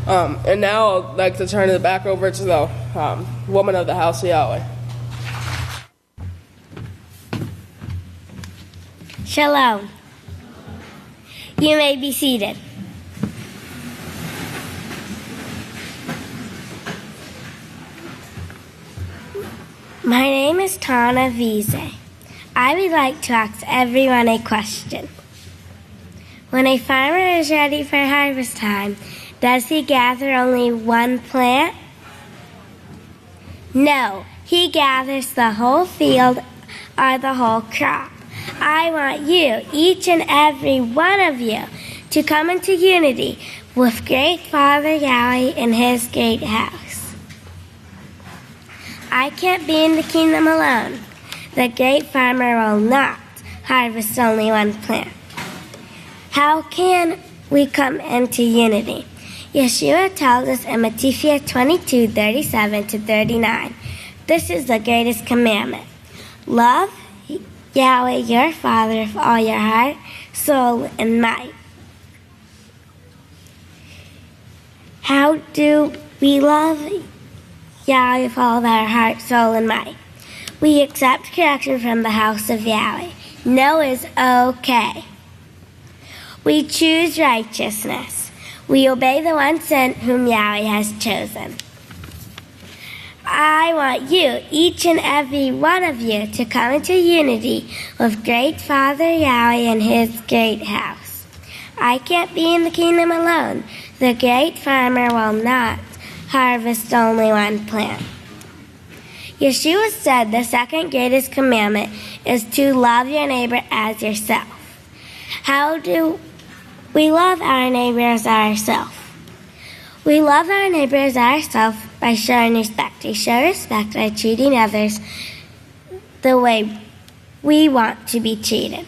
And now I'd like to turn it back over to the woman of the House of Yahweh. Shalom. You may be seated. My name is Tana Vize. I would like to ask everyone a question. When a farmer is ready for harvest time, does he gather only one plant? No, he gathers the whole field or the whole crop. I want you, each and every one of you, to come into unity with Great Father Yahweh and His great house. I can't be in the kingdom alone. The great farmer will not harvest only one plant. How can we come into unity? Yeshua tells us in Matthew 22:37-39, this is the greatest commandment. Love Yahweh your Father with all your heart, soul, and might. How do we love Yahweh with all of our heart, soul, and might? We accept correction from the House of Yahweh. No is okay. We choose righteousness. We obey the one sent whom Yahweh has chosen. I want you, each and every one of you, to come into unity with Great Father Yahweh and His great house. I can't be in the kingdom alone. The great farmer will not harvest only one plant. Yeshua said the second greatest commandment is to love your neighbor as yourself. How do we love our neighbor as ourselves? We love our neighbor as ourselves by showing respect. We show respect by treating others the way we want to be treated.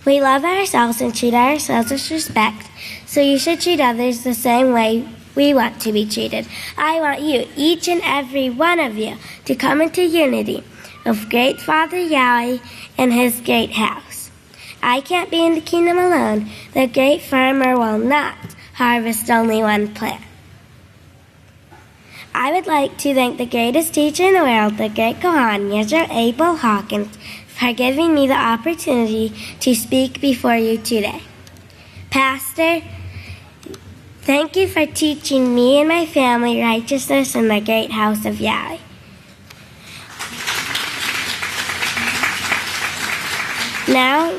We love ourselves and treat ourselves with respect, so you should treat others the same way we want to be treated. I want you, each and every one of you, to come into unity with Great Father Yahweh and His great house. I can't be in the kingdom alone. The great farmer will not harvest only one plant. I would like to thank the greatest teacher in the world, the great Kohan, Yisrayl Abel Hawkins, for giving me the opportunity to speak before you today. Pastor, thank you for teaching me and my family righteousness in the great house of Yahweh. Now,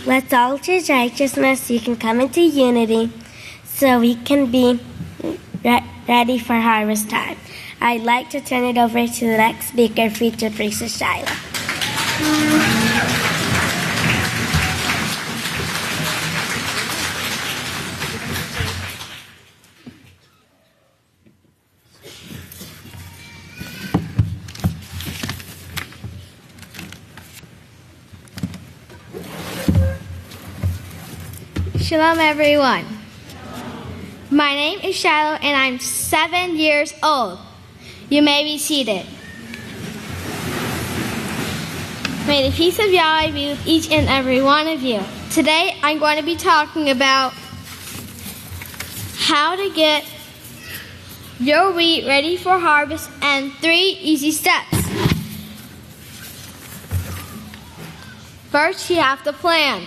let's all choose righteousness so you can come into unity so we can be ready for harvest time. I'd like to turn it over to the next speaker, featured priestess Shalom. Shalom, everyone. My name is Shiloh, and I'm 7 years old. You may be seated. May the peace of Yahweh be with each and every one of you. Today, I'm going to be talking about how to get your wheat ready for harvest and 3 easy steps. First, you have to plan.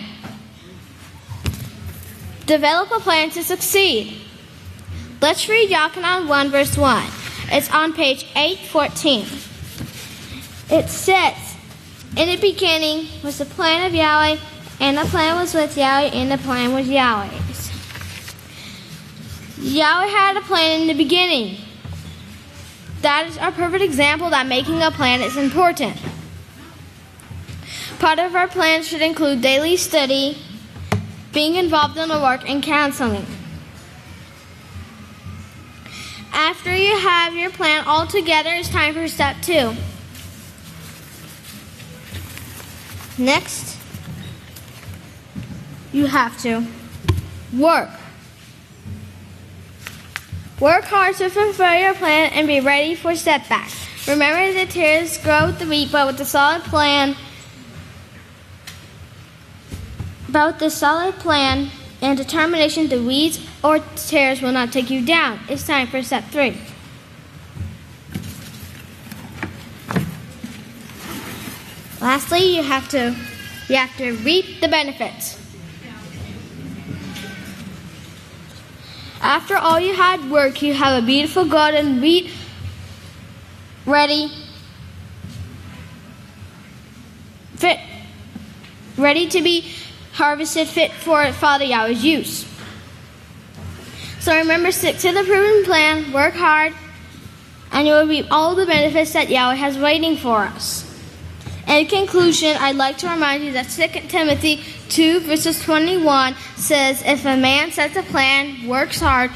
Develop a plan to succeed. Let's read Yochanan 1, verse 1. It's on page 814. It says, in the beginning was the plan of Yahweh, and the plan was with Yahweh, and the plan was Yahweh's. Yahweh had a plan in the beginning. That is a perfect example that making a plan is important. Part of our plan should include daily study, being involved in the work, and counseling. After you have your plan all together, it's time for step 2. Next, you have to work. Work hard to fulfill your plan and be ready for setbacks. Remember that tares grow with the wheat, but with a solid plan, and determination the weeds or tares will not take you down. It's time for step 3. Lastly, you have to reap the benefits. After all you hard work, you have a beautiful golden wheat ready to be harvested, fit for Father Yahweh's use. So remember, stick to the proven plan, work hard, and you will reap all the benefits that Yahweh has waiting for us. In conclusion, I'd like to remind you that 2 Timothy 2 verses 21 says, if a man sets a plan, works hard,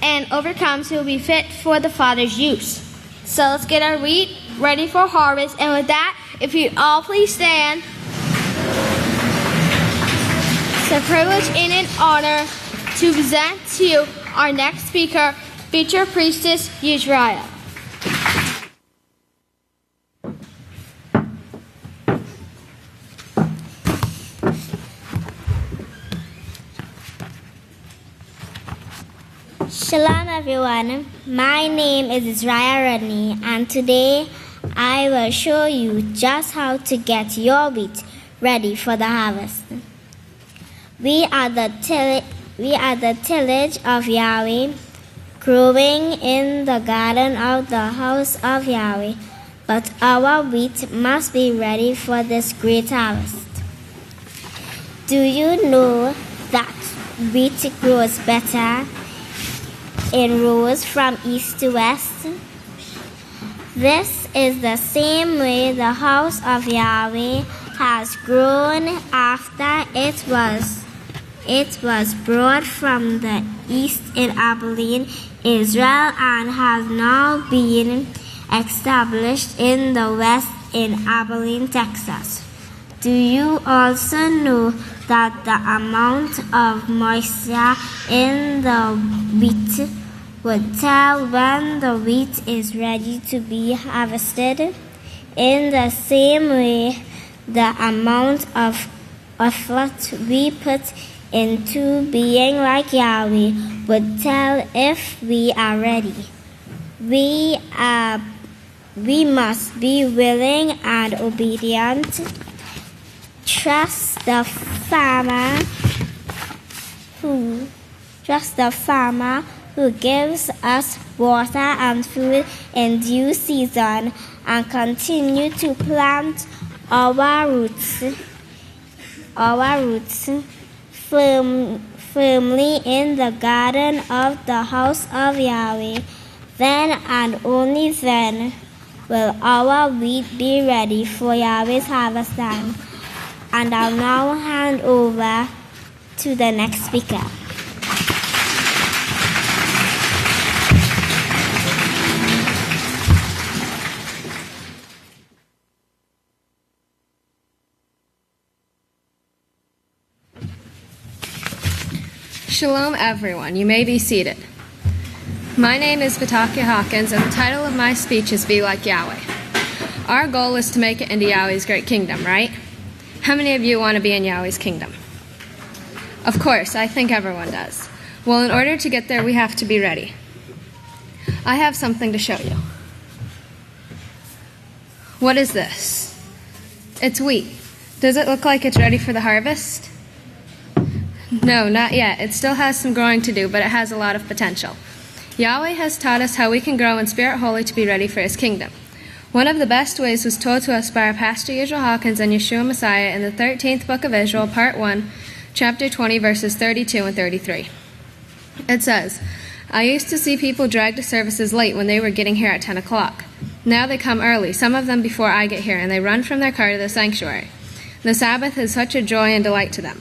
and overcomes, he will be fit for the Father's use. So let's get our wheat ready for harvest. And with that, if you all please stand. It's a privilege and an honor to present to you our next speaker, future priestess Yisrayl. Shalom everyone, my name is Yisrayl Rodney, and today I will show you just how to get your wheat ready for the harvest. We are the tillage of Yahweh, growing in the garden of the House of Yahweh, but our wheat must be ready for this great harvest. Do you know that wheat grows better in rows from east to west? This is the same way the house of Yahweh has grown after it was brought from the east in Abelin, Israel, and has now been established in the west in Abilene, Texas. Do you also know that the amount of moisture in the wheat would tell when the wheat is ready to be harvested? In the same way, the amount of effort we put into being like Yahweh would tell if we are ready. We must be willing and obedient. Trust the farmer who gives us water and food in due season, and continue to plant our roots firmly in the garden of the house of Yahweh. Then and only then will our wheat be ready for Yahweh's harvest time. And I'll now hand over to the next speaker. Shalom, everyone. You may be seated. My name is Batakia Hawkins, and the title of my speech is Be Like Yahweh. Our goal is to make it into Yahweh's great kingdom, right? How many of you want to be in Yahweh's kingdom? Of course, I think everyone does. Well, in order to get there, we have to be ready. I have something to show you. What is this? It's wheat. Does it look like it's ready for the harvest? No, not yet. It still has some growing to do, but it has a lot of potential. Yahweh has taught us how we can grow in Spirit Holy to be ready for His kingdom. One of the best ways was told to us by our pastor Yisrayl Hawkins and Yeshua Messiah in the 13th book of Israel, part 1, chapter 20, verses 32 and 33. It says, I used to see people drag to services late when they were getting here at 10 o'clock. Now they come early, some of them before I get here, and they run from their car to the sanctuary. The Sabbath is such a joy and delight to them.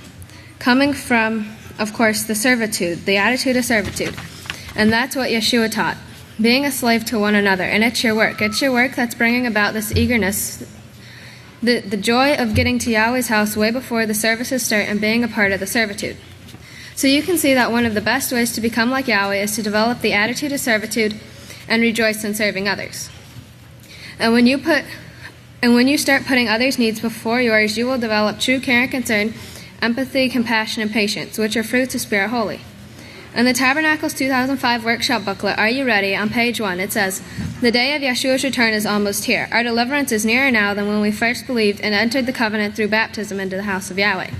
Coming from, of course, the attitude of servitude. And that's what Yeshua taught. Being a slave to one another, and it's your work. It's your work that's bringing about this eagerness, the joy of getting to Yahweh's house way before the services start and being a part of the servitude. So you can see that one of the best ways to become like Yahweh is to develop the attitude of servitude and rejoice in serving others. And when you start putting others' needs before yours, you will develop true care and concern empathy, compassion, and patience, which are fruits of Spirit Holy. In the Tabernacles 2005 workshop booklet, Are You Ready? On page 1, it says, "The day of Yeshua's return is almost here. Our deliverance is nearer now than when we first believed and entered the covenant through baptism into the house of Yahweh.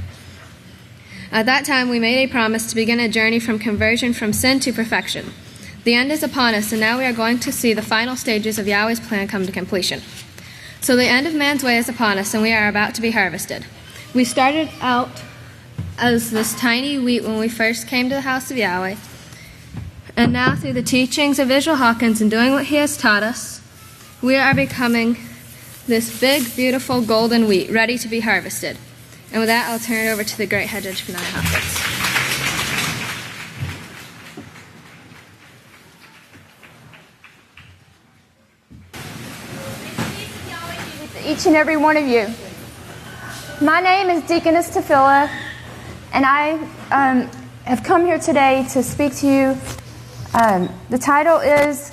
At that time, we made a promise to begin a journey from conversion from sin to perfection. The end is upon us, and now we are going to see the final stages of Yahweh's plan come to completion. So the end of man's way is upon us, and we are about to be harvested. We started out as this tiny wheat when we first came to the house of Yahweh, and now through the teachings of Israel Hawkins and doing what he has taught us, we are becoming this big, beautiful golden wheat ready to be harvested. And with that, I'll turn it over to the great head judge, Benaiah Hawkins." Each and every one of you. My name is Deaconess Tefillah, and I have come here today to speak to you. The title is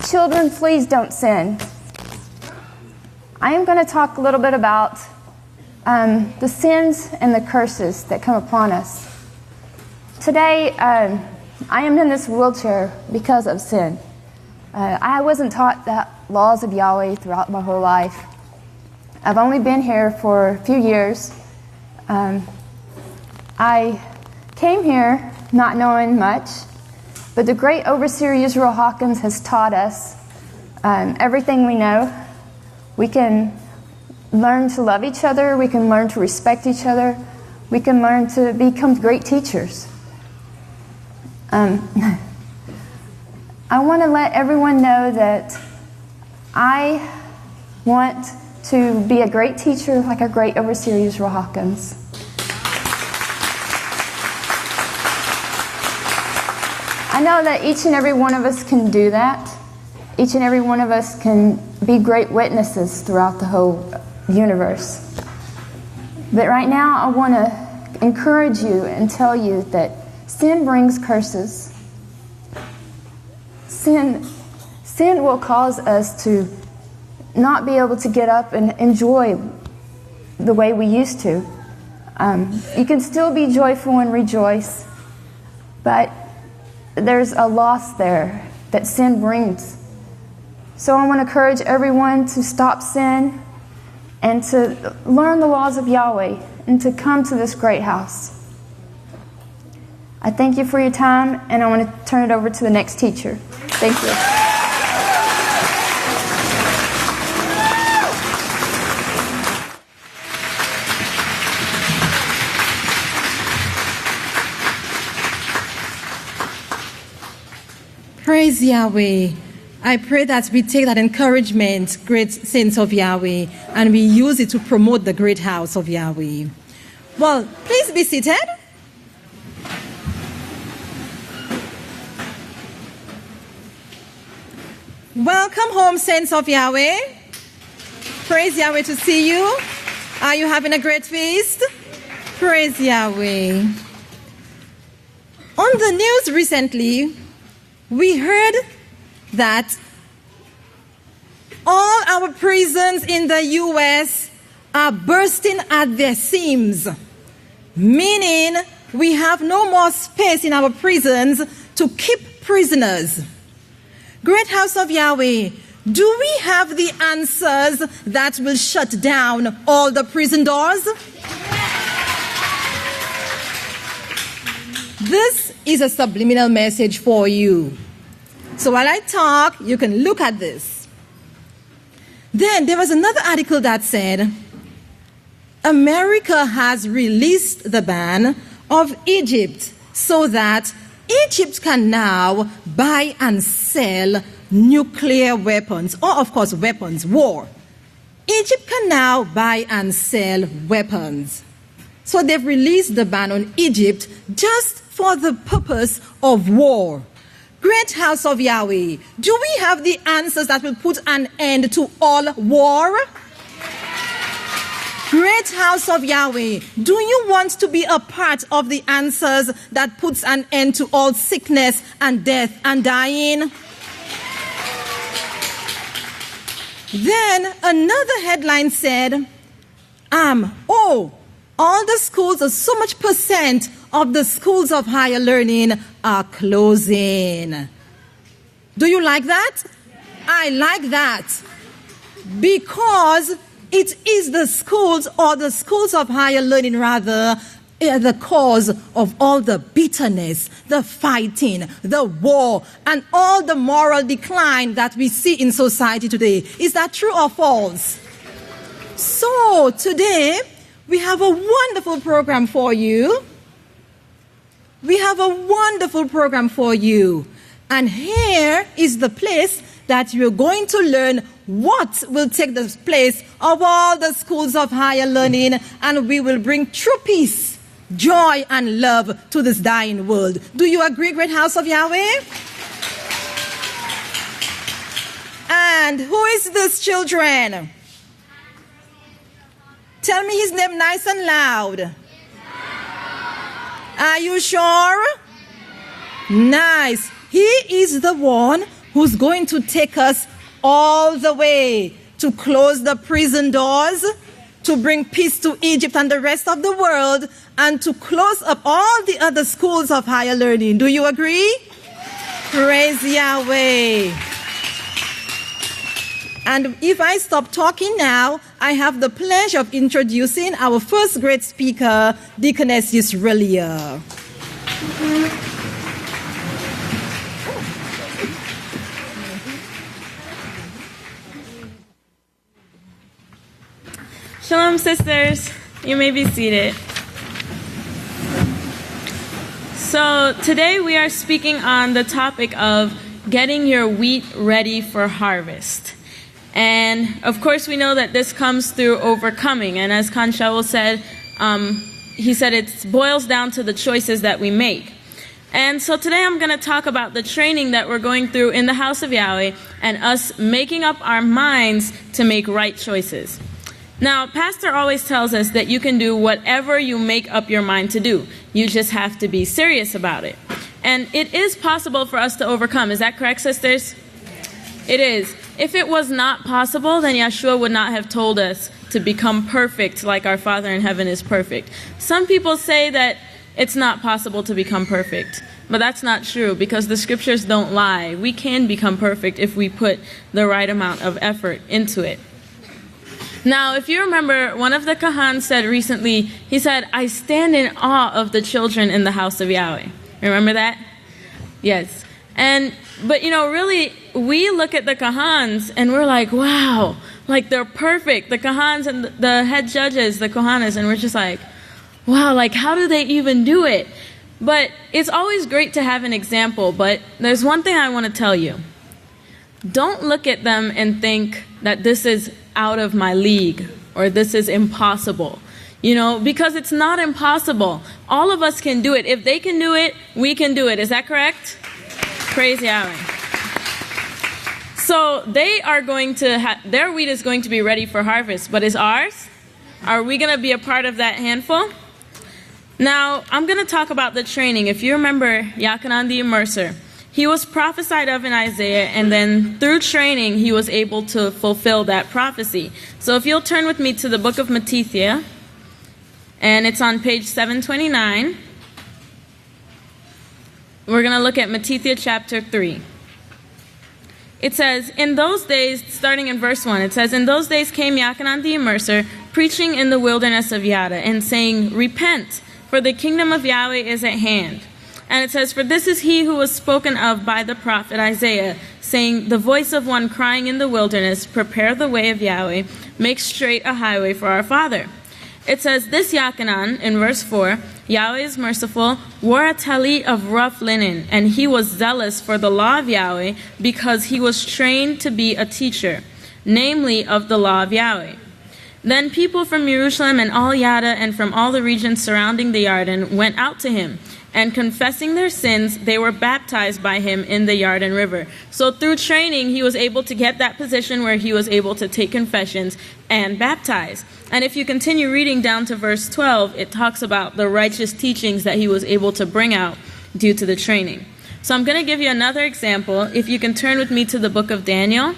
Children, Please Don't Sin. I am going to talk a little bit about the sins and the curses that come upon us. Today, I am in this wheelchair because of sin. I wasn't taught the laws of Yahweh throughout my whole life. I've only been here for a few years. I came here not knowing much, but the great overseer Yisrayl Hawkins has taught us everything we know. We can learn to love each other. We can learn to respect each other. We can learn to become great teachers. I want to let everyone know that I want to be a great teacher like our great overseer Yisrayl Hawkins. I know that each and every one of us can do that. Each and every one of us can be great witnesses throughout the whole universe. But right now, I want to encourage you and tell you that sin brings curses. Sin will cause us to not be able to get up and enjoy the way we used to. You can still be joyful and rejoice, but there's a loss there that sin brings. So I want to encourage everyone to stop sin and to learn the laws of Yahweh and to come to this great house. I thank you for your time, and I want to turn it over to the next teacher. Thank you. Praise Yahweh. I pray that we take that encouragement, great saints of Yahweh, and we use it to promote the great house of Yahweh. Well, please be seated. Welcome home, saints of Yahweh. Praise Yahweh to see you. Are you having a great feast? Praise Yahweh. On the news recently, we heard that all our prisons in the U.S. are bursting at their seams, meaning we have no more space in our prisons to keep prisoners. Great House of Yahweh, do we have the answers that will shut down all the prison doors? This is a subliminal message for you. So while I talk, you can look at this. Then there was another article that said, America has released the ban of Egypt so that Egypt can now buy and sell nuclear weapons, or of course weapons, war. Egypt can now buy and sell weapons. So they've released the ban on Egypt just for the purpose of war. Great House of Yahweh, do we have the answers that will put an end to all war? Great House of Yahweh, do you want to be a part of the answers that puts an end to all sickness and death and dying? Then another headline said, all the schools, or so much percent of the schools of higher learning are closing. Do you like that? I like that. Because it is the schools, or the schools of higher learning rather, the cause of all the bitterness, the fighting, the war, and all the moral decline that we see in society today. Is that true or false? So today, we have a wonderful program for you. We have a wonderful program for you. And here is the place that you're going to learn what will take the place of all the schools of higher learning, and we will bring true peace, joy, and love to this dying world. Do you agree, great House of Yahweh? And who is this, children? Tell me his name nice and loud. Are you sure? Nice. He is the one who's going to take us all the way to close the prison doors, to bring peace to Egypt and the rest of the world, and to close up all the other schools of higher learning. Do you agree? Praise Yahweh. And if I stop talking now, I have the pleasure of introducing our first great speaker, Deaconess Yisrayl. Shalom, sisters. You may be seated. So today we are speaking on the topic of getting your wheat ready for harvest. And of course we know that this comes through overcoming. And as Khan Shaul said, he said it boils down to the choices that we make. And so today I'm going to talk about the training that we're going through in the House of Yahweh and us making up our minds to make right choices. Now, Pastor always tells us that you can do whatever you make up your mind to do. You just have to be serious about it. And it is possible for us to overcome. Is that correct, sisters? It is. If it was not possible, then Yeshua would not have told us to become perfect like our Father in heaven is perfect. Some people say that it's not possible to become perfect. But that's not true, because the scriptures don't lie. We can become perfect if we put the right amount of effort into it. Now, if you remember, one of the Kahans said recently, he said, I stand in awe of the children in the House of Yahweh. Remember that? Yes. But really, we look at the Kahans and we're like, wow, like they're perfect. The Kahans and the head judges, the Kohanas, and we're just like, wow, like how do they even do it? But it's always great to have an example, but there's one thing I want to tell you. Don't look at them and think that this is out of my league or this is impossible, because it's not impossible. All of us can do it. If they can do it, we can do it. Is that correct? Praise Yahweh. So they are going to their wheat is going to be ready for harvest, but is ours? Are we going to be a part of that handful? Now, I'm going to talk about the training. If you remember Yachanan the Immerser, he was prophesied of in Isaiah, and then through training, he was able to fulfill that prophecy. So if you'll turn with me to the book of Matithia, and it's on page 729. We're going to look at Matithia chapter 3. It says, in those days, starting in verse 1, it says, in those days came Yachanan the Immerser, preaching in the wilderness of Yada, and saying, repent, for the kingdom of Yahweh is at hand. And it says, for this is he who was spoken of by the prophet Isaiah, saying, the voice of one crying in the wilderness, prepare the way of Yahweh, make straight a highway for our Father. It says, this Yachanan, in verse 4, Yahweh is merciful, wore a talit of rough linen, and he was zealous for the law of Yahweh, because he was trained to be a teacher, namely of the law of Yahweh. Then people from Jerusalem and all Yada and from all the regions surrounding the Yarden went out to him, and confessing their sins, they were baptized by him in the Yarden River. So through training, he was able to get that position where he was able to take confessions and baptize. And if you continue reading down to verse 12, it talks about the righteous teachings that he was able to bring out due to the training. So I'm going to give you another example. If you can turn with me to the book of Daniel.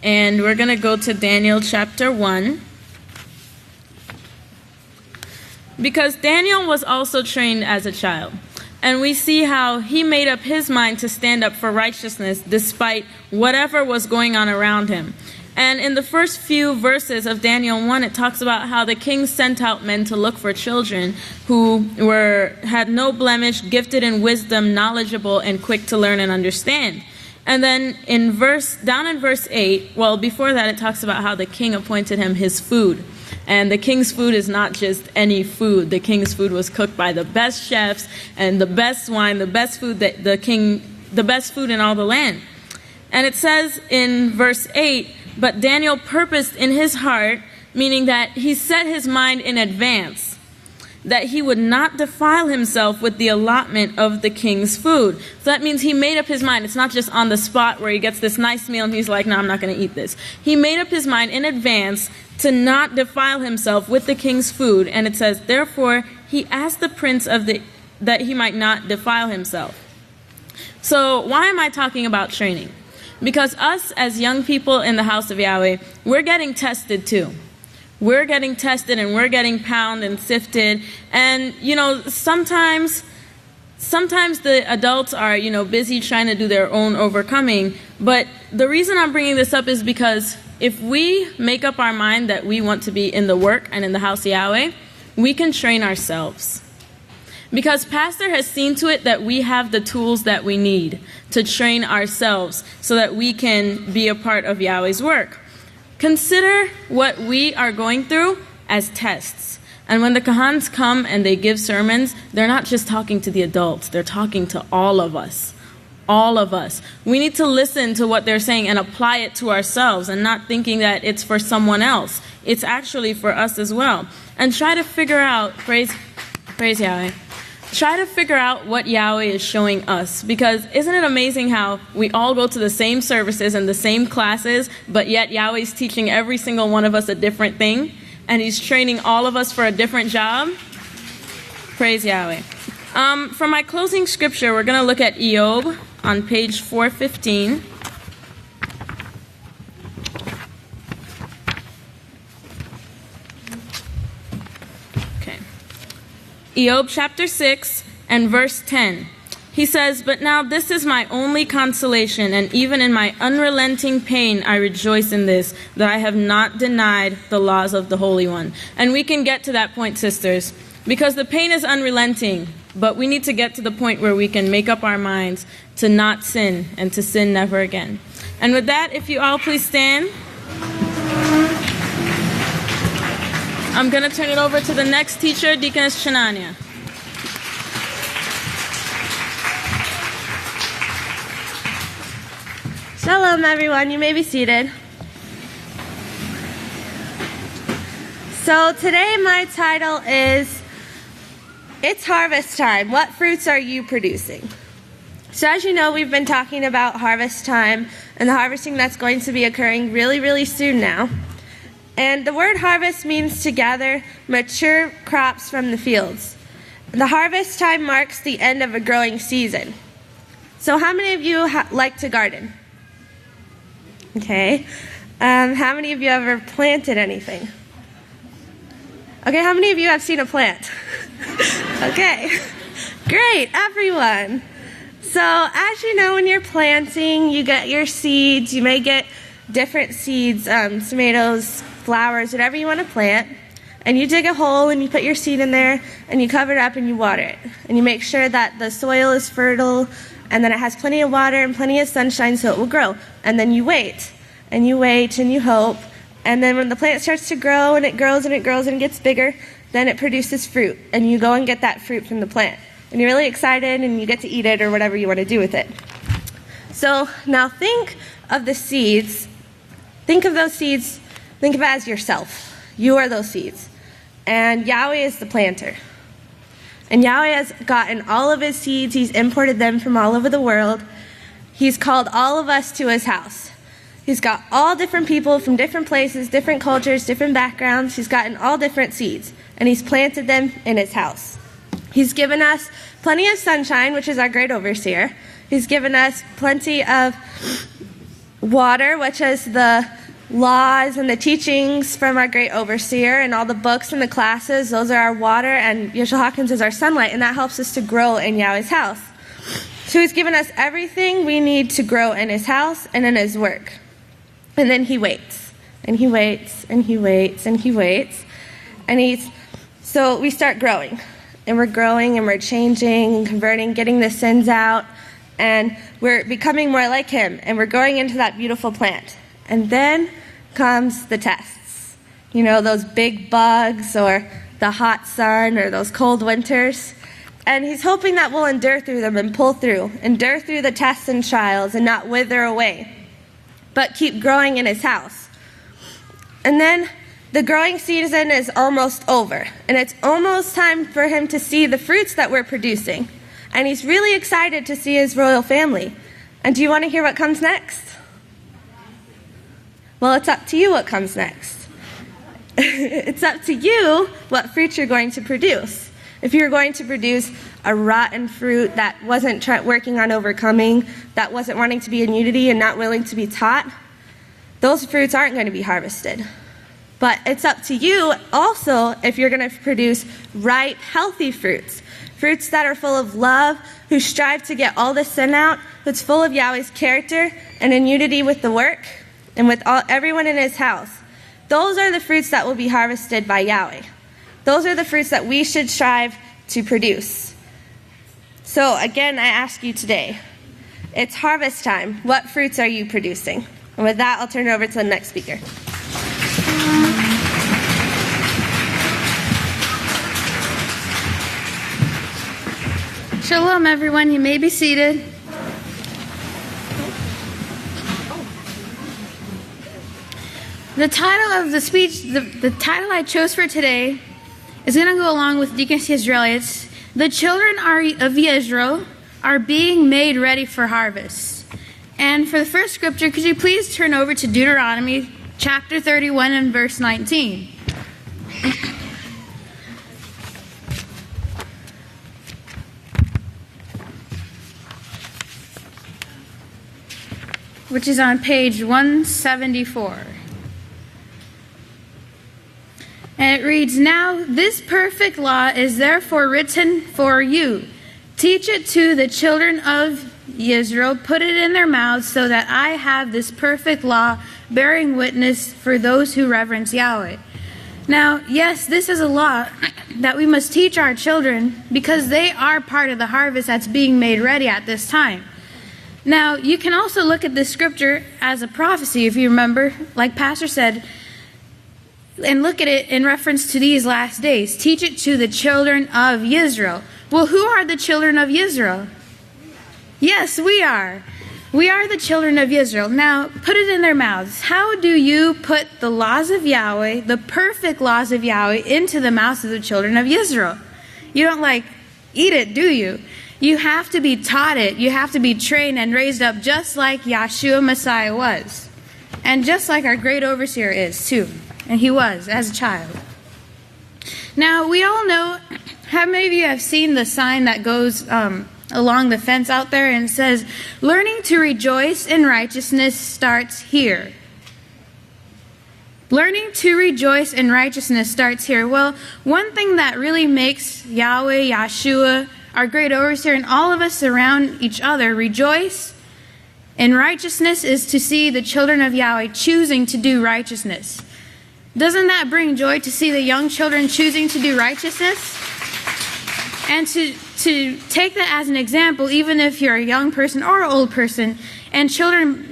and we're going to go to Daniel chapter 1. Because Daniel was also trained as a child. And we see how he made up his mind to stand up for righteousness despite whatever was going on around him. And in the first few verses of Daniel 1, it talks about how the king sent out men to look for children who had no blemish, gifted in wisdom, knowledgeable, and quick to learn and understand. And then down in verse 8, well, before that, it talks about how the king appointed him his food. And the king's food is not just any food. The king's food was cooked by the best chefs and the best wine, the best food that the best food in all the land. And it says in verse 8, but Daniel purposed in his heart, meaning that he set his mind in advance, that he would not defile himself with the allotment of the king's food. So that means he made up his mind. It's not just on the spot where he gets this nice meal and he's like, no, I'm not going to eat this. He made up his mind in advance to not defile himself with the king's food. And it says, therefore, he asked the prince that he might not defile himself. So why am I talking about training? Because us as young people in the house of Yahweh, we're getting tested too. We're getting tested and we're getting pounded and sifted. And, sometimes the adults are, busy trying to do their own overcoming. But the reason I'm bringing this up is because if we make up our mind that we want to be in the work and in the house of Yahweh, we can train ourselves. Because Pastor has seen to it that we have the tools that we need to train ourselves so that we can be a part of Yahweh's work. Consider what we are going through as tests. And when the Kahans come and they give sermons, they're not just talking to the adults. They're talking to all of us. All of us. We need to listen to what they're saying and apply it to ourselves and not thinking that it's for someone else. It's actually for us as well. And try to figure out, praise Yahweh. Try to figure out what Yahweh is showing us. Because isn't it amazing how we all go to the same services and the same classes, but yet Yahweh's teaching every single one of us a different thing, and He's training all of us for a different job? Praise Yahweh. For my closing scripture, we're going to look at Eob on page 415. Eob chapter 6 and verse 10. He says, but now this is my only consolation, and even in my unrelenting pain I rejoice in this, that I have not denied the laws of the Holy One. And we can get to that point, sisters, because the pain is unrelenting, but we need to get to the point where we can make up our minds to not sin and to sin never again. And with that, if you all please stand. I'm going to turn it over to the next teacher, Deaconess Chananya. Shalom, everyone. You may be seated. So today my title is, It's Harvest Time. What fruits are you producing? So as you know, we've been talking about harvest time and the harvesting that's going to be occurring really, really soon now. And the word harvest means to gather mature crops from the fields. The harvest time marks the end of a growing season. So how many of you like to garden? Okay. How many of you ever planted anything? Okay, how many of you have seen a plant? Okay. Great, everyone. So as you know, when you're planting, you get your seeds. You may get different seeds, tomatoes, flowers, whatever you want to plant, and you dig a hole and you put your seed in there and you cover it up and you water it, and you make sure that the soil is fertile and then it has plenty of water and plenty of sunshine so it will grow. And then you wait and you wait and you hope, and then when the plant starts to grow and it grows and it grows and it gets bigger, then it produces fruit, and you go and get that fruit from the plant, and you're really excited and you get to eat it or whatever you want to do with it. So now think of the seeds. Think of those seeds. Think of it as yourself. You are those seeds. And Yahweh is the planter. And Yahweh has gotten all of His seeds. He's imported them from all over the world. He's called all of us to His house. He's got all different people from different places, different cultures, different backgrounds. He's gotten all different seeds. And He's planted them in His house. He's given us plenty of sunshine, which is our great overseer. He's given us plenty of water, which is the laws and the teachings from our great overseer and all the books and the classes. Those are our water, and Yeshua Hawkins is our sunlight, and that helps us to grow in Yahweh's house. So he's given us everything we need to grow in his house and in his work. And then he waits, and he waits, and he waits, and he waits. So we start growing, and we're growing, and we're changing and converting, getting the sins out, and we're becoming more like him, and we're growing into that beautiful plant. And then comes the tests. You know, those big bugs or the hot sun or those cold winters. And he's hoping that we'll endure through them and pull through, endure through the tests and trials and not wither away, but keep growing in his house. And then the growing season is almost over, and it's almost time for him to see the fruits that we're producing. And he's really excited to see his royal family. And do you want to hear what comes next? Well, it's up to you what comes next. It's up to you what fruit you're going to produce. If you're going to produce a rotten fruit that wasn't working on overcoming, that wasn't wanting to be in unity and not willing to be taught, those fruits aren't going to be harvested. But it's up to you also if you're going to produce ripe, healthy fruits. Fruits that are full of love, who strive to get all the sin out, who's full of Yahweh's character and in unity with the work and with everyone in his house. Those are the fruits that will be harvested by Yahweh. Those are the fruits that we should strive to produce. So again, I ask you today, it's harvest time. What fruits are you producing? And with that, I'll turn it over to the next speaker. Shalom, everyone. You may be seated. The title of the speech, the title I chose for today is going to go along with Deacon Yisrayl. It's the children of Yisrayl are being made ready for harvest. And for the first scripture, could you please turn over to Deuteronomy chapter 31 and verse 19. Which is on page 174. And it reads, "Now this perfect law is therefore written for you. Teach it to the children of Israel, put it in their mouths, so that I have this perfect law bearing witness for those who reverence Yahweh." Now, yes, this is a law that we must teach our children because they are part of the harvest that's being made ready at this time. Now, you can also look at this scripture as a prophecy, if you remember, like Pastor said, and look at it in reference to these last days. Teach it to the children of Yisrael. Well, who are the children of Yisrael? Yes, we are. We are the children of Yisrael. Now, put it in their mouths. How do you put the laws of Yahweh, the perfect laws of Yahweh, into the mouths of the children of Yisrael? You don't eat it, do you? You have to be taught it. You have to be trained and raised up just like Yahshua Messiah was. And just like our great overseer is, too. And he was, as a child. Now, we all know, how many of you have seen the sign that goes along the fence out there and it says, "Learning to rejoice in righteousness starts here." Learning to rejoice in righteousness starts here. Well, one thing that really makes Yahweh, Yahshua, our great overseer, and all of us around each other rejoice in righteousness is to see the children of Yahweh choosing to do righteousness. Doesn't that bring joy to see the young children choosing to do righteousness? And to take that as an example, even if you're a young person or an old person, and children,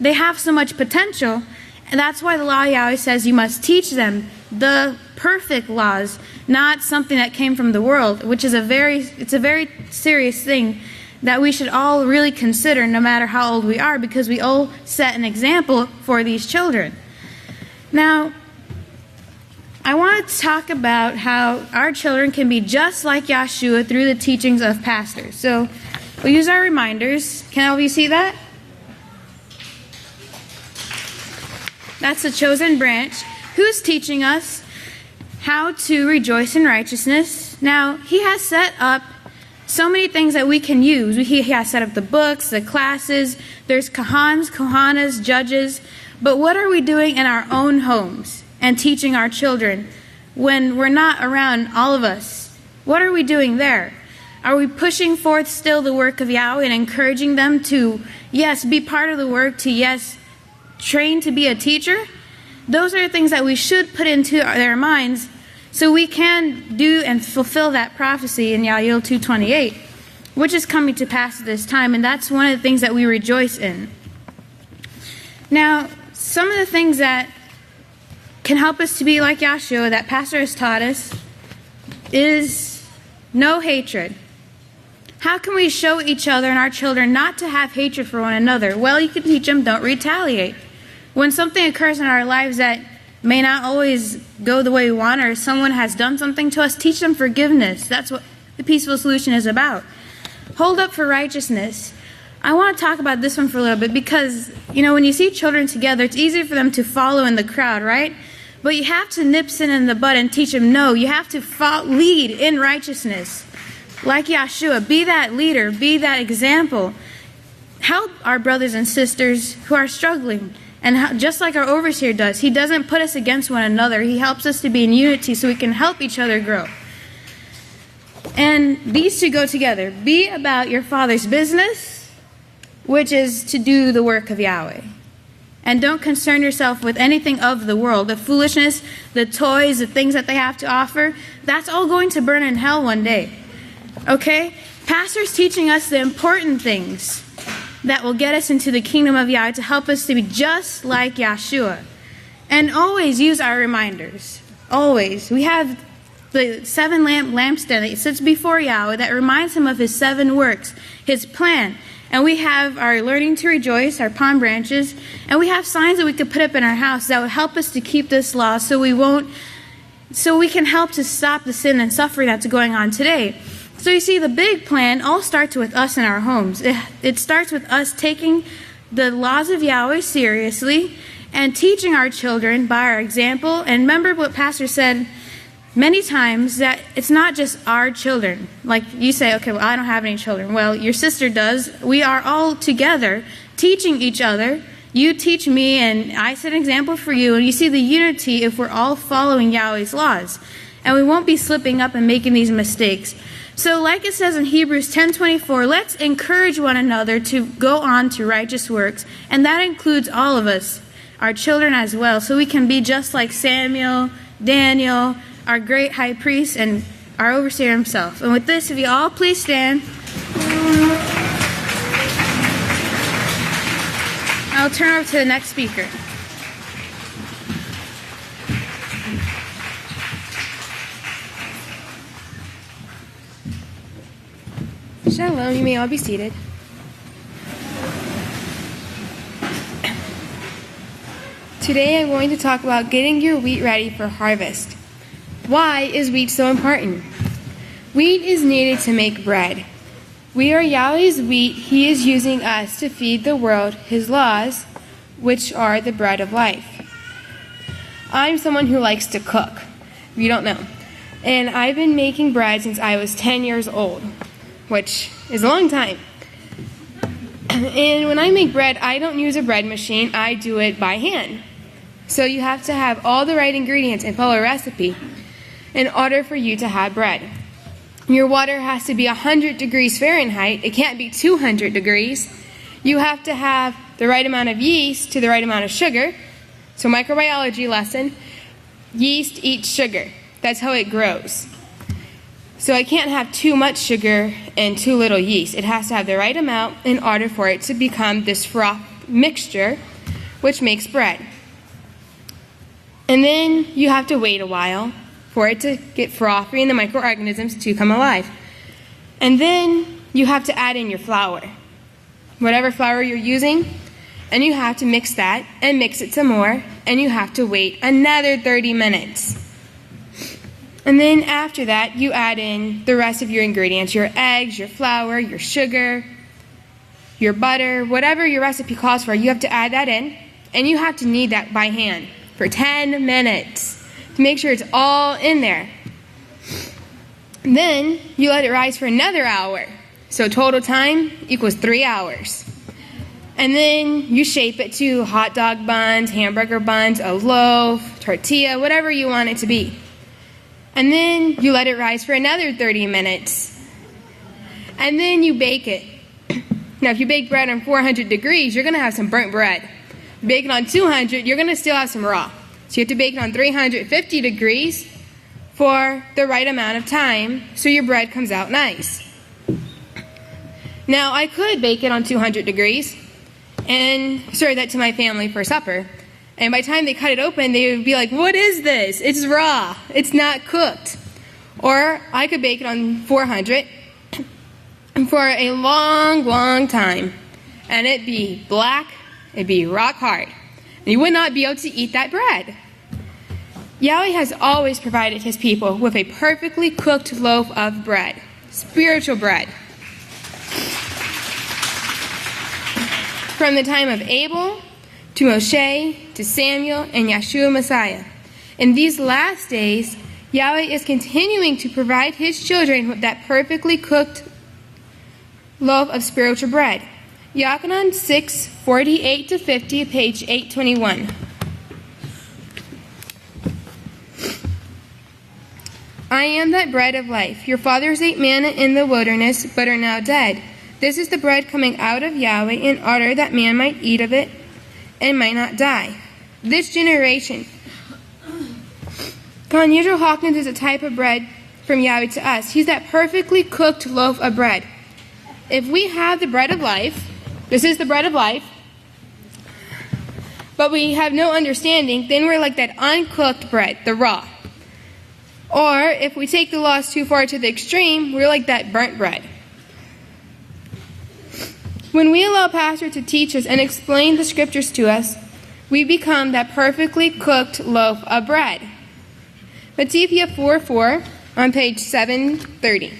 they have so much potential, and that's why the law of Yahweh says you must teach them the perfect laws, not something that came from the world, which is a very serious thing that we should all really consider no matter how old we are, because we all set an example for these children. Now, I want to talk about how our children can be just like Yahshua through the teachings of pastors. So, we'll use our reminders. Can all of you see that? That's the chosen branch. Who's teaching us how to rejoice in righteousness? Now, he has set up so many things that we can use. He has set up the books, the classes, there's kahans, kohanas, judges. But what are we doing in our own homes and teaching our children when we're not around all of us? What are we doing there? Are we pushing forth still the work of Yahweh and encouraging them to, yes, be part of the work, to, yes, train to be a teacher? Those are things that we should put into their minds so we can do and fulfill that prophecy in Yael 2:28, which is coming to pass at this time, and that's one of the things that we rejoice in. Now, some of the things that can help us to be like Yahshua that Pastor has taught us is no hatred. How can we show each other and our children not to have hatred for one another? Well, you can teach them, don't retaliate. When something occurs in our lives that may not always go the way we want, or someone has done something to us, teach them forgiveness. That's what the peaceful solution is about. Hold up for righteousness. I want to talk about this one for a little bit because, when you see children together, it's easy for them to follow in the crowd, right? But you have to nip sin in the bud and teach them no. You have to lead in righteousness. Like Yahshua, be that leader, be that example. Help our brothers and sisters who are struggling. And just like our overseer does, he doesn't put us against one another. He helps us to be in unity so we can help each other grow. And these two go together. Be about your Father's business, which is to do the work of Yahweh. And don't concern yourself with anything of the world. The foolishness, the toys, the things that they have to offer, that's all going to burn in hell one day. Okay? Pastor's teaching us the important things that will get us into the kingdom of Yahweh to help us to be just like Yahshua. And always use our reminders. Always. We have the 7-lamp lampstand that sits before Yahweh that reminds him of his 7 works, his plan. And we have our learning to rejoice, our palm branches, and we have signs that we could put up in our house that would help us to keep this law so we can help to stop the sin and suffering that's going on today. So you see, the big plan all starts with us in our homes. It starts with us taking the laws of Yahweh seriously and teaching our children by our example. And remember what Pastor said many times, that it's not just our children. Like you say, okay, well, I don't have any children. Well, your sister does. We are all together teaching each other. You teach me, and I set an example for you. And you see the unity if we're all following Yahweh's laws. And we won't be slipping up and making these mistakes. So like it says in Hebrews 10:24, let's encourage one another to go on to righteous works. And that includes all of us, our children as well. So we can be just like Samuel, Daniel, our great high priest, and our overseer himself. And with this, if you all please stand, I'll turn over to the next speaker. Shalom, you may all be seated. Today I'm going to talk about getting your wheat ready for harvest. Why is wheat so important? Wheat is needed to make bread. We are Yahweh's wheat. He is using us to feed the world his laws, which are the bread of life. I'm someone who likes to cook, if you don't know. And I've been making bread since I was 10 years old, which is a long time. And when I make bread, I don't use a bread machine. I do it by hand. So you have to have all the right ingredients and follow a recipe in order for you to have bread. Your water has to be 100 degrees Fahrenheit. It can't be 200 degrees. You have to have the right amount of yeast to the right amount of sugar. So microbiology lesson, yeast eats sugar. That's how it grows. So I can't have too much sugar and too little yeast. It has to have the right amount in order for it to become this froth mixture, which makes bread. And then you have to wait a while for it to get frothy and the microorganisms to come alive. And then you have to add in your flour, whatever flour you're using, and you have to mix that and mix it some more, and you have to wait another 30 minutes. And then after that, you add in the rest of your ingredients, your eggs, your flour, your sugar, your butter, whatever your recipe calls for, you have to add that in, and you have to knead that by hand for 10 minutes to make sure it's all in there. Then you let it rise for another hour. So total time equals 3 hours. And then you shape it to hot dog buns, hamburger buns, a loaf, tortilla, whatever you want it to be. And then you let it rise for another 30 minutes. And then you bake it. Now, if you bake bread on 400 degrees, you're going to have some burnt bread. Bake it on 200, you're going to still have some raw. So you have to bake it on 350 degrees for the right amount of time so your bread comes out nice. Now, I could bake it on 200 degrees and serve that to my family for supper. And by the time they cut it open, they would be like, "What is this? It's raw. It's not cooked." Or I could bake it on 400 for a long, long time. And it'd be black, it'd be rock hard. And you would not be able to eat that bread. Yahweh has always provided his people with a perfectly cooked loaf of bread, spiritual bread. From the time of Abel to Moshe to Samuel and Yeshua Messiah. In these last days, Yahweh is continuing to provide his children with that perfectly cooked loaf of spiritual bread. Yochanan 6:48-50, page 821. I am that bread of life. Your fathers ate manna in the wilderness, but are now dead. This is the bread coming out of Yahweh in order that man might eat of it and might not die. This generation. Kahan Yisrael Hawkins is a type of bread from Yahweh to us. He's that perfectly cooked loaf of bread. If we have the bread of life, this is the bread of life, but we have no understanding, then we're like that uncooked bread, the raw. Or if we take the loss too far to the extreme, we're like that burnt bread. When we allow pastor to teach us and explain the scriptures to us, we become that perfectly cooked loaf of bread. Matthew 4:4 on page 730.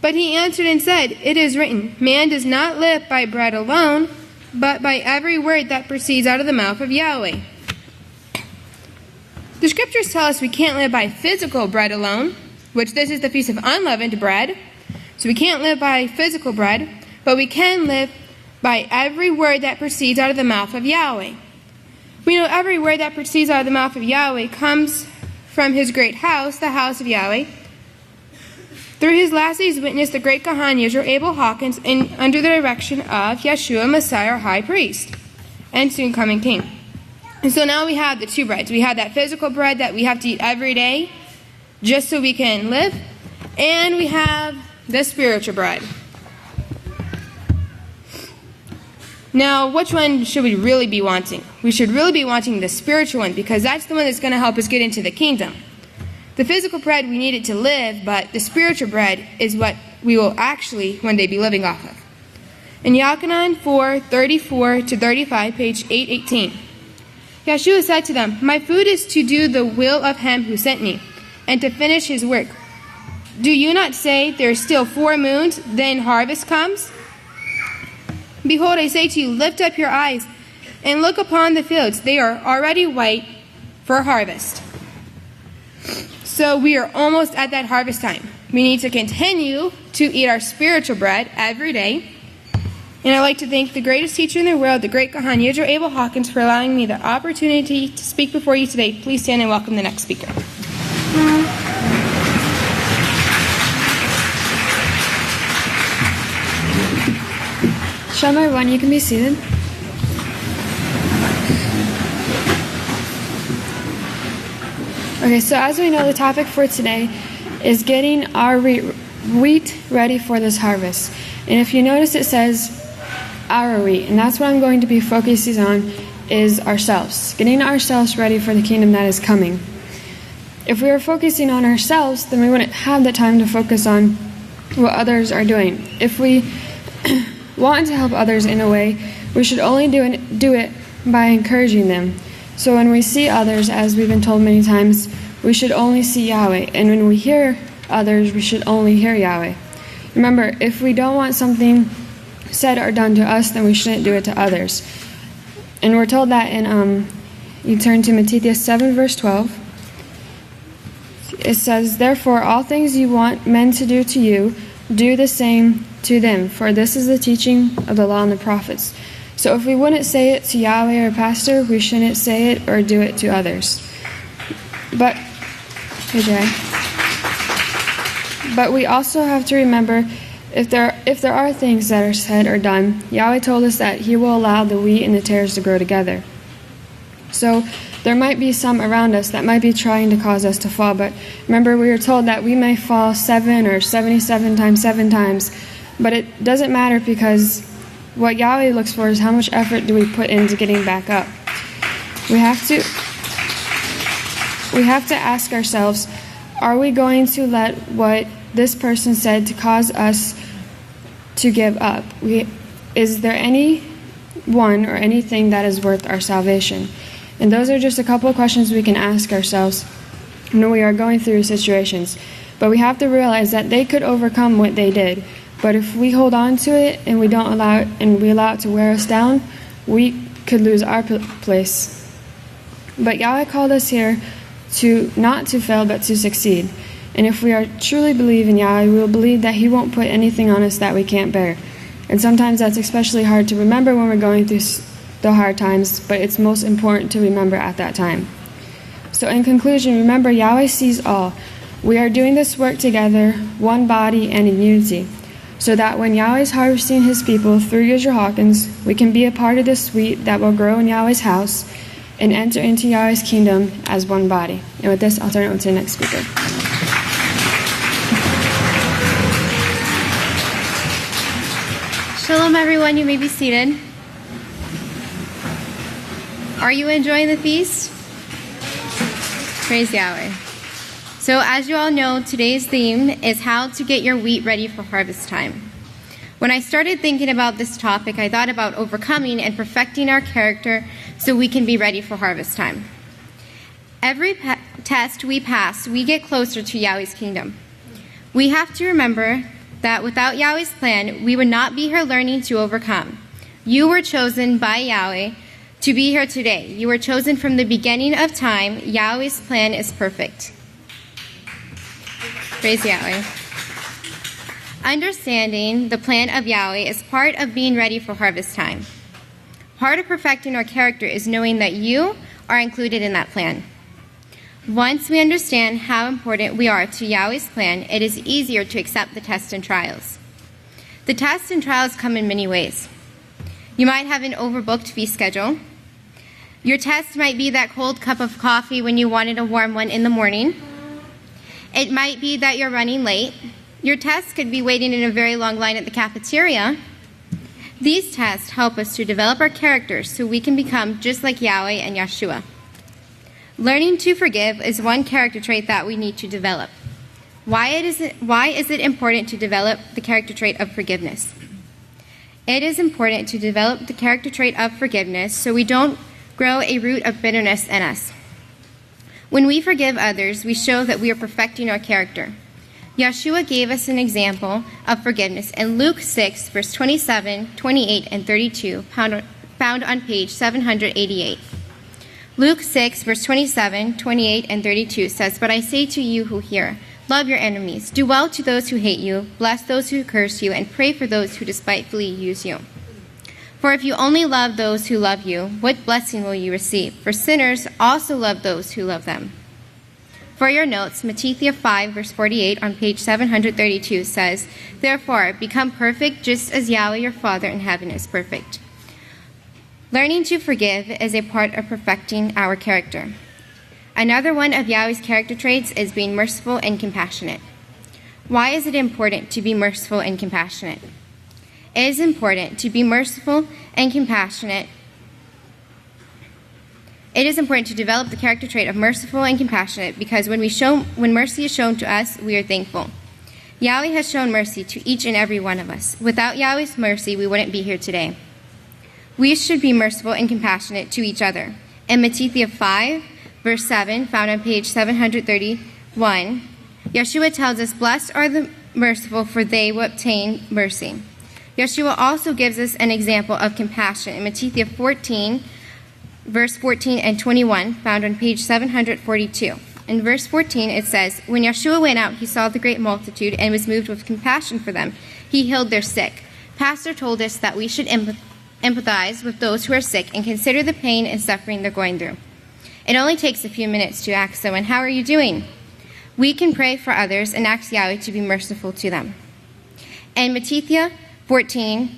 But he answered and said, "It is written, man does not live by bread alone, but by every word that proceeds out of the mouth of Yahweh." The scriptures tell us we can't live by physical bread alone, which this is the Feast of Unleavened bread. So we can't live by physical bread, but we can live by every word that proceeds out of the mouth of Yahweh. We know every word that proceeds out of the mouth of Yahweh comes from his great house, the House of Yahweh. Through his last days witness, the great Kahan Yisrael Abel Hawkins, and under the direction of Yeshua Messiah, our high priest, and soon coming king. And so now we have the two breads. We have that physical bread that we have to eat every day just so we can live, and we have the spiritual bread. Now, which one should we really be wanting? We should really be wanting the spiritual one because that's the one that's going to help us get into the kingdom. The physical bread, we need it to live, but the spiritual bread is what we will actually one day be living off of. In Yochanan 4:34-35, page 818. Yeshua said to them, "My food is to do the will of him who sent me, and to finish his work. Do you not say, there are still 4 moons, then harvest comes? Behold, I say to you, lift up your eyes, and look upon the fields. They are already white for harvest." So we are almost at that harvest time. We need to continue to eat our spiritual bread every day. And I'd like to thank the greatest teacher in the world, the great Kahan Yisrael Abel Hawkins, for allowing me the opportunity to speak before you today. Please stand and welcome the next speaker. Shalom, everyone. You can be seated. Okay, so as we know, the topic for today is getting our wheat ready for this harvest. And if you notice, it says our wheat, and that's what I'm going to be focusing on, is ourselves, getting ourselves ready for the kingdom that is coming. If we were focusing on ourselves, then we wouldn't have the time to focus on what others are doing. If we want to help others in a way, we should only do it by encouraging them. So when we see others, as we've been told many times, we should only see Yahweh. And when we hear others, we should only hear Yahweh. Remember, if we don't want something said or done to us, then we shouldn't do it to others. And we're told that in, you turn to Matthew 7, verse 12. it says, "Therefore, all things you want men to do to you, do the same to them, for this is the teaching of the law and the prophets." So if we wouldn't say it to Yahweh or pastor, we shouldn't say it or do it to others. But we also have to remember, if there are things that are said or done, Yahweh told us that He will allow the wheat and the tares to grow together. So there might be some around us that might be trying to cause us to fall, but remember, we were told that we may fall 7 or 77 times 7 times, but it doesn't matter, because what Yahweh looks for is how much effort do we put into getting back up. We have to ask ourselves, are we going to let what this person said to cause us to give up? Is there anyone or anything that is worth our salvation? And those are just a couple of questions we can ask ourselves when we are going through situations. But we have to realize that they could overcome what they did. But if we hold on to it and we allow it to wear us down, we could lose our place. But Yahweh called us here not to fail, but to succeed. And if we are truly believe in Yahweh, we will believe that He won't put anything on us that we can't bear. And sometimes that's especially hard to remember when we're going through the hard times, but it's most important to remember at that time. So in conclusion, remember, Yahweh sees all. We are doing this work together, one body and in unity, so that when Yahweh is harvesting His people through Yisrael Hawkins, we can be a part of this wheat that will grow in Yahweh's house and enter into Yahweh's kingdom as one body. And with this, I'll turn it over to the next speaker. Shalom, everyone. You may be seated. Are you enjoying the feast? Praise Yahweh. So as you all know, today's theme is how to get your wheat ready for harvest time. When I started thinking about this topic, I thought about overcoming and perfecting our character so we can be ready for harvest time. Every test we pass, we get closer to Yahweh's kingdom. We have to remember that without Yahweh's plan, we would not be here learning to overcome. You were chosen by Yahweh to be here today. You were chosen from the beginning of time. Yahweh's plan is perfect. Praise Yahweh. Understanding the plan of Yahweh is part of being ready for harvest time. Part of perfecting our character is knowing that you are included in that plan. Once we understand how important we are to Yahweh's plan, it is easier to accept the tests and trials. The tests and trials come in many ways. You might have an overbooked feast schedule. Your test might be that cold cup of coffee when you wanted a warm one in the morning. It might be that you're running late. Your test could be waiting in a very long line at the cafeteria. These tests help us to develop our character so we can become just like Yahweh and Yeshua. Learning to forgive is one character trait that we need to develop. Why is it important to develop the character trait of forgiveness? It is important to develop the character trait of forgiveness so we don't grow a root of bitterness in us. When we forgive others, we show that we are perfecting our character. Yeshua gave us an example of forgiveness in Luke 6, verse 27, 28, and 32, found on page 788. Luke 6, verse 27, 28, and 32 says, "But I say to you who hear, love your enemies, do well to those who hate you, bless those who curse you, and pray for those who despitefully use you. For if you only love those who love you, what blessing will you receive? For sinners also love those who love them." For your notes, Matthew 5, verse 48 on page 732 says, "Therefore, become perfect just as Yahweh your Father in heaven is perfect." Learning to forgive is a part of perfecting our character. Another one of Yahweh's character traits is being merciful and compassionate. Why is it important to be merciful and compassionate? It is important to be merciful and compassionate. It is important to develop the character trait of merciful and compassionate because when mercy is shown to us, we are thankful. Yahweh has shown mercy to each and every one of us. Without Yahweh's mercy, we wouldn't be here today. We should be merciful and compassionate to each other. In Matthew 5, verse 7, found on page 731, Yeshua tells us, "Blessed are the merciful, for they will obtain mercy." Yeshua also gives us an example of compassion in Matthew 14, verse 14 and 21, found on page 742. In verse 14, it says, "When Yeshua went out, he saw the great multitude and was moved with compassion for them. He healed their sick." Pastor told us that we should empathize with those who are sick and consider the pain and suffering they're going through. It only takes a few minutes to ask someone, "How are you doing?" We can pray for others and ask Yahweh to be merciful to them. In Matthew 14,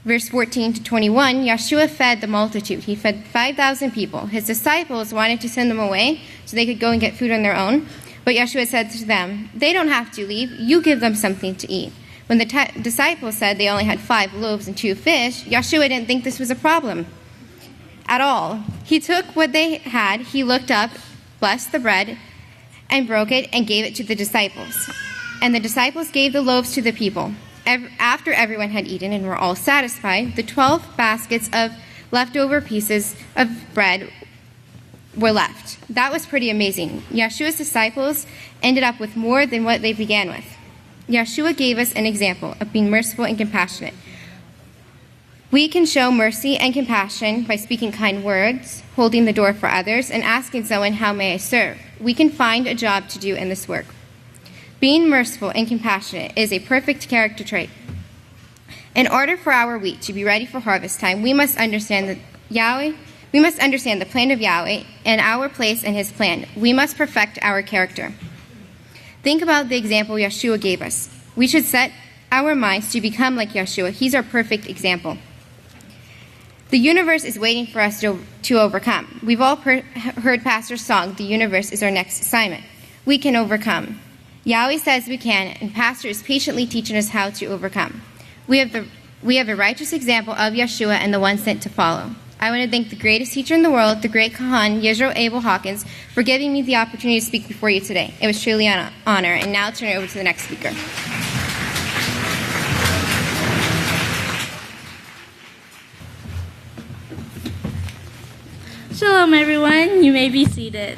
verse 14 to 21, Yeshua fed the multitude. He fed 5,000 people. His disciples wanted to send them away so they could go and get food on their own. But Yeshua said to them, "They don't have to leave. You give them something to eat." When the disciples said they only had 5 loaves and 2 fish, Yeshua didn't think this was a problem at all. He took what they had, he looked up, blessed the bread, and broke it and gave it to the disciples. And the disciples gave the loaves to the people. After everyone had eaten and were all satisfied, the 12 baskets of leftover pieces of bread were left. That was pretty amazing. Yeshua's disciples ended up with more than what they began with. Yeshua gave us an example of being merciful and compassionate. We can show mercy and compassion by speaking kind words, holding the door for others, and asking someone, "How may I serve?" We can find a job to do in this work. Being merciful and compassionate is a perfect character trait. In order for our wheat to be ready for harvest time, we must understand the plan of Yahweh and our place in his plan. We must perfect our character. Think about the example Yeshua gave us. We should set our minds to become like Yeshua. He's our perfect example. The universe is waiting for us to overcome. We've all heard Pastor's song, "The universe is our next assignment." We can overcome. Yahweh says we can, and Pastor is patiently teaching us how to overcome. We have a righteous example of Yeshua and the one sent to follow. I want to thank the greatest teacher in the world, the great Kahan, Yisrayl Abel Hawkins, for giving me the opportunity to speak before you today. It was truly an honor, and now I'll turn it over to the next speaker. Shalom, everyone. You may be seated.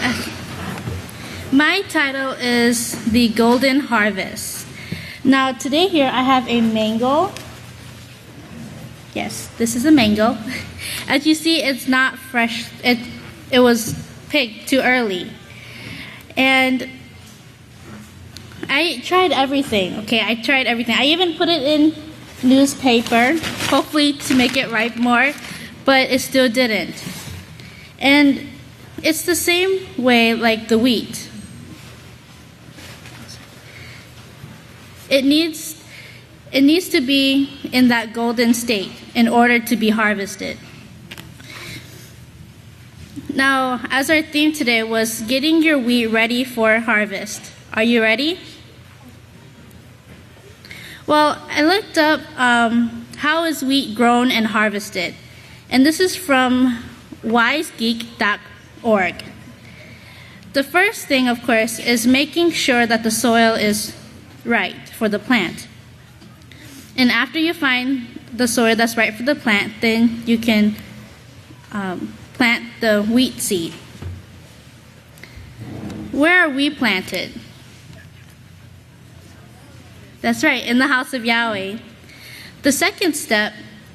Okay. My title is The Golden Harvest. Now, today here I have a mango. Yes, this is a mango. As you see, it's not fresh. It was picked too early. And I tried everything. Okay, I tried everything. I even put it in newspaper, hopefully to make it ripe more, but it still didn't. And it's the same way like the wheat. It needs to be in that golden state in order to be harvested. Now, as our theme today was getting your wheat ready for harvest. Are you ready? Well, I looked up how is wheat grown and harvested. And this is from wisegeek.org. The first thing, of course, is making sure that the soil is right for the plant. And after you find the soil that's right for the plant, then you can plant the wheat seed. Where are we planted? That's right, in the house of Yahweh. The second step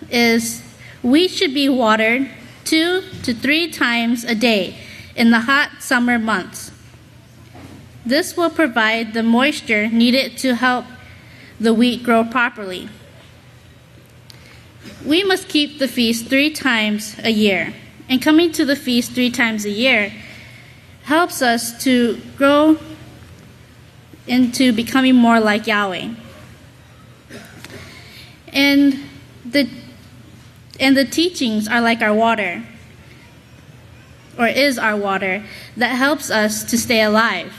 is wheat should be watered 2 to 3 times a day in the hot summer months. This will provide the moisture needed to help the wheat grow properly. We must keep the feast 3 times a year. And coming to the feast 3 times a year helps us to grow into becoming more like Yahweh. And the teachings are like our water, or is our water, that helps us to stay alive.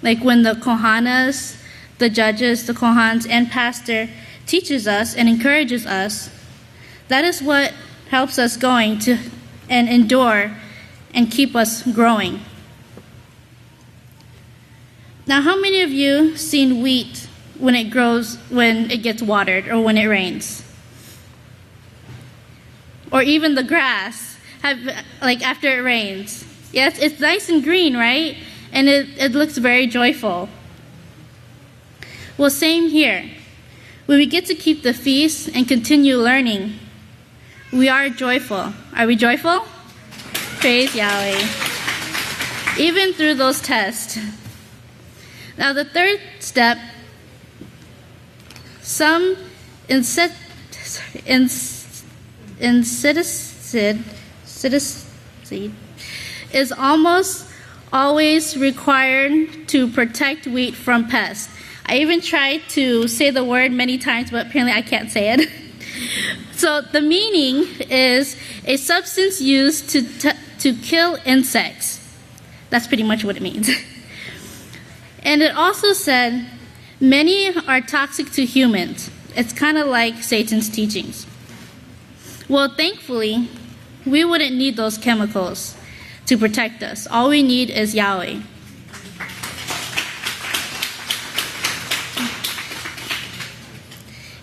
Like when the Kohanas, the judges, the Kohans, and pastor teaches us and encourages us, that is what helps us going to and endure and keep us growing. Now, how many of you seen wheat when it grows, when it gets watered, or when it rains? Or even the grass, like after it rains. Yes, it's nice and green, right? And it looks very joyful. Well, same here. When we get to keep the feast and continue learning, we are joyful. Are we joyful? Praise Yahweh. Even through those tests. Now the third step, some citizenship is almost always required to protect wheat from pests. I even tried to say the word many times, but apparently I can't say it. So the meaning is a substance used to kill insects. That's pretty much what it means. And it also said, many are toxic to humans. It's kind of like Satan's teachings. Well, thankfully, we wouldn't need those chemicals to protect us. All we need is Yahweh.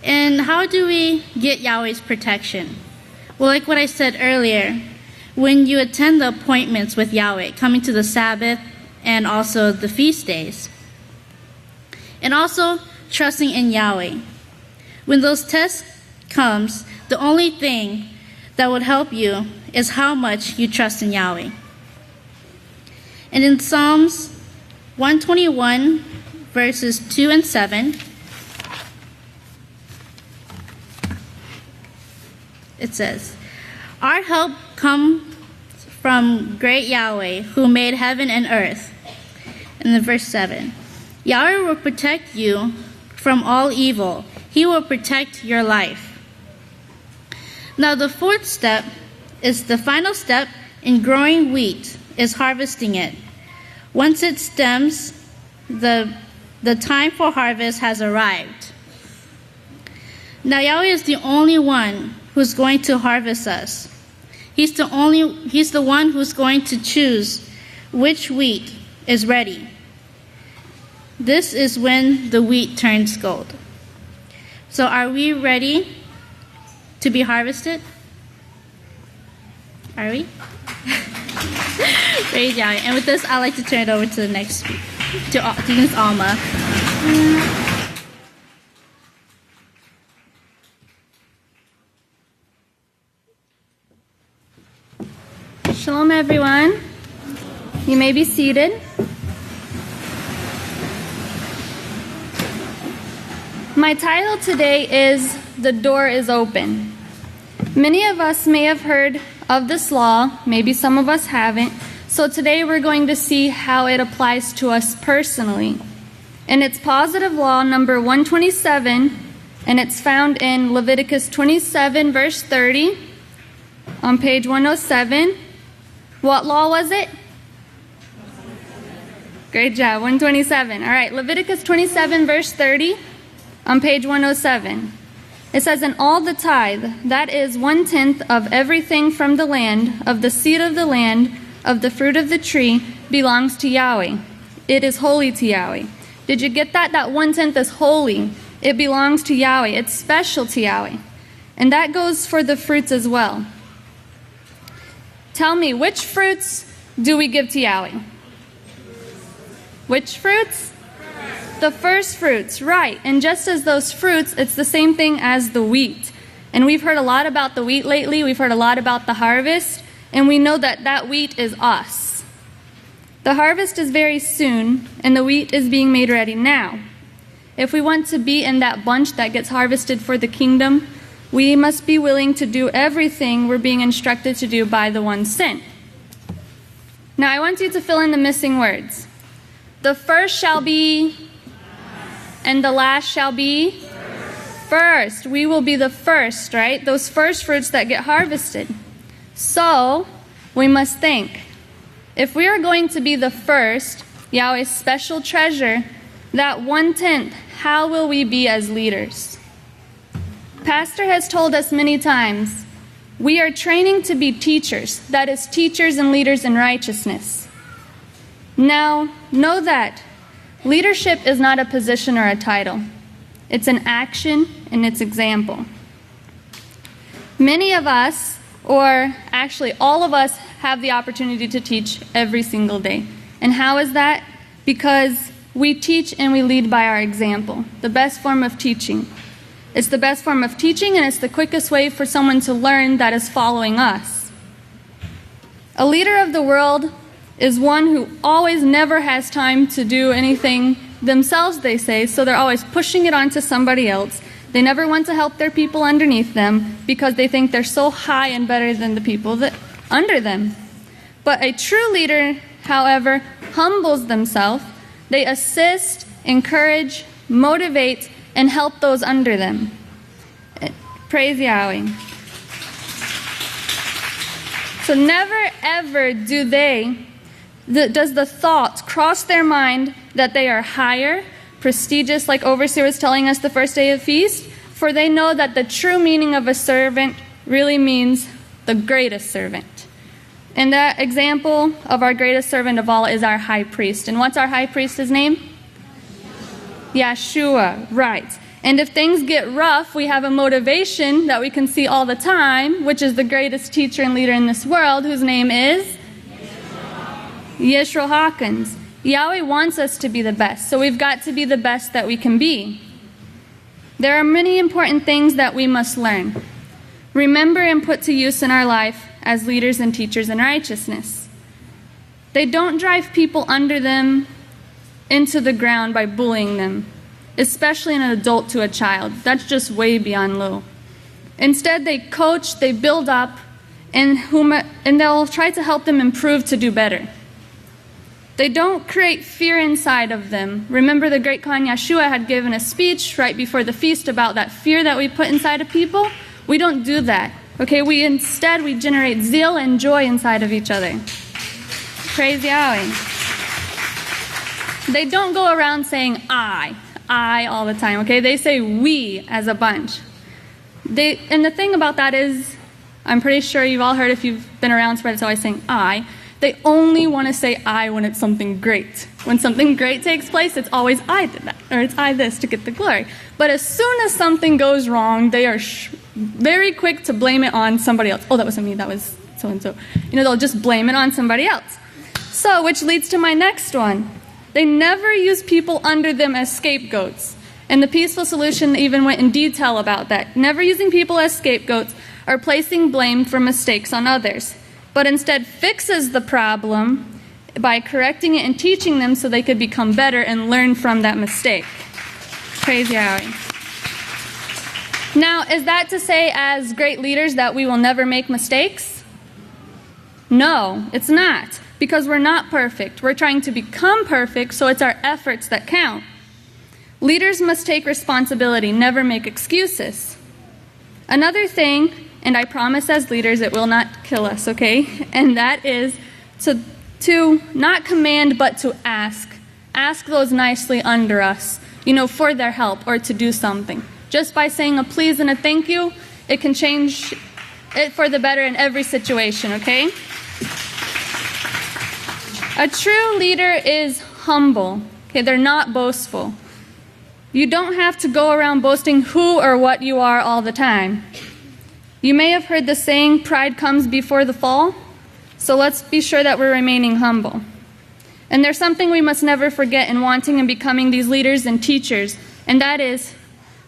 And how do we get Yahweh's protection? Well, like what I said earlier, when you attend the appointments with Yahweh, coming to the Sabbath and also the feast days, and also trusting in Yahweh. When those tests comes, the only thing that would help you is how much you trust in Yahweh. And in Psalms 121, verses 2 and 7, it says, our help comes from great Yahweh, who made heaven and earth. And then verse 7, Yahweh will protect you from all evil. He will protect your life. Now the fourth step is the final step in growing wheat, is harvesting it. Once it stems, the time for harvest has arrived. Now Yahweh is the only one who's going to harvest us. He's the one who's going to choose which wheat is ready. This is when the wheat turns gold. So are we ready to be harvested? Are we? Praise Yahweh. And with this, I'd like to turn it over to the next speaker, to Ms. Alma. Shalom, everyone. You may be seated. My title today is The Door is Open. Many of us may have heard of this law, maybe some of us haven't, so today we're going to see how it applies to us personally. And it's positive law number 127, and it's found in Leviticus 27, verse 30, on page 107. What law was it? Great job, 127. All right, Leviticus 27, verse 30. On page 107, it says, and all the tithe, that is 1/10 of everything from the land, of the seed of the land, of the fruit of the tree, belongs to Yahweh. It is holy to Yahweh. Did you get that? That 1/10 is holy. It belongs to Yahweh. It's special to Yahweh. And that goes for the fruits as well. Tell me, which fruits do we give to Yahweh? Which fruits? The first fruits, right. And just as those fruits, it's the same thing as the wheat. And we've heard a lot about the wheat lately. We've heard a lot about the harvest. And we know that that wheat is us. The harvest is very soon, and the wheat is being made ready now. If we want to be in that bunch that gets harvested for the kingdom, we must be willing to do everything we're being instructed to do by the one sent. Now I want you to fill in the missing words. The first shall be, and the last shall be first. We will be the first, right? Those first fruits that get harvested. So we must think, if we are going to be the first, Yahweh's special treasure, that 1/10, how will we be as leaders? Pastor has told us many times, we are training to be teachers, that is, teachers and leaders in righteousness. Now, know that leadership is not a position or a title. It's an action and it's example. Many of us, or actually all of us, have the opportunity to teach every single day. And how is that? Because we teach and we lead by our example, the best form of teaching. It's the best form of teaching, and it's the quickest way for someone to learn that is following us. A leader of the world is one who always never has time to do anything themselves, they say, so they're always pushing it onto somebody else. They never want to help their people underneath them because they think they're so high and better than the people that under them. But a true leader, however, humbles themselves. They assist, encourage, motivate, and help those under them. Praise Yahweh. So never ever does the thought cross their mind that they are higher, prestigious, like Overseer was telling us the first day of feast, for they know that the true meaning of a servant really means the greatest servant. And that example of our greatest servant of all is our high priest. And what's our high priest's name? Yeshua, right. And if things get rough, we have a motivation that we can see all the time, which is the greatest teacher and leader in this world, whose name is Yisrayl Hawkins. Yahweh wants us to be the best, so we've got to be the best that we can be. There are many important things that we must learn, remember, and put to use in our life as leaders and teachers in righteousness. They don't drive people under them into the ground by bullying them, especially an adult to a child. That's just way beyond low. Instead, they coach, they build up, and they'll try to help them improve to do better. They don't create fear inside of them. Remember, the great Khan Yeshua had given a speech right before the feast about that fear that we put inside of people. We don't do that. Okay, instead we generate zeal and joy inside of each other. Praise Yahweh. They don't go around saying I all the time, okay? They say we as a bunch. And the thing about that is, I'm pretty sure you've all heard, if you've been around spread, it's always saying I. They only want to say I when it's something great. When something great takes place, it's always I did that, or it's I this to get the glory. But as soon as something goes wrong, they are very quick to blame it on somebody else. Oh, that wasn't me, that was so-and-so. They'll just blame it on somebody else. So, which leads to my next one. They never use people under them as scapegoats. And the peaceful solution even went in detail about that. Never using people as scapegoats or placing blame for mistakes on others, but instead fixes the problem by correcting it and teaching them so they could become better and learn from that mistake. Praise Yahweh. Now, is that to say as great leaders that we will never make mistakes? No, it's not. Because we're not perfect. We're trying to become perfect, so it's our efforts that count. Leaders must take responsibility, never make excuses. Another thing, and I promise as leaders it will not kill us, okay? And that is to not command, but to ask. Ask those nicely under us, for their help or to do something. Just by saying a please and a thank you, it can change it for the better in every situation, okay? A true leader is humble. Okay, they're not boastful. You don't have to go around boasting who or what you are all the time. You may have heard the saying, pride comes before the fall. So let's be sure that we're remaining humble. And there's something we must never forget in wanting and becoming these leaders and teachers, and that is,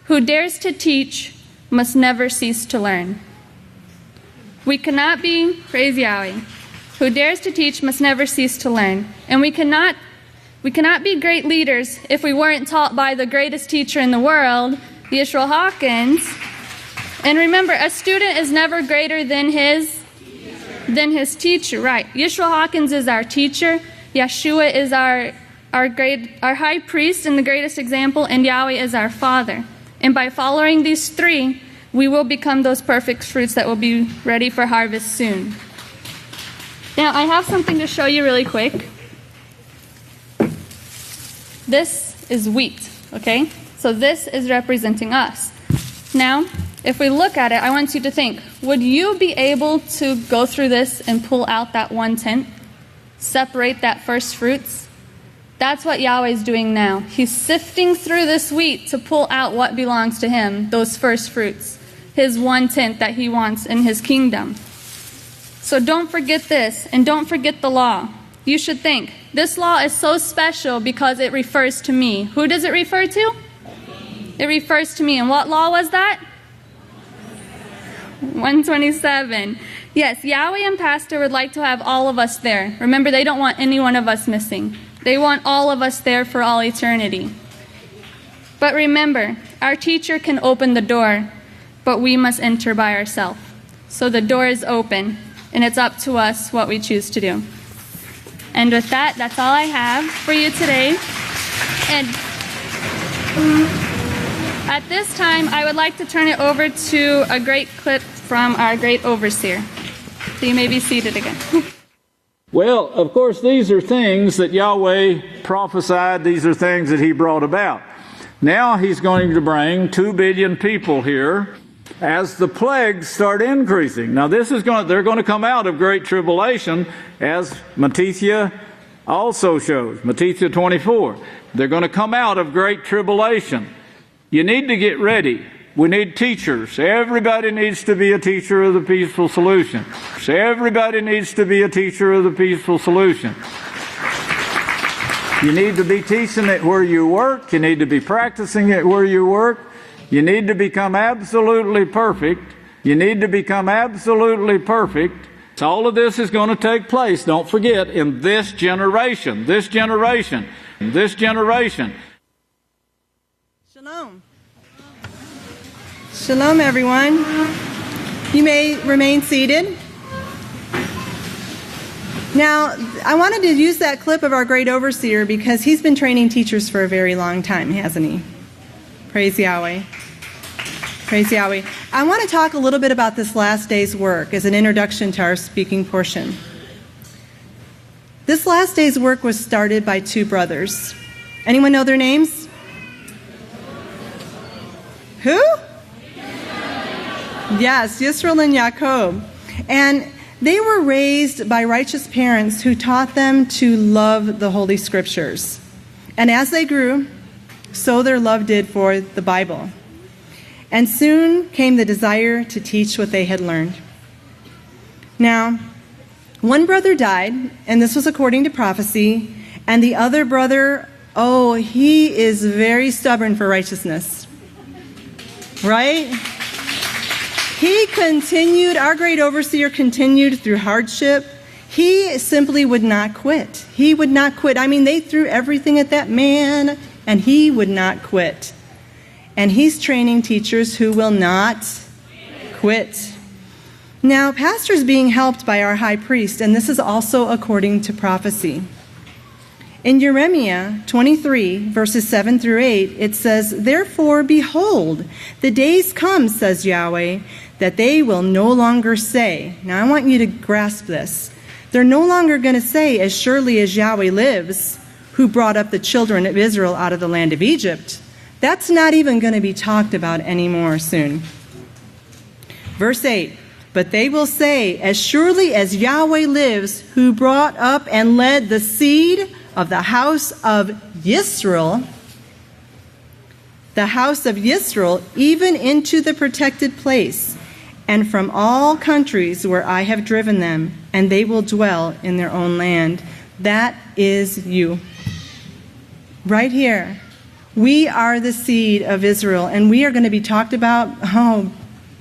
who dares to teach must never cease to learn. We cannot be, praise Yahweh, who dares to teach must never cease to learn. And we cannot be great leaders if we weren't taught by the greatest teacher in the world, Yisrayl Hawkins. And remember, a student is never greater than his teacher, right? Yisrayl Hawkins is our teacher. Yeshua is our high priest and the greatest example, and Yahweh is our Father. And by following these three, we will become those perfect fruits that will be ready for harvest soon. Now, I have something to show you really quick. This is wheat, okay? So this is representing us. Now, if we look at it, I want you to think, would you be able to go through this and pull out that 1/10? Separate that first fruits? That's what Yahweh is doing now. He's sifting through this wheat to pull out what belongs to him, those first fruits, his 1/10 that he wants in his kingdom. So don't forget this, and don't forget the law. You should think, this law is so special because it refers to me. Who does it refer to? It refers to me. And what law was that? 127. Yes, Yahweh and Pastor would like to have all of us there. Remember, they don't want any one of us missing. They want all of us there for all eternity. But remember, our teacher can open the door, but we must enter by ourselves. So the door is open, and it's up to us what we choose to do. And with that, that's all I have for you today. And at this time, I would like to turn it over to a great clip from our great overseer. So you may be seated again. Well, of course, these are things that Yahweh prophesied. These are things that he brought about. Now he's going to bring 2 billion people here as the plagues start increasing. Now they're going to come out of great tribulation, as Matthew also shows, Matthew 24. They're going to come out of great tribulation. You need to get ready. We need teachers. Everybody needs to be a teacher of the peaceful solution. Everybody needs to be a teacher of the peaceful solution. You need to be teaching it where you work. You need to be practicing it where you work. You need to become absolutely perfect. You need to become absolutely perfect. All of this is going to take place, don't forget, in this generation. This generation. This generation. Shalom. Shalom, everyone. You may remain seated. Now, I wanted to use that clip of our great overseer because he's been training teachers for a very long time, hasn't he? Praise Yahweh. Praise Yahweh. I want to talk a little bit about this last day's work as an introduction to our speaking portion. This last day's work was started by 2 brothers. Anyone know their names? Who? Yes, Yisrayl and Yaakov. And they were raised by righteous parents who taught them to love the Holy Scriptures. And as they grew, so their love did for the Bible. And soon came the desire to teach what they had learned. Now, one brother died, and this was according to prophecy, and the other brother, he is very stubborn for righteousness. Right? He continued, our great overseer continued through hardship. He simply would not quit. He would not quit. I mean, they threw everything at that man, and he would not quit. And he's training teachers who will not quit. Now, Pastor's being helped by our high priest, and this is also according to prophecy. In Jeremiah 23, verses 7 through 8, it says, "Therefore, behold, the days come, says Yahweh, that they will no longer say." Now, I want you to grasp this. They're no longer going to say, "As surely as Yahweh lives, who brought up the children of Israel out of the land of Egypt." That's not even going to be talked about anymore soon. Verse 8, "But they will say, as surely as Yahweh lives, who brought up and led the seed of the house of Yisrayl, even into the protected place, and from all countries where I have driven them, and they will dwell in their own land." That is you. Right here. We are the seed of Israel, and we are going to be talked about,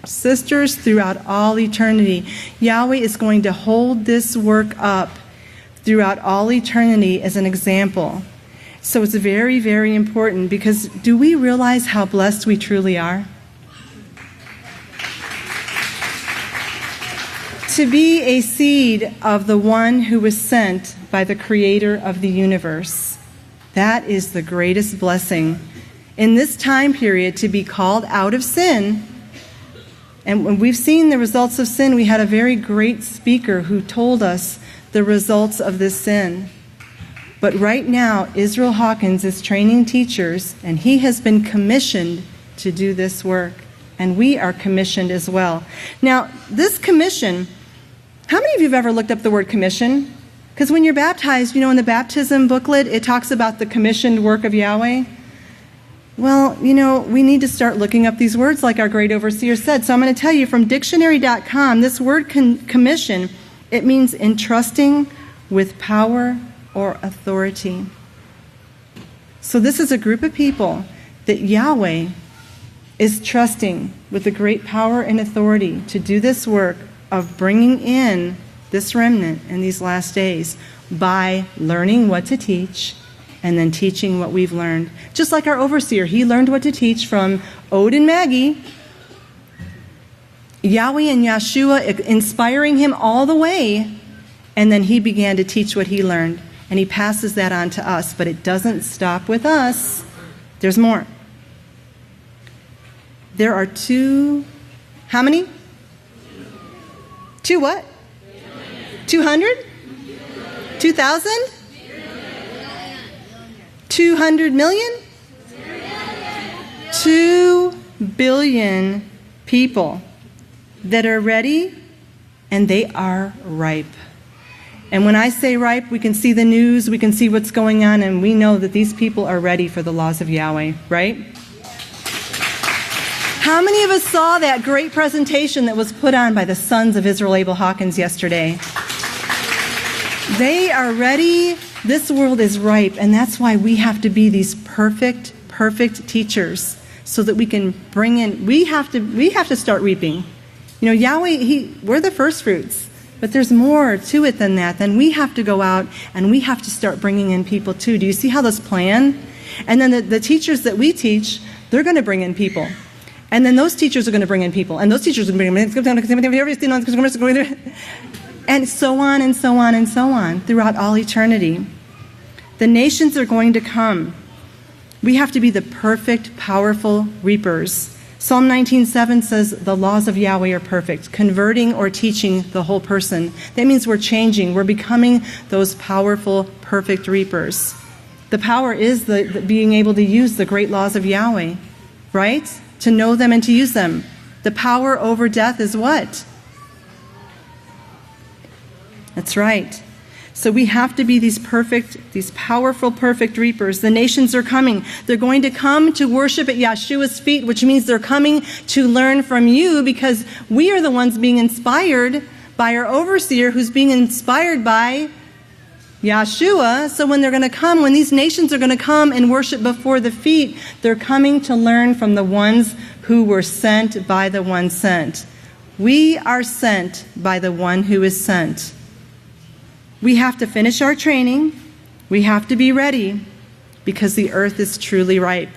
sisters, throughout all eternity. Yahweh is going to hold this work up throughout all eternity as an example. So it's very, very important, because do we realize how blessed we truly are? To be a seed of the one who was sent by the Creator of the universe. That is the greatest blessing. In this time period, to be called out of sin. And when we've seen the results of sin, we had a very great speaker who told us the results of this sin. But right now, Israel Hawkins is training teachers, and he has been commissioned to do this work. And we are commissioned as well. Now, this commission, how many of you have ever looked up the word commission? Because when you're baptized, in the baptism booklet, it talks about the commissioned work of Yahweh. Well, we need to start looking up these words like our great overseer said. So I'm going to tell you from dictionary.com, this word commission, it means entrusting with power or authority. So this is a group of people that Yahweh is trusting with the great power and authority to do this work of bringing in this remnant in these last days by learning what to teach and then teaching what we've learned. Just like our overseer, he learned what to teach from Ode and Maggie, Yahweh and Yeshua inspiring him all the way, and then he began to teach what he learned, and he passes that on to us, but it doesn't stop with us. There's more. There are how many? Two what? 200? 2,000? 200 million? 2 billion people that are ready, and they are ripe. And when I say ripe, we can see the news, we can see what's going on, and we know that these people are ready for the laws of Yahweh, right? How many of us saw that great presentation that was put on by the sons of Israel Abel Hawkins yesterday? They are ready. This world is ripe, and that's why we have to be these perfect teachers so that we can bring in, we have to start reaping. You know, Yahweh, we're the first fruits, but there's more to it than that. Then we have to go out and we have to start bringing in people too. Do you see how this plan? And then the teachers that we teach, they're going to bring in people. And then those teachers are going to bring in people. And those teachers are going to bring in, and so on and so on and so on throughout all eternity. The nations are going to come. We have to be the perfect, powerful reapers. Psalm 19:7 says the laws of Yahweh are perfect, converting or teaching the whole person. That means we're changing. We're becoming those powerful, perfect reapers. The power is the being able to use the great laws of Yahweh, right? To know them and to use them. The power over death is what? That's right. So we have to be these powerful, perfect reapers. The nations are coming. They're going to come to worship at Yeshua's feet, which means they're coming to learn from you because we are the ones being inspired by our overseer who's being inspired by Yeshua. So when they're going to come, when these nations are going to come and worship before the feet, they're coming to learn from the ones who were sent by the one sent. We are sent by the one who is sent. We have to finish our training. We have to be ready because the earth is truly ripe.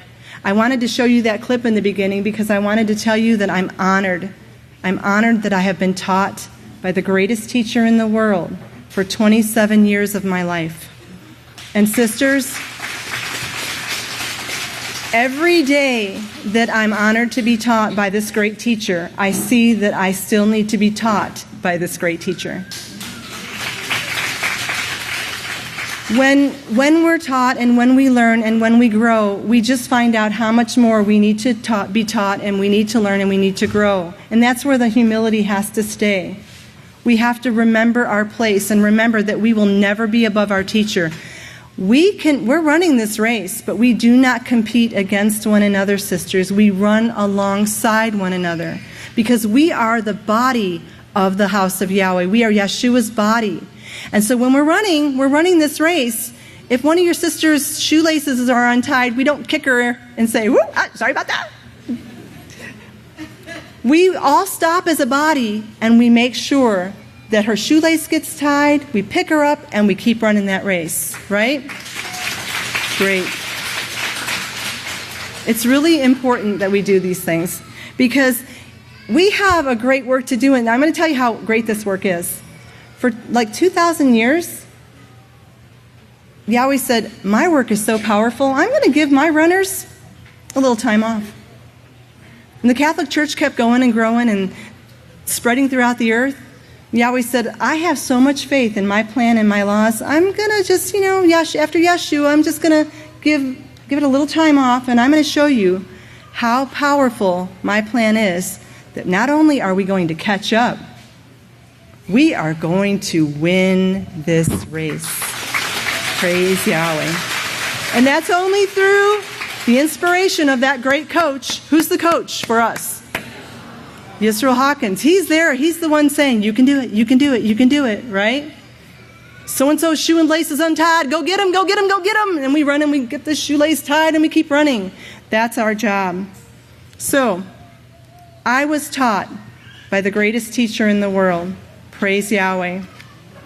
I wanted to show you that clip in the beginning because I wanted to tell you that I'm honored. I'm honored that I have been taught by the greatest teacher in the world for 27 years of my life. And sisters, every day that I'm honored to be taught by this great teacher, I see that I still need to be taught by this great teacher. When we're taught and when we learn and when we grow, we just find out how much more we need to be taught and we need to learn and we need to grow. And that's where the humility has to stay. We have to remember our place and remember that we will never be above our teacher. We're running this race, but we do not compete against one another, sisters. We run alongside one another because we are the body of the house of Yahweh. We are Yeshua's body. And so when we're running this race, if one of your sister's shoelaces are untied, we don't kick her and say, "Whoop, sorry about that." We all stop as a body and we make sure that her shoelace gets tied, we pick her up, and we keep running that race, right? Great. It's really important that we do these things because we have a great work to do, and I'm going to tell you how great this work is. For like 2,000 years, Yahweh said, my work is so powerful, I'm going to give my runners a little time off. And the Catholic Church kept going and growing and spreading throughout the earth. Yahweh said, I have so much faith in my plan and my laws, I'm going to just, after Yeshua, I'm just going to give it a little time off, and I'm going to show you how powerful my plan is, that not only are we going to catch up, we are going to win this race. Praise Yahweh. And that's only through the inspiration of that great coach. Who's the coach for us? Yisrayl Hawkins. He's there. He's the one saying, you can do it, you can do it, you can do it, right? So-and-so's shoe and lace is untied. Go get him, go get him, go get him. And we run and we get the shoelace tied and we keep running. That's our job. So, I was taught by the greatest teacher in the world, praise Yahweh.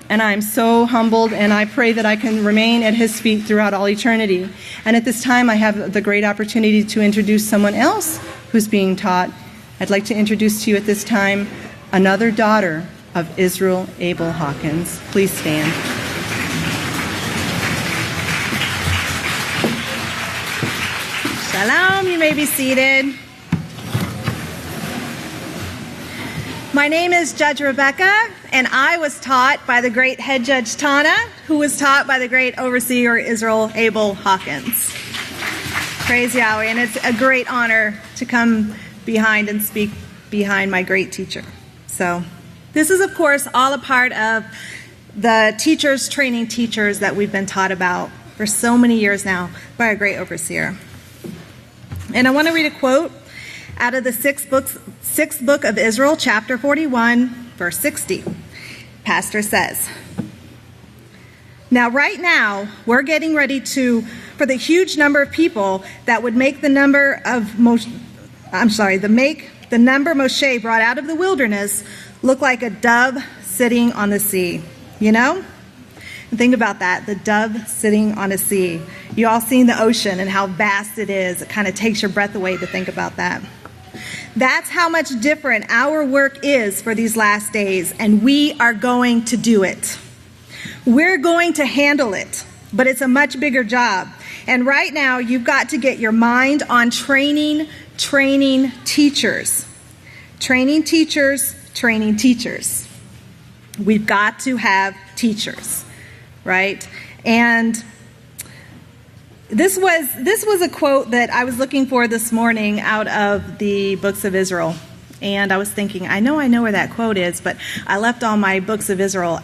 And I'm so humbled, and I pray that I can remain at his feet throughout all eternity. And at this time, I have the great opportunity to introduce someone else who's being taught. I'd like to introduce to you at this time another daughter of Yisrayl Abel Hawkins. Please stand. Shalom, you may be seated. My name is Judge Rebecca, and I was taught by the great head judge Tana, who was taught by the great overseer Yisrayl Abel Hawkins. Praise Yahweh, and it's a great honor to come behind and speak behind my great teacher. So this is, of course, all a part of the teachers training teachers that we've been taught about for so many years now by a great overseer. And I want to read a quote out of the sixth book of Israel, chapter 41, verse 60. Pastor says, "Now, right now, we're getting ready for the huge number of people that would make the number Moshe brought out of the wilderness look like a dove sitting on the sea." You know? Think about that, the dove sitting on a sea. You all seen the ocean and how vast it is. It kind of takes your breath away to think about that. That's how much different our work is for these last days, and we are going to do it. We're going to handle it, but it's a much bigger job. And right now, you've got to get your mind on training teachers. Training teachers. We've got to have teachers, right? And this was a quote that I was looking for this morning out of the books of Israel. And I was thinking, I know where that quote is, but I left all my books of Israel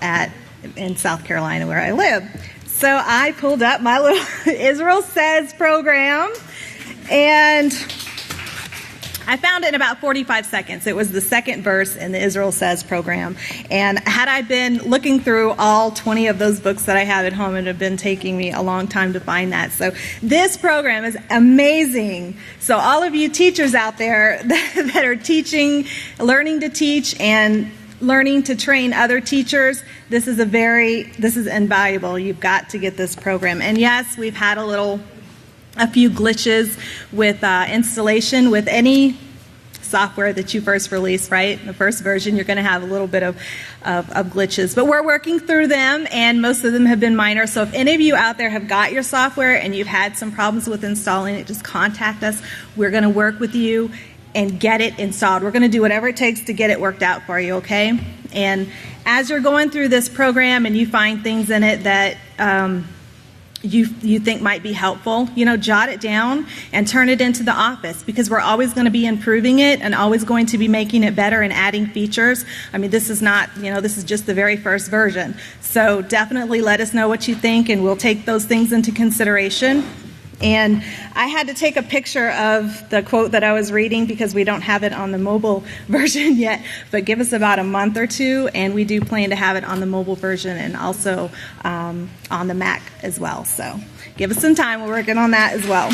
in South Carolina where I live. So I pulled up my little Israel Says program, and I found it in about 45 seconds. It was the second verse in the Israel Says program. And had I been looking through all 20 of those books that I have at home, it would have been taking me a long time to find that. So this program is amazing. So all of you teachers out there that are teaching, learning to teach, and learning to train other teachers, this is invaluable. You've got to get this program. And yes, we've had a few glitches with installation with any software that you first release, right? The first version, you're going to have a little bit of glitches. But we're working through them, and most of them have been minor. So if any of you out there have got your software and you've had some problems with installing it, just contact us. We're going to work with you and get it installed. We're going to do whatever it takes to get it worked out for you, okay? And as you're going through this program and you find things in it that you think might be helpful, jot it down and turn it into the office, because we're always going to be improving it and always going to be making it better and adding features. I mean, this is not, this is just the very first version. So definitely let us know what you think, and we'll take those things into consideration. And I had to take a picture of the quote that I was reading because we don't have it on the mobile version yet, but give us about a month or two, and we do plan to have it on the mobile version and also on the Mac as well. So give us some time. We're working on that as well.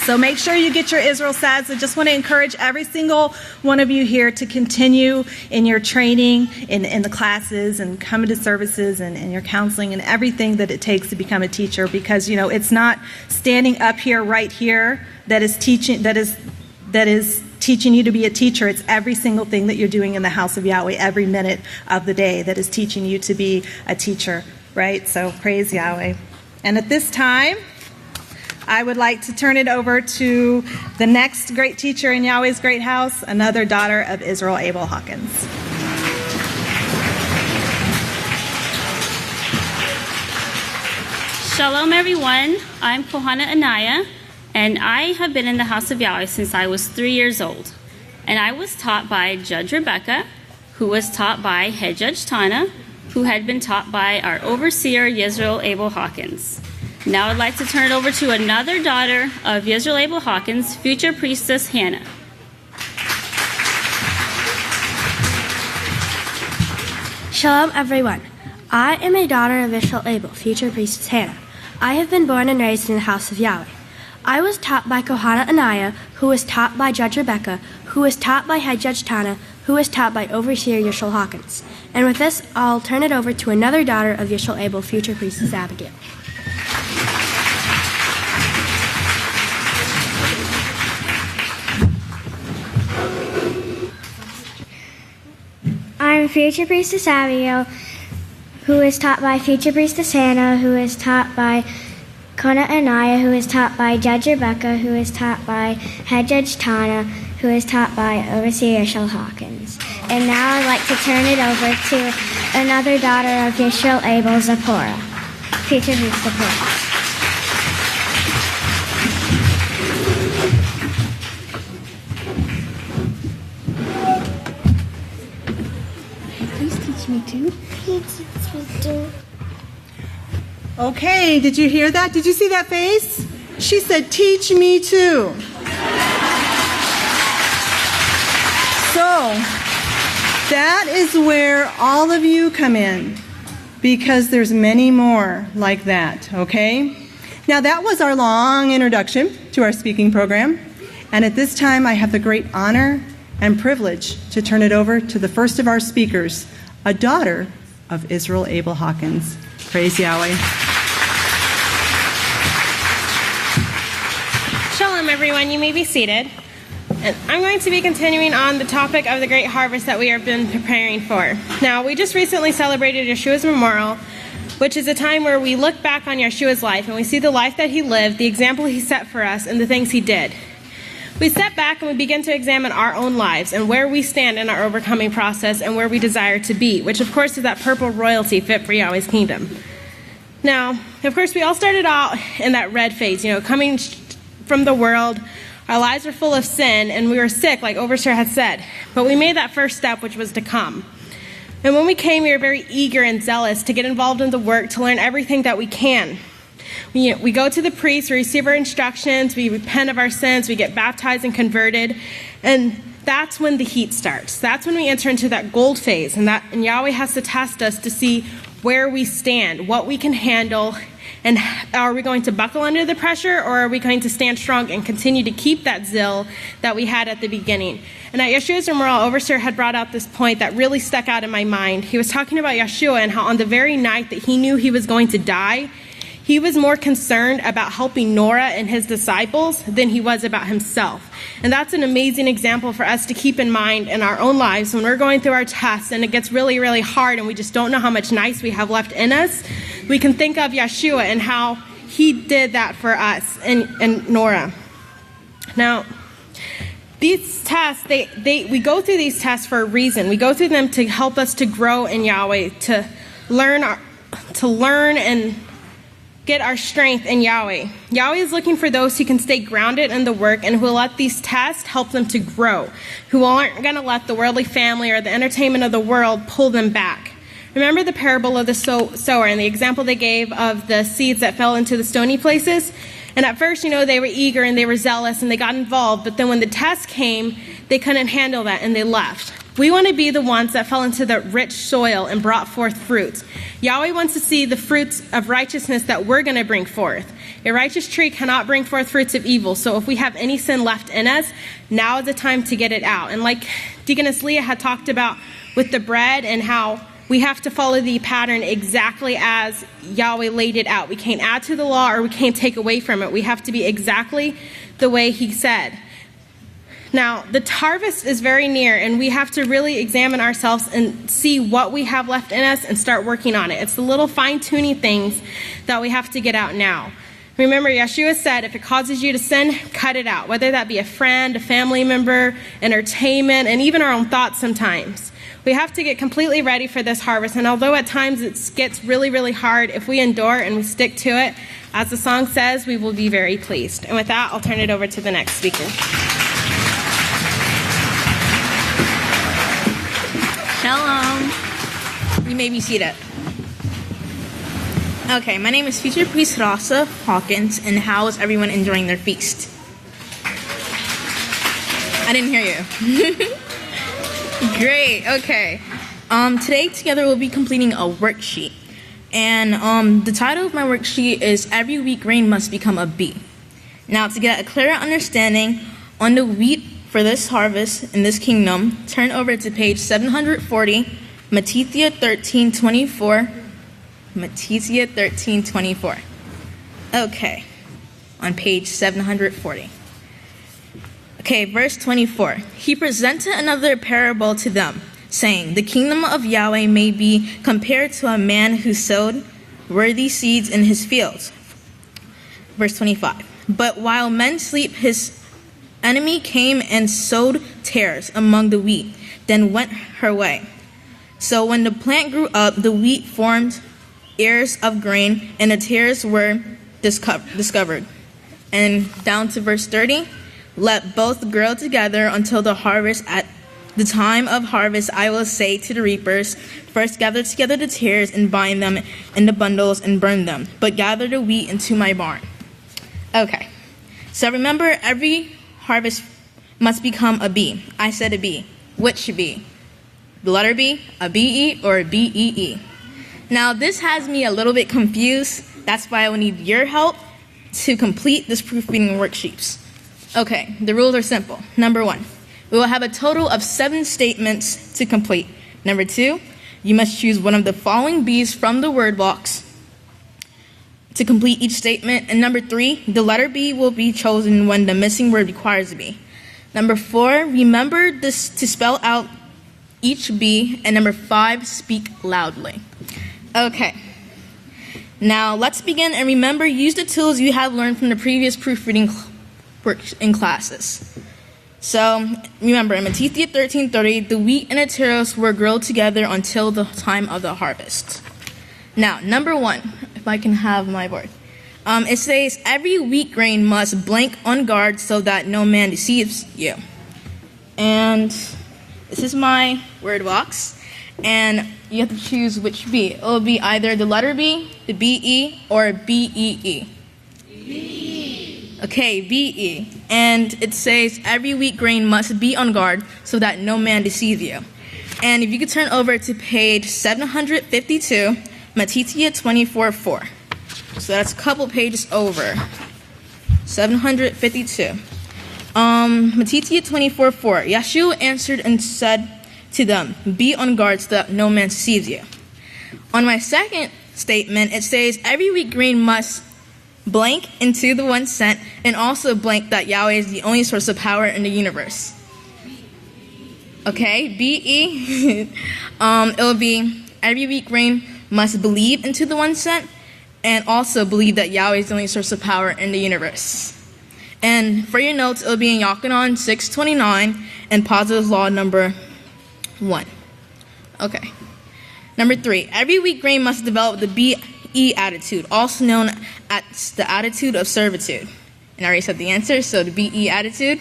So make sure you get your Israel Says. I just want to encourage every single one of you here to continue in your training, in the classes, and coming to services, and your counseling, and everything that it takes to become a teacher. Because it's not standing up here, right here, that is teaching you to be a teacher. It's every single thing that you're doing in the house of Yahweh every minute of the day that is teaching you to be a teacher, right? So praise Yahweh. And at this time, I would like to turn it over to the next great teacher in Yahweh's great house, another daughter of Yisrayl Abel Hawkins. Shalom, everyone. I'm Kohana Anaya, and I have been in the house of Yahweh since I was 3 years old. And I was taught by Judge Rebecca, who was taught by Head Judge Tana, who had been taught by our overseer, Yisrayl Abel Hawkins. Now I'd like to turn it over to another daughter of Yisrayl Abel Hawkins, future priestess Hannah. Shalom, everyone. I am a daughter of Yisrayl Abel, future priestess Hannah. I have been born and raised in the house of Yahweh. I was taught by Kohanet Anaiah, who was taught by Judge Rebecca, who was taught by Head Judge Tana, who was taught by Overseer Yisrayl Hawkins. And with this, I'll turn it over to another daughter of Yisrael Abel, future priestess Abigail. I'm future priestess Abigail, who is taught by future priestess Hannah, who is taught by Kohanet Anaiah, who is taught by Judge Rebecca, who is taught by Head Judge Tana, who is taught by Overseer Yisrayl Hawkins. And now I'd like to turn it over to another daughter of Yisrael Abel, Zipporah, future priestess Zipporah. Please teach me too. Please teach me too. Okay, did you hear that? Did you see that face? She said, teach me too. So, that is where all of you come in, because there's many more like that, okay? Now, that was our long introduction to our speaking program, and at this time, I have the great honor and privilege to turn it over to the first of our speakers, a daughter of Yisrael Abel Hawkins. Praise Yahweh. Shalom, everyone. You may be seated. And I'm going to be continuing on the topic of the great harvest that we have been preparing for. Now, we just recently celebrated Yeshua's memorial, which is a time where we look back on Yeshua's life and we see the life that he lived, the example he set for us, and the things he did. We step back and we begin to examine our own lives and where we stand in our overcoming process and where we desire to be, which of course is that purple royalty fit for Yahweh's kingdom. Now, of course, we all started out in that red phase, coming from the world. Our lives were full of sin and we were sick, like Overseer had said. But we made that first step, which was to come. And when we came, we were very eager and zealous to get involved in the work, to learn everything that we can. We go to the priest, we receive our instructions, we repent of our sins, we get baptized and converted, and that's when the heat starts. That's when we enter into that gold phase, and Yahweh has to test us to see where we stand, what we can handle, and are we going to buckle under the pressure, or are we going to stand strong and continue to keep that zeal that we had at the beginning? And at Yeshua's memorial, Overseer had brought out this point that really stuck out in my mind. He was talking about Yeshua and how on the very night that he knew he was going to die, he was more concerned about helping Nora and his disciples than he was about himself. And that's an amazing example for us to keep in mind in our own lives when we're going through our tests and it gets really, really hard and we just don't know how much nice we have left in us. We can think of Yeshua and how he did that for us and Nora. Now, these tests, we go through these tests for a reason. We go through them to help us to grow in Yahweh, to learn and get our strength in Yahweh. Yahweh is looking for those who can stay grounded in the work and who will let these tests help them to grow, who aren't going to let the worldly family or the entertainment of the world pull them back. Remember the parable of the sower and the example they gave of the seeds that fell into the stony places? And at first, they were eager and they were zealous and they got involved, but then when the test came, they couldn't handle that and they left. We want to be the ones that fell into the rich soil and brought forth fruits. Yahweh wants to see the fruits of righteousness that we're going to bring forth. A righteous tree cannot bring forth fruits of evil. So if we have any sin left in us, now is the time to get it out. And like Deaconess Leah had talked about with the bread and how we have to follow the pattern exactly as Yahweh laid it out. We can't add to the law or we can't take away from it. We have to be exactly the way he said. Now, the harvest is very near, and we have to really examine ourselves and see what we have left in us and start working on it. It's the little fine-tuning things that we have to get out now. Remember, Yeshua said, if it causes you to sin, cut it out, whether that be a friend, a family member, entertainment, and even our own thoughts sometimes. We have to get completely ready for this harvest, and although at times it gets really, really hard, if we endure and we stick to it, as the song says, we will be very pleased. And with that, I'll turn it over to the next speaker. Shalom. You may be seated. Okay, my name is future priest Rasa Hawkins, and how is everyone enjoying their feast? I didn't hear you. Great, okay. Today together we'll be completing a worksheet. And the title of my worksheet is Every Weak Grain Must Become a Bee. Now, to get a clearer understanding on the wheat for this harvest in this kingdom, turn over to page 740, Matthew 13:24. Matthew 13:24. Okay, on page 740. Okay, verse 24. He presented another parable to them, saying, the kingdom of Yahweh may be compared to a man who sowed worthy seeds in his fields. Verse 25. But while men sleep, his enemy came and sowed tares among the wheat, then went her way. So when the plant grew up, the wheat formed ears of grain, and the tares were discovered. And down to verse 30. Let both grow together until the harvest. At the time of harvest, I will say to the reapers, first gather together the tares and bind them in the bundles and burn them, but gather the wheat into my barn. Okay, so remember, every harvest must become a B. I said a B. Which B? The letter B, a B-E, or a B-E-E? Now, this has me a little bit confused. That's why I will need your help to complete this proofreading worksheets. Okay, the rules are simple. Number 1, we will have a total of 7 statements to complete. Number 2, you must choose one of the following B's from the word box to complete each statement. And number 3, the letter B will be chosen when the missing word requires a B. Number 4, remember this to spell out each B. And number 5, speak loudly. Okay, now let's begin, and remember, use the tools you have learned from the previous proofreading works in classes. So remember, in Matthew 13:30, the wheat and the tares were growed together until the time of the harvest. Now, number 1, if I can have my board, it says every wheat grain must blank on guard so that no man deceives you. And this is my word box, and you have to choose which B. It will be either the letter B, the B-E, or B-E-E. Okay, B-E. And it says every wheat grain must be on guard so that no man deceive you. And if you could turn over to page 752, Matthew 24:4. So that's a couple pages over. 752. Matthew 24:4. Yeshua answered and said to them, be on guard so that no man deceives you. On my second statement, it says every wheat grain must blank into the one sent, and also blank that Yahweh is the only source of power in the universe. Okay, B-E. It will be every wheat grain must believe into the one sent, and also believe that Yahweh is the only source of power in the universe. And for your notes, it will be in Yochanan 6:29 and positive law number 1. Okay. Number 3, every wheat grain must develop the B-E attitude, also known as the attitude of servitude. And I already said the answer, so the B-E attitude.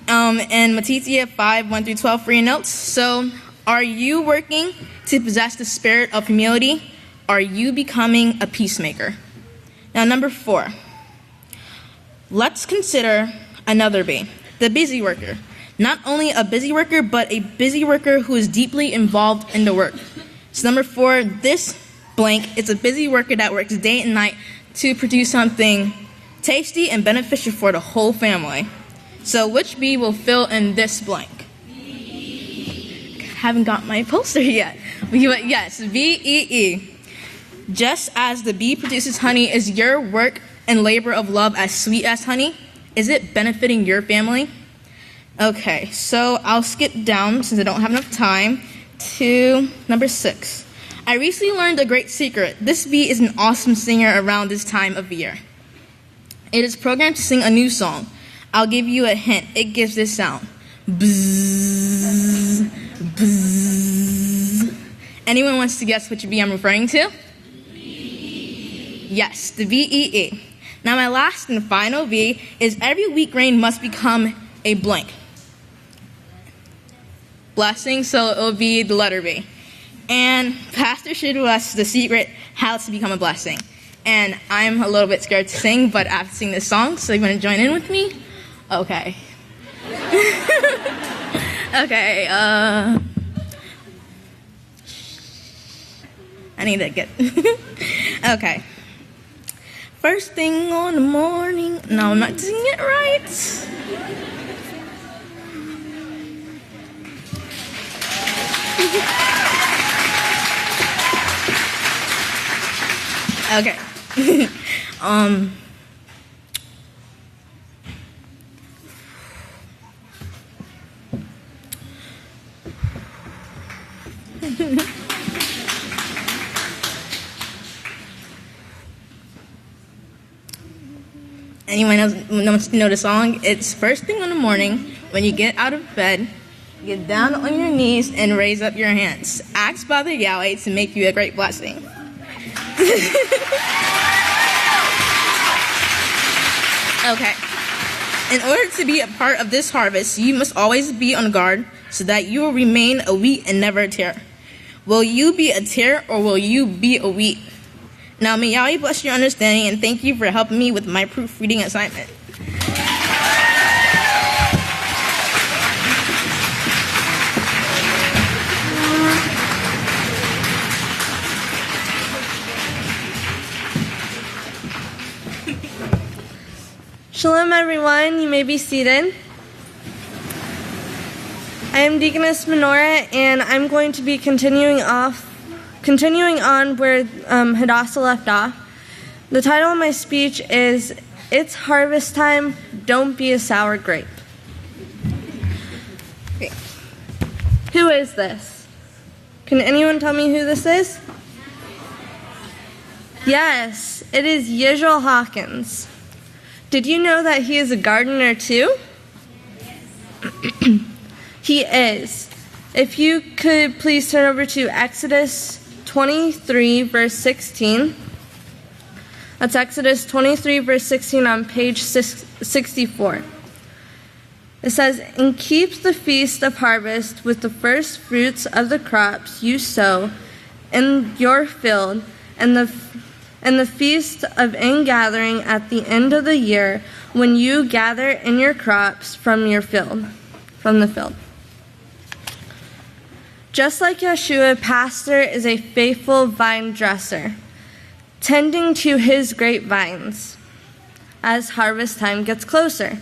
And Matthew 5:1-12 for your notes. So, are you working to possess the spirit of humility? Are you becoming a peacemaker? Now, number 4. Let's consider another B, the busy worker. Not only a busy worker, but a busy worker who is deeply involved in the work. So number 4, this blank is a busy worker that works day and night to produce something tasty and beneficial for the whole family. So which bee will fill in this blank? Haven't got my poster yet. Yes, B-E-E. Just as the bee produces honey, is your work and labor of love as sweet as honey? Is it benefiting your family? Okay, so I'll skip down since I don't have enough time to number 6. I recently learned a great secret. This bee is an awesome singer around this time of year. It is programmed to sing a new song. I'll give you a hint. It gives this sound. Bzzz, bzzz. Anyone wants to guess which bee I'm referring to? Yes, the B-E-E. Now my last and final B is every wheat grain must become a blank. Blessing, so it will be the letter B. And Pastor shared with us the secret how to become a blessing. And I'm a little bit scared to sing, but I have to sing this song, so you want to join in with me? Okay. Okay, I need to get... Okay. First thing on the morning. No, I'm not singing it right. Okay. Anyone else know the song? It's first thing in the morning when you get out of bed, get down on your knees and raise up your hands. Ask Father Yahweh to make you a great blessing. Okay. In order to be a part of this harvest, you must always be on guard so that you will remain a wheat and never a tear. Will you be a tear or will you be a wheat? Now may Yahweh bless your understanding and thank you for helping me with my proofreading assignment. Shalom, everyone. You may be seated. I am Deaconess Menorah, and I'm going to be continuing on where Hadassah left off. The title of my speech is "It's Harvest Time. Don't Be a Sour Grape." Okay. Who is this? Can anyone tell me who this is? Yes, it is Yisrayl Hawkins. Did you know that he is a gardener too? He is. If you could please turn over to Exodus 23, verse 16. That's Exodus 23, verse 16 on page 64. It says, "And keep the feast of harvest with the first fruits of the crops you sow in your field, and the feast of ingathering at the end of the year, when you gather in your crops from the field." Just like Yeshua, pastor is a faithful vine dresser, tending to his grapevines as harvest time gets closer.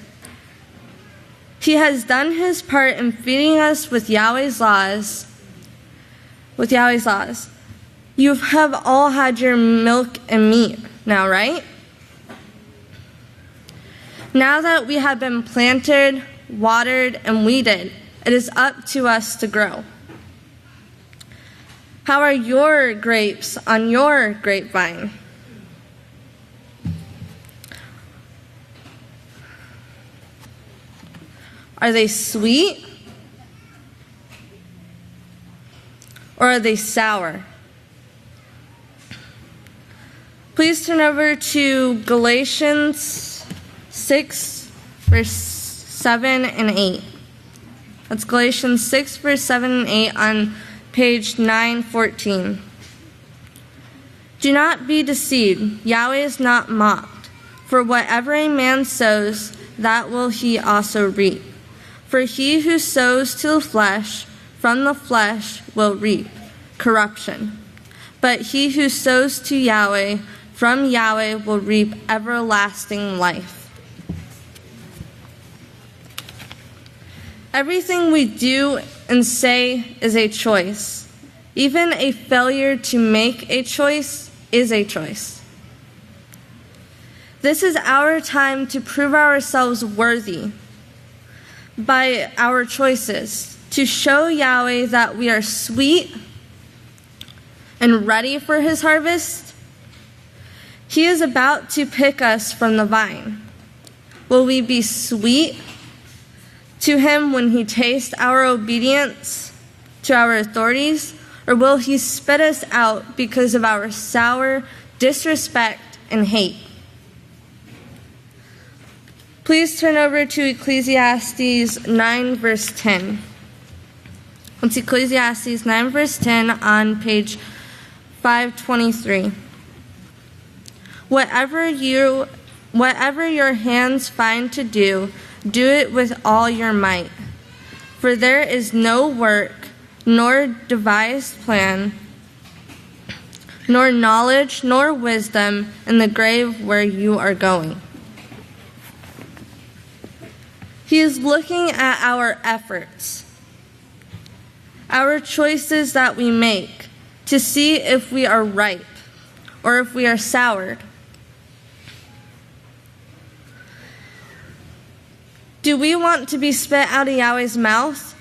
He has done his part in feeding us with Yahweh's laws. You have all had your milk and meat now, right? Now that we have been planted, watered, and weeded, it is up to us to grow. How are your grapes on your grapevine? Are they sweet? Or are they sour? Please turn over to Galatians 6, verse 7 and 8. That's Galatians 6, verse 7 and 8 on page 914. "Do not be deceived. Yahweh is not mocked. For whatever a man sows, that will he also reap. For he who sows to the flesh, from the flesh will reap corruption. But he who sows to Yahweh, from Yahweh will reap everlasting life." Everything we do and say is a choice. Even a failure to make a choice is a choice. This is our time to prove ourselves worthy by our choices, to show Yahweh that we are sweet and ready for his harvest. He is about to pick us from the vine. Will we be sweet to him when he tastes our obedience to our authorities, or will he spit us out because of our sour disrespect and hate? Please turn over to Ecclesiastes 9, verse 10. It's Ecclesiastes 9, verse 10 on page 523. Whatever your hands find to do, do it with all your might. For there is no work, nor devised plan, nor knowledge, nor wisdom in the grave where you are going. He is looking at our efforts, our choices that we make, to see if we are ripe or if we are soured. Do we want to be spit out of Yahweh's mouth?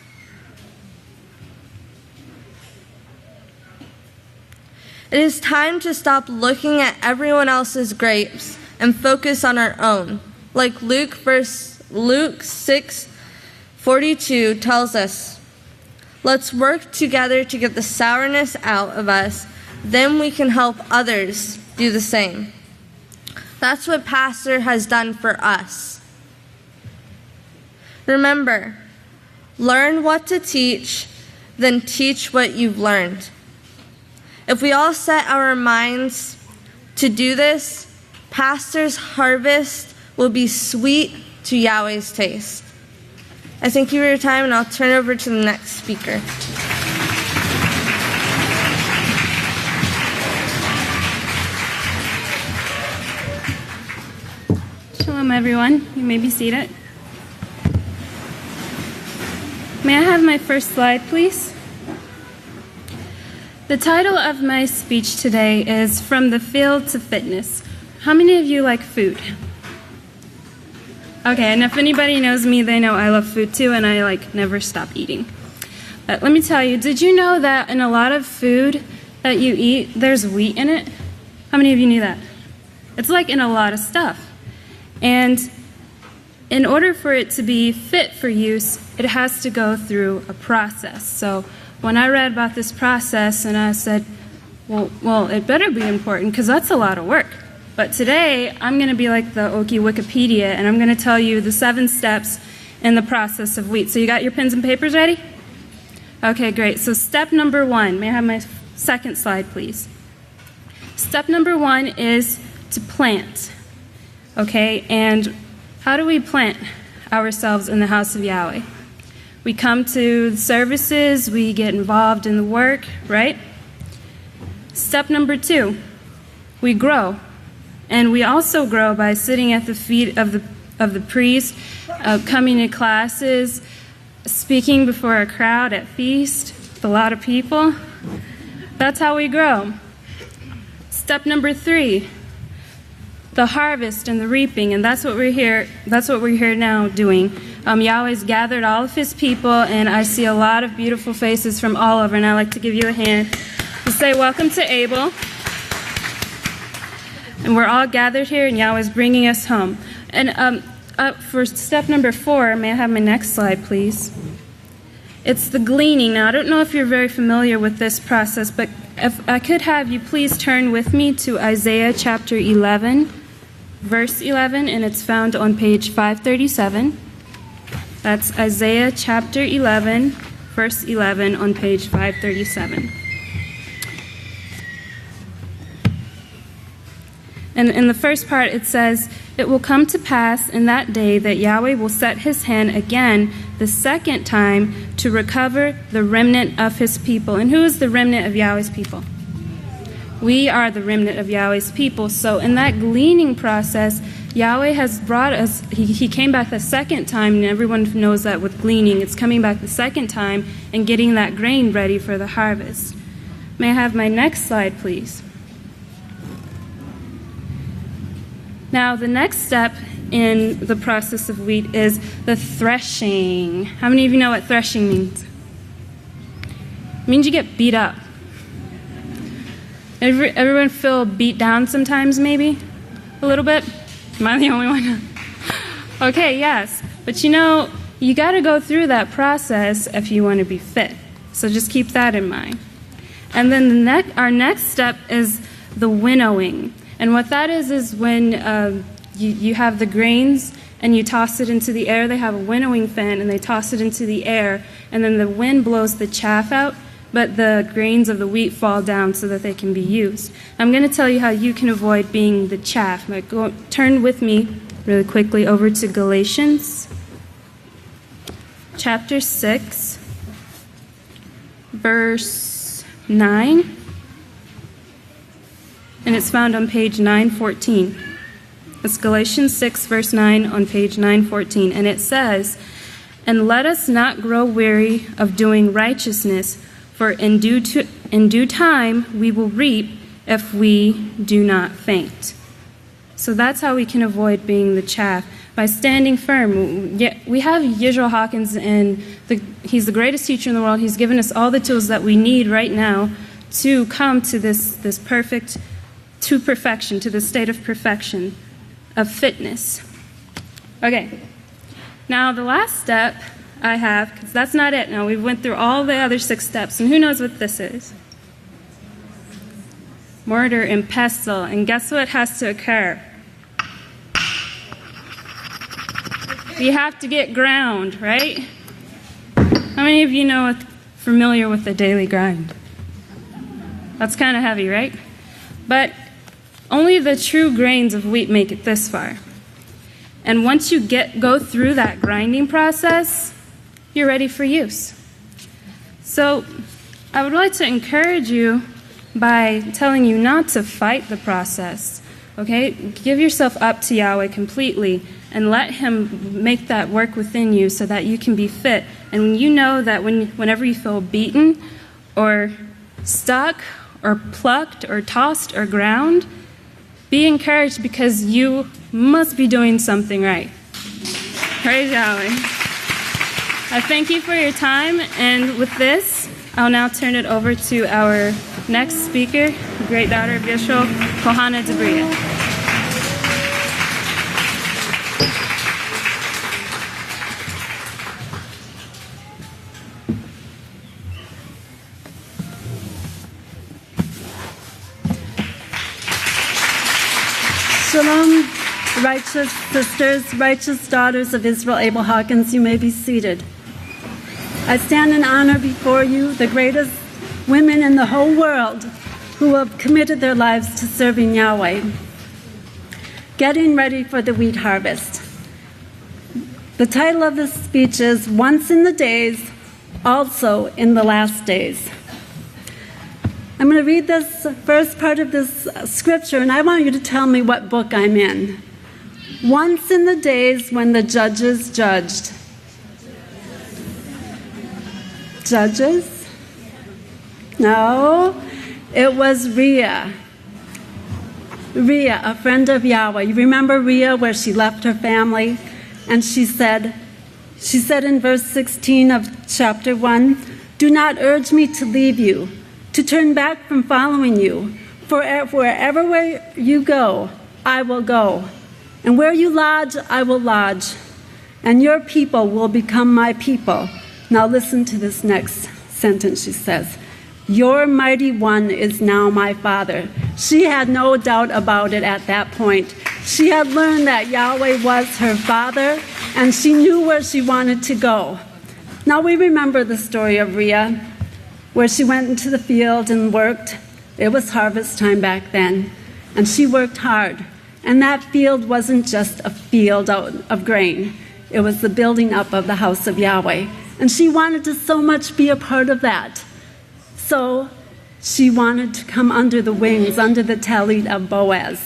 It is time to stop looking at everyone else's grapes and focus on our own. Like Luke 6:42 tells us, let's work together to get the sourness out of us, then we can help others do the same. That's what Pastor has done for us. Remember, learn what to teach, then teach what you've learned. If we all set our minds to do this, Pastor's harvest will be sweet to Yahweh's taste. I thank you for your time, and I'll turn it over to the next speaker. Shalom, everyone. You may be seated. May I have my first slide, please? The title of my speech today is From the Field to Fitness. How many of you like food? Okay, and if anybody knows me, they know I love food too, and I never stop eating. But let me tell you, did you know that in a lot of food that you eat, there's wheat in it? How many of you knew that? It's in a lot of stuff. And in order for it to be fit for use, it has to go through a process. So when I read about this process, and I said, well, it better be important because that's a lot of work. But today, I'm going to be like the Okie Wikipedia, and I'm going to tell you the 7 steps in the process of wheat. So you got your pens and papers ready? Okay, great. So step number 1, may I have my second slide, please? Step number 1 is to plant. Okay, and how do we plant ourselves in the house of Yahweh? We come to the services, we get involved in the work, right? Step number 2, we grow. And we also grow by sitting at the feet of the priest, coming to classes, speaking before a crowd at feast with a lot of people. That's how we grow. Step number 3, the harvest and the reaping, and that's what we're here now doing. Yahweh's gathered all of his people, and I see a lot of beautiful faces from all over, and I'd like to give you a hand to say welcome to Abel. And we're all gathered here, and Yahweh's bringing us home. And for step number 4, may I have my next slide, please? It's the gleaning. Now, I don't know if you're very familiar with this process, but if I could have you please turn with me to Isaiah chapter 11, verse 11, and it's found on page 537. That's Isaiah chapter 11, verse 11 on page 537. And in the first part, it says, "It will come to pass in that day that Yahweh will set his hand again the second time to recover the remnant of his people." And who is the remnant of Yahweh's people? We are the remnant of Yahweh's people. So in that gleaning process, Yahweh has brought us, he came back the second time, and everyone knows that with gleaning, it's coming back the second time and getting that grain ready for the harvest. May I have my next slide, please? Now, the next step in the process of wheat is the threshing. How many of you know what threshing means? It means you get beat up. Everyone feel beat down sometimes, maybe? A little bit? Am I the only one? Okay, yes. But you got to go through that process if you want to be fit. So just keep that in mind. And then our next step is the winnowing. And what that is when you have the grains and you toss it into the air. They have a winnowing fan, and they toss it into the air, and then the wind blows the chaff out, but the grains of the wheat fall down so that they can be used. I'm going to tell you how you can avoid being the chaff. Turn with me really quickly over to Galatians chapter 6, verse 9. and it's found on page 914. It's Galatians 6, verse 9 on page 914, and it says, "And let us not grow weary of doing righteousness, for in due time we will reap if we do not faint." So that's how we can avoid being the chaff, by standing firm. We have Yisrayl Hawkins, and he's the greatest teacher in the world. He's given us all the tools that we need right now to come to this perfect, to perfection, to the state of perfection, of fitness. Okay, now the last step I have, because that's not it. Now we went through all the other 6 steps, and who knows what this is? Mortar and pestle, and guess what has to occur? You have to get ground, right? How many of you familiar with the daily grind? That's kind of heavy, right? But only the true grains of wheat make it this far. And once you go through that grinding process, you're ready for use. So I would like to encourage you by telling you not to fight the process, okay? Give yourself up to Yahweh completely and let Him make that work within you so that you can be fit. And you know that whenever you feel beaten or stuck or plucked or tossed or ground, be encouraged because you must be doing something right. Praise Yahweh. I thank you for your time, and with this, I'll now turn it over to our next speaker, the great daughter of Yisrayl, Kohana Debriya. Shalom, righteous sisters, righteous daughters of Israel Abel Hawkins, you may be seated. I stand in honor before you, the greatest women in the whole world who have committed their lives to serving Yahweh. Getting ready for the wheat harvest. The title of this speech is Once in the Days, Also in the Last Days. I'm going to read this first part of this scripture, and I want you to tell me what book I'm in. Once in the days when the judges judged. Judges? No, it was Rhea. Rhea, a friend of Yahweh. You remember Rhea, where she left her family? And she said in verse 16 of chapter 1, "Do not urge me to leave you, to turn back from following you. For wherever you go, I will go. And where you lodge, I will lodge. And your people will become my people." Now listen to this next sentence she says. "Your mighty one is now my father." She had no doubt about it at that point. She had learned that Yahweh was her father, and she knew where she wanted to go. Now we remember the story of Rhea, where she went into the field and worked. It was harvest time back then, and she worked hard. And that field wasn't just a field of grain. It was the building up of the house of Yahweh. And she wanted to so much be a part of that. So she wanted to come under the wings, under the tallit of Boaz.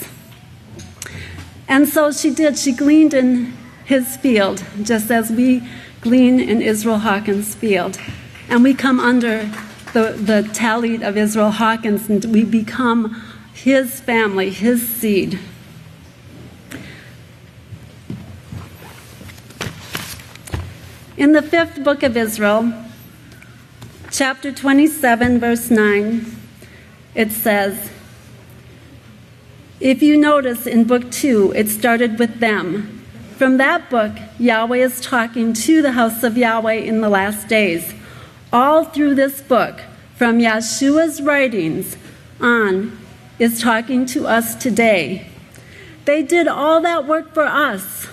And so she did. She gleaned in his field, just as we glean in Yisrayl Hawkins' field. And we come under the tallit of Yisrayl Hawkins, and we become his family, his seed. In the 5th book of Israel, chapter 27, verse 9, it says, if you notice in book 2, it started with them. From that book, Yahweh is talking to the house of Yahweh in the last days. All through this book, from Yeshua's writings on, is talking to us today. They did all that work for us.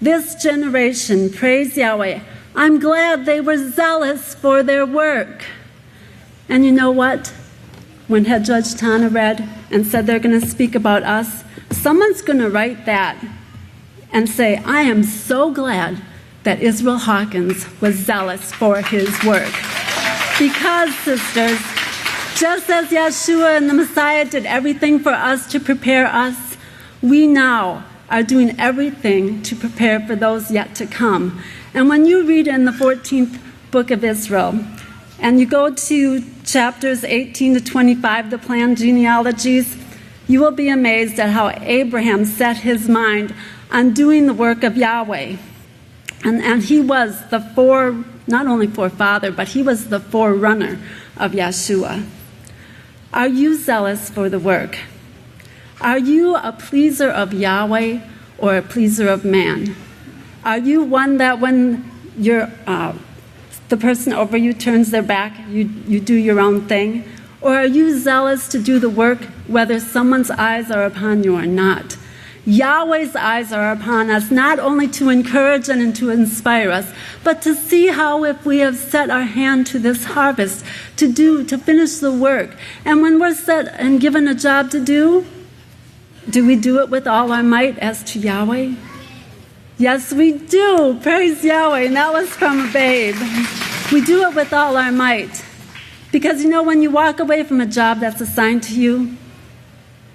This generation, praise Yahweh, I'm glad they were zealous for their work. And you know what? When Head Judge Tana read and said they're going to speak about us, someone's going to write that and say, I am so glad that Yisrayl Hawkins was zealous for his work. Because, sisters, Just as Yeshua and the Messiah did everything for us to prepare us, we now are doing everything to prepare for those yet to come. And when you read in the 14th book of Israel, and you go to chapters 18 to 25, the planned genealogies, you will be amazed at how Abraham set his mind on doing the work of Yahweh. And he was not only forefather, but he was the forerunner of Yeshua. Are you zealous for the work? Are you a pleaser of Yahweh or a pleaser of man? Are you one that when the person over you turns their back, you do your own thing? Or are you zealous to do the work whether someone's eyes are upon you or not? Yahweh's eyes are upon us, not only to encourage and to inspire us, but to see how if we have set our hand to this harvest, to finish the work. And when we're set and given a job to do we do it with all our might as to Yahweh? Yes, we do. Praise Yahweh. And that was from a babe. We do it with all our might. Because when you walk away from a job that's assigned to you,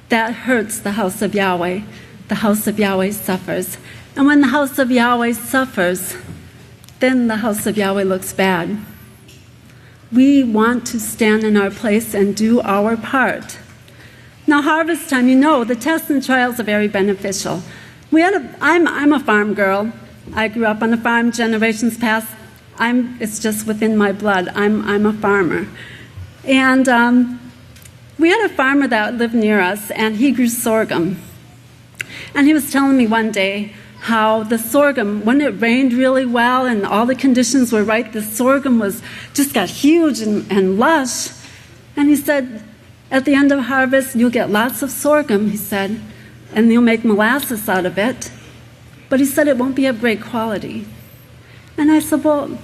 that hurts the house of Yahweh. The house of Yahweh suffers. And when the house of Yahweh suffers, then the house of Yahweh looks bad. We want to stand in our place and do our part. Now, harvest time, the tests and trials are very beneficial. I'm a farm girl. I grew up on a farm generations past. It's just within my blood. I'm a farmer. And we had a farmer that lived near us, and he grew sorghum. And he was telling me one day how the sorghum, when it rained really well and all the conditions were right, the sorghum just got huge and lush. And he said, at the end of harvest, you'll get lots of sorghum, he said, and you'll make molasses out of it. But he said it won't be of great quality. And I said, well,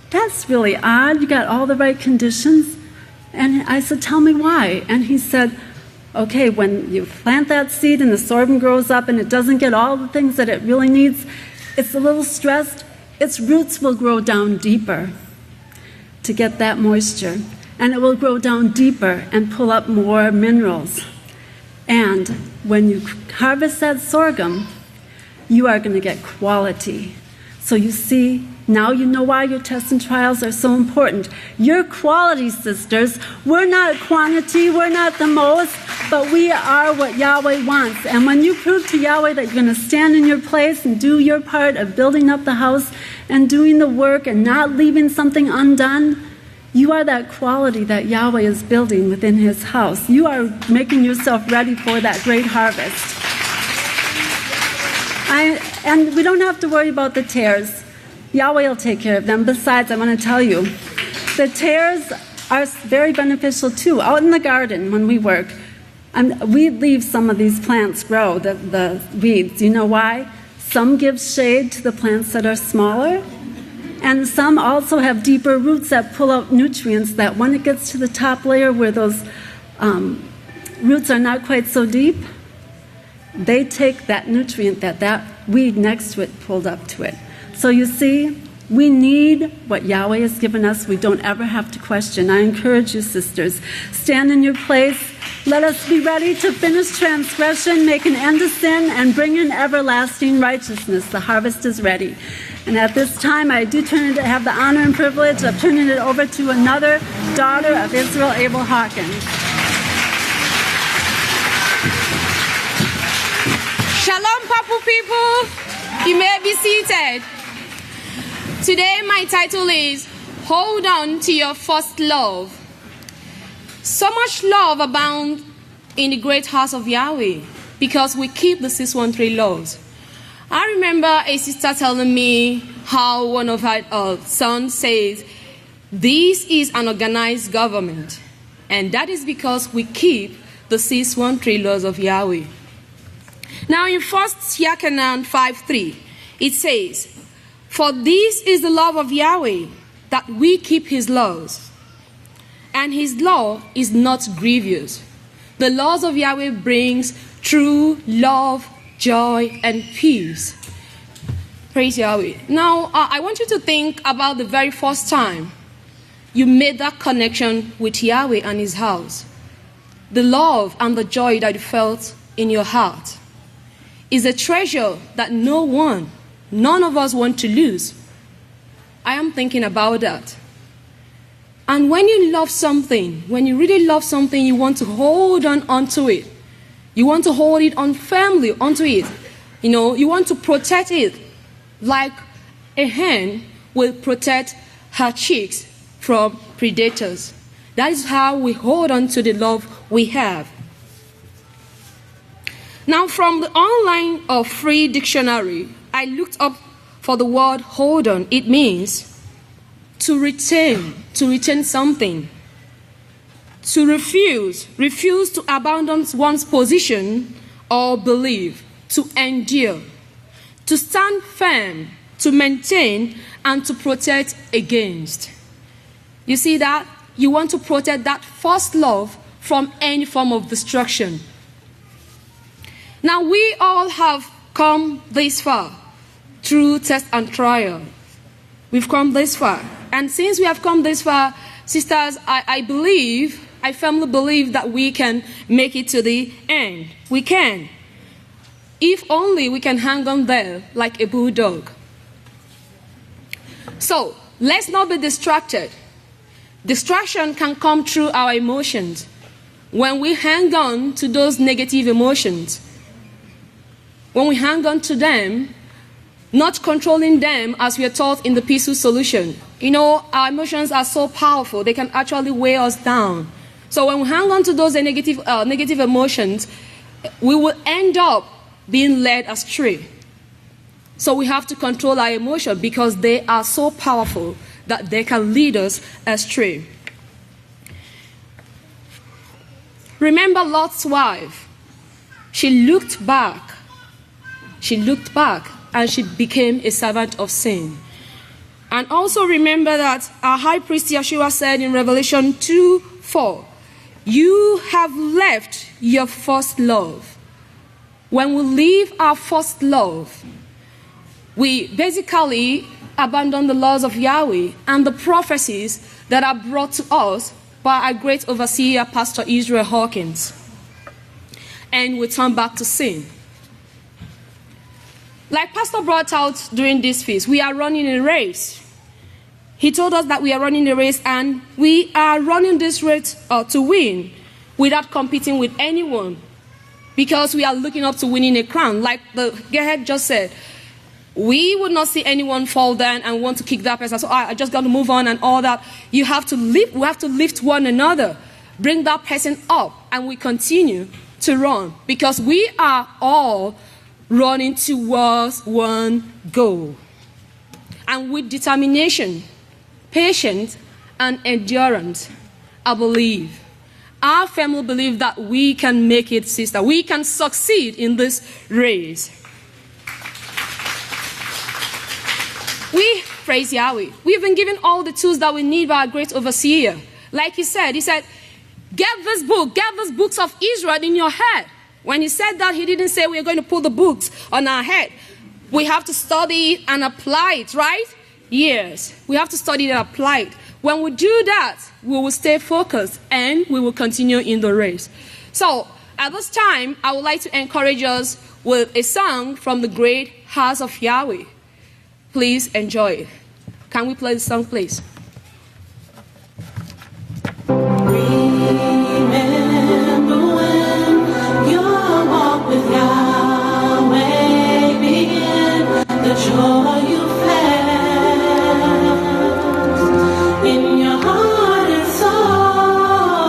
that's really odd. You got all the right conditions. And I said, tell me why. And he said, okay, when you plant that seed and the sorghum grows up and it doesn't get all the things that it really needs, it's a little stressed, its roots will grow down deeper to get that moisture. And it will grow down deeper and pull up more minerals. And when you harvest that sorghum, you are going to get quality. So you see, now you know why your tests and trials are so important. Your quality, sisters. We're not quantity, we're not the most, but we are what Yahweh wants. And when you prove to Yahweh that you're going to stand in your place and do your part of building up the house and doing the work and not leaving something undone, you are that quality that Yahweh is building within his house. You are making yourself ready for that great harvest. And we don't have to worry about the tares. Yahweh will take care of them. Besides, I want to tell you, the tares are very beneficial too. Out in the garden when we work, we leave some of these plants grow, the weeds. You know why? Some give shade to the plants that are smaller, and some also have deeper roots that pull out nutrients that when it gets to the top layer where those roots are not quite so deep, they take that nutrient that weed next to it pulled up to it. So you see, we need what Yahweh has given us. We don't ever have to question. I encourage you, sisters, stand in your place. Let us be ready to finish transgression, make an end to sin, and bring in everlasting righteousness. The harvest is ready. And at this time, I do have the honor and privilege of turning it over to another daughter of Israel, Abel Hawkins. Shalom, Papu people. You may be seated. Today, my title is Hold On to Your First Love. So much love abounds in the great house of Yahweh because we keep the 613 laws. I remember a sister telling me how one of her sons says, this is an organized government, and that is because we keep the 613 laws of Yahweh. Now in 1 Yachanan 5:3, it says, for this is the love of Yahweh, that we keep his laws. And his law is not grievous. The laws of Yahweh brings true love, joy, and peace. Praise Yahweh. Now, I want you to think about the very first time you made that connection with Yahweh and His house. The love and the joy that you felt in your heart is a treasure that none of us want to lose. I am thinking about that. And when you love something, when you really love something, you want to hold on to it. You want to hold it on firmly onto it. You want to protect it like a hen will protect her chicks from predators. That is how we hold on to the love we have. Now, from the online or free dictionary, I looked up for the word hold on. It means to retain something, to refuse to abandon one's position or belief, to endure, to stand firm, to maintain, and to protect against. You see that? You want to protect that first love from any form of destruction. Now, we all have come this far through test and trial. We've come this far. And since we have come this far, sisters, I firmly believe that we can make it to the end. We can. If only we can hang on there like a bulldog. So, let's not be distracted. Distraction can come through our emotions. When we hang on to those negative emotions, when we hang on to them, not controlling them as we are taught in the peaceful solution. Our emotions are so powerful, they can actually weigh us down. So when we hang on to those negative emotions, we will end up being led astray. So we have to control our emotions because they are so powerful that they can lead us astray. Remember Lot's wife. She looked back and she became a servant of sin. And also remember that our high priest Yeshua said in Revelation 2:4, you have left your first love. When we leave our first love, we basically abandon the laws of Yahweh and the prophecies that are brought to us by our great overseer, Pastor Yisrayl Hawkins. And we turn back to sin. Like Pastor brought out during this feast, we are running a race. He told us that we are running a race and we are running this race to win without competing with anyone because we are looking up to winning a crown. Like the Gehet just said, we would not see anyone fall down and want to kick that person. So I just got to move on and all that. We have to lift one another, bring that person up, and we continue to run because we are all running towards one goal. And with determination, patience, and endurance, I believe, our family believe that we can make it, sister. We can succeed in this race. We praise Yahweh. We've been given all the tools that we need by our great overseer. Like he said, get this book, get these books of Israel in your head. When he said that, he didn't say we're going to put the books on our head. We have to study it and apply it, right? Yes, we have to study it and apply it. When we do that, we will stay focused and we will continue in the race. So, at this time, I would like to encourage us with a song from the great House of Yahweh. Please enjoy it. Can we play the song, please? With Yahweh begin, the joy you felt in your heart and soul.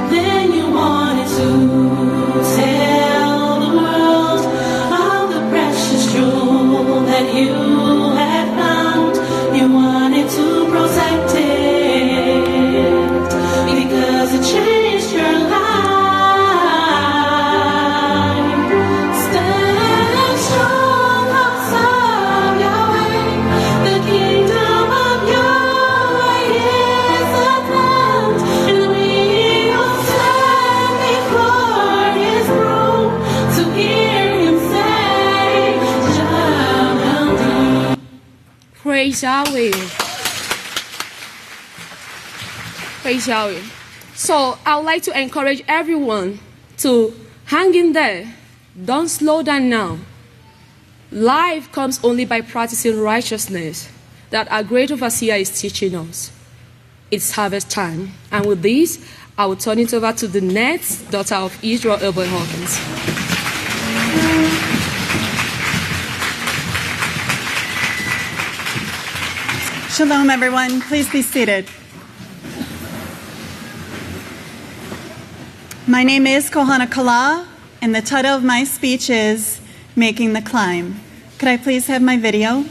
Then you wanted to tell the world of the precious jewel that you had found. You wanted to protect it because it changed your life. Praise Yahweh. praise Yahweh. So I would like to encourage everyone to hang in there. Don't slow down now. Life comes only by practicing righteousness that our great overseer is teaching us. It's harvest time. And with this, I will turn it over to the next daughter of Yisrayl, Abelin Hawkins. Shalom, everyone. Please be seated. My name is Kohana Kala, and the title of my speech is Making the Climb. Could I please have my video?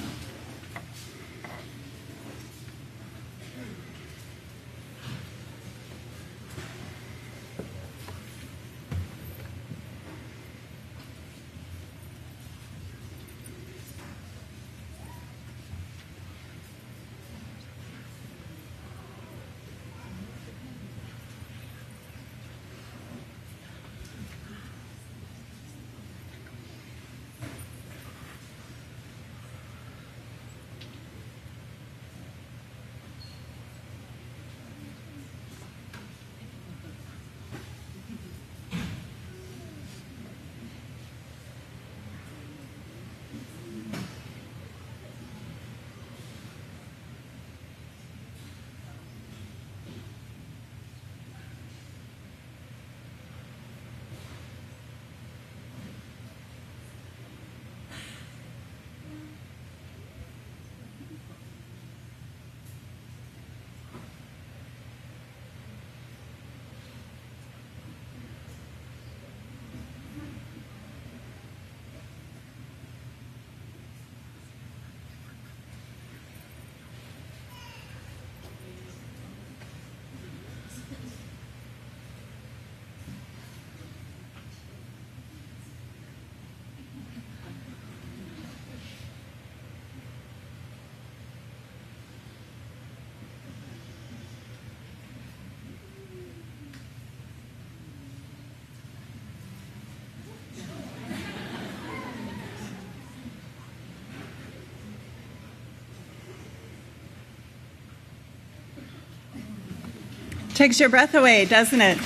Takes your breath away, doesn't it?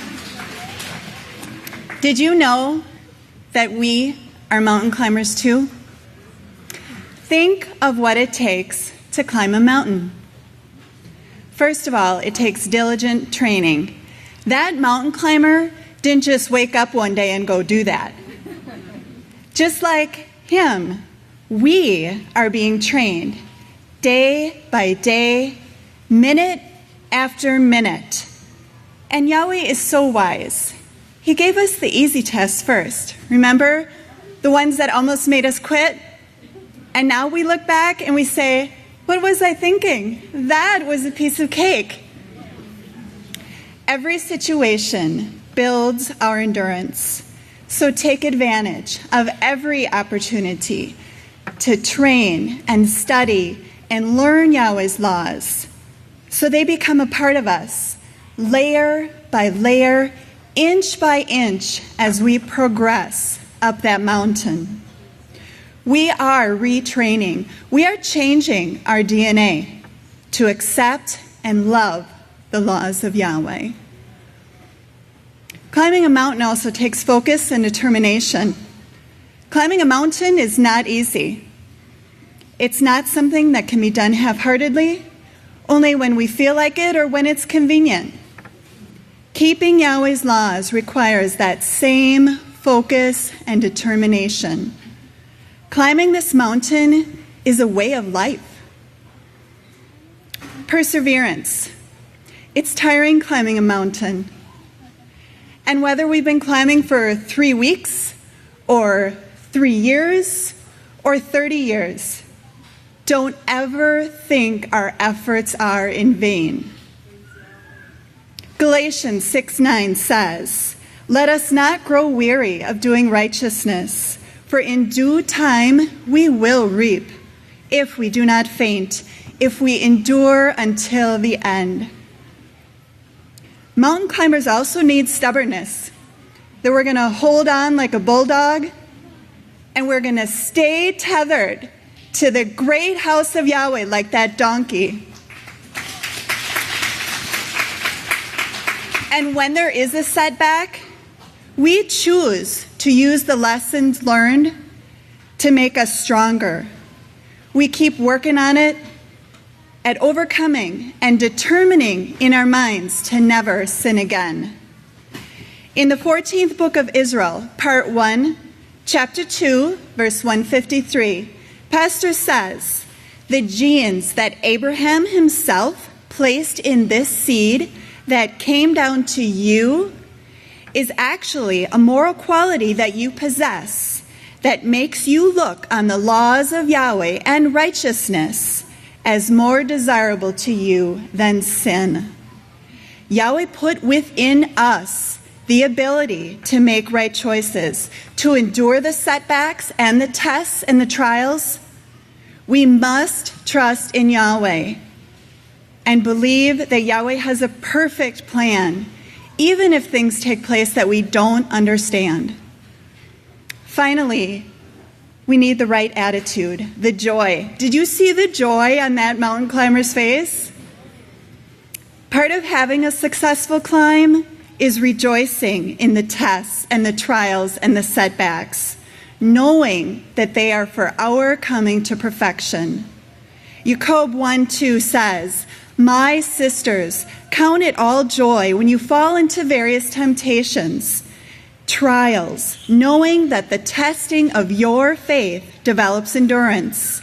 Did you know that we are mountain climbers too? Think of what it takes to climb a mountain. First of all, it takes diligent training. That mountain climber didn't just wake up one day and go do that. Just like him, we are being trained day by day, minute after minute. And Yahweh is so wise. He gave us the easy tests first. Remember? The ones that almost made us quit? And now we look back and we say, what was I thinking? That was a piece of cake. Every situation builds our endurance. So take advantage of every opportunity to train and study and learn Yahweh's laws so they become a part of us, layer by layer, inch by inch, as we progress up that mountain. We are retraining. We are changing our DNA to accept and love the laws of Yahweh. Climbing a mountain also takes focus and determination. Climbing a mountain is not easy. It's not something that can be done half-heartedly, only when we feel like it or when it's convenient. Keeping Yahweh's laws requires that same focus and determination. Climbing this mountain is a way of life. Perseverance. It's tiring climbing a mountain. And whether we've been climbing for 3 weeks, or 3 years, or 30 years, don't ever think our efforts are in vain. Galatians 6:9 says, "Let us not grow weary of doing righteousness, for in due time we will reap, if we do not faint, if we endure until the end." Mountain climbers also need stubbornness, that we're going to hold on like a bulldog, and we're going to stay tethered to the great house of Yahweh like that donkey. And when there is a setback, we choose to use the lessons learned to make us stronger. We keep working on it, at overcoming and determining in our minds to never sin again. In the 14th book of Israel, part 1, chapter 2, verse 153, Pastor says, the genes that Abraham himself placed in this seed that came down to you is actually a moral quality that you possess that makes you look on the laws of Yahweh and righteousness as more desirable to you than sin. Yahweh put within us the ability to make right choices, to endure the setbacks and the tests and the trials. We must trust in Yahweh and believe that Yahweh has a perfect plan, even if things take place that we don't understand. Finally, we need the right attitude, the joy. Did you see the joy on that mountain climber's face? Part of having a successful climb is rejoicing in the tests and the trials and the setbacks, knowing that they are for our coming to perfection. Jacob 1:2 says, my sisters, count it all joy when you fall into various temptations, trials, knowing that the testing of your faith develops endurance.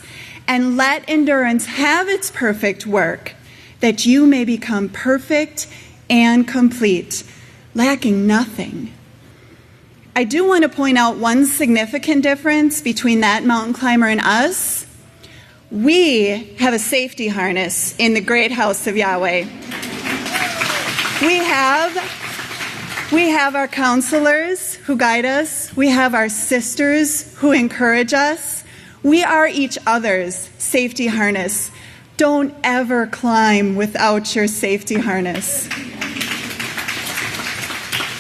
And let endurance have its perfect work, that you may become perfect and complete, lacking nothing. I do want to point out one significant difference between that mountain climber and us. We have a safety harness in the great house of Yahweh. We have our counselors who guide us. We have our sisters who encourage us. We are each other's safety harness. Don't ever climb without your safety harness.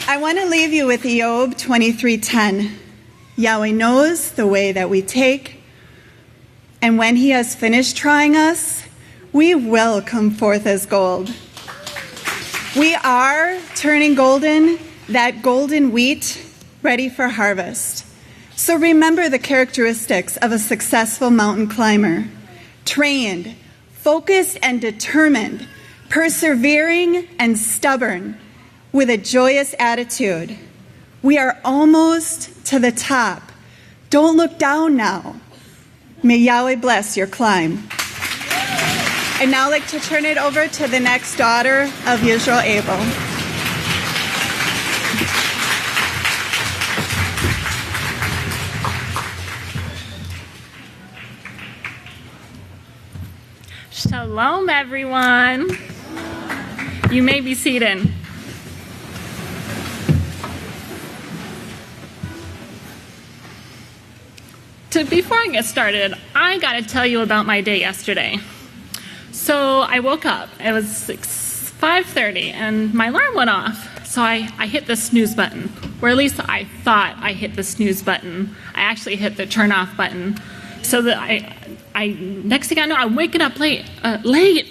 I want to leave you with Job 23:10. Yahweh knows the way that we take, and when he has finished trying us, we will come forth as gold. We are turning golden, that golden wheat, ready for harvest. So remember the characteristics of a successful mountain climber: trained, focused and determined, persevering and stubborn, with a joyous attitude. We are almost to the top. Don't look down now. May Yahweh bless your climb. I'd now like to turn it over to the next daughter of Yisrayl, Abel. Shalom, everyone. You may be seated. Before I get started, I got to tell you about my day yesterday. So I woke up. It was 5:30, and my alarm went off. So I hit the snooze button, or at least I thought I hit the snooze button. I actually hit the turn off button. So that I next thing I know, I'm waking up late,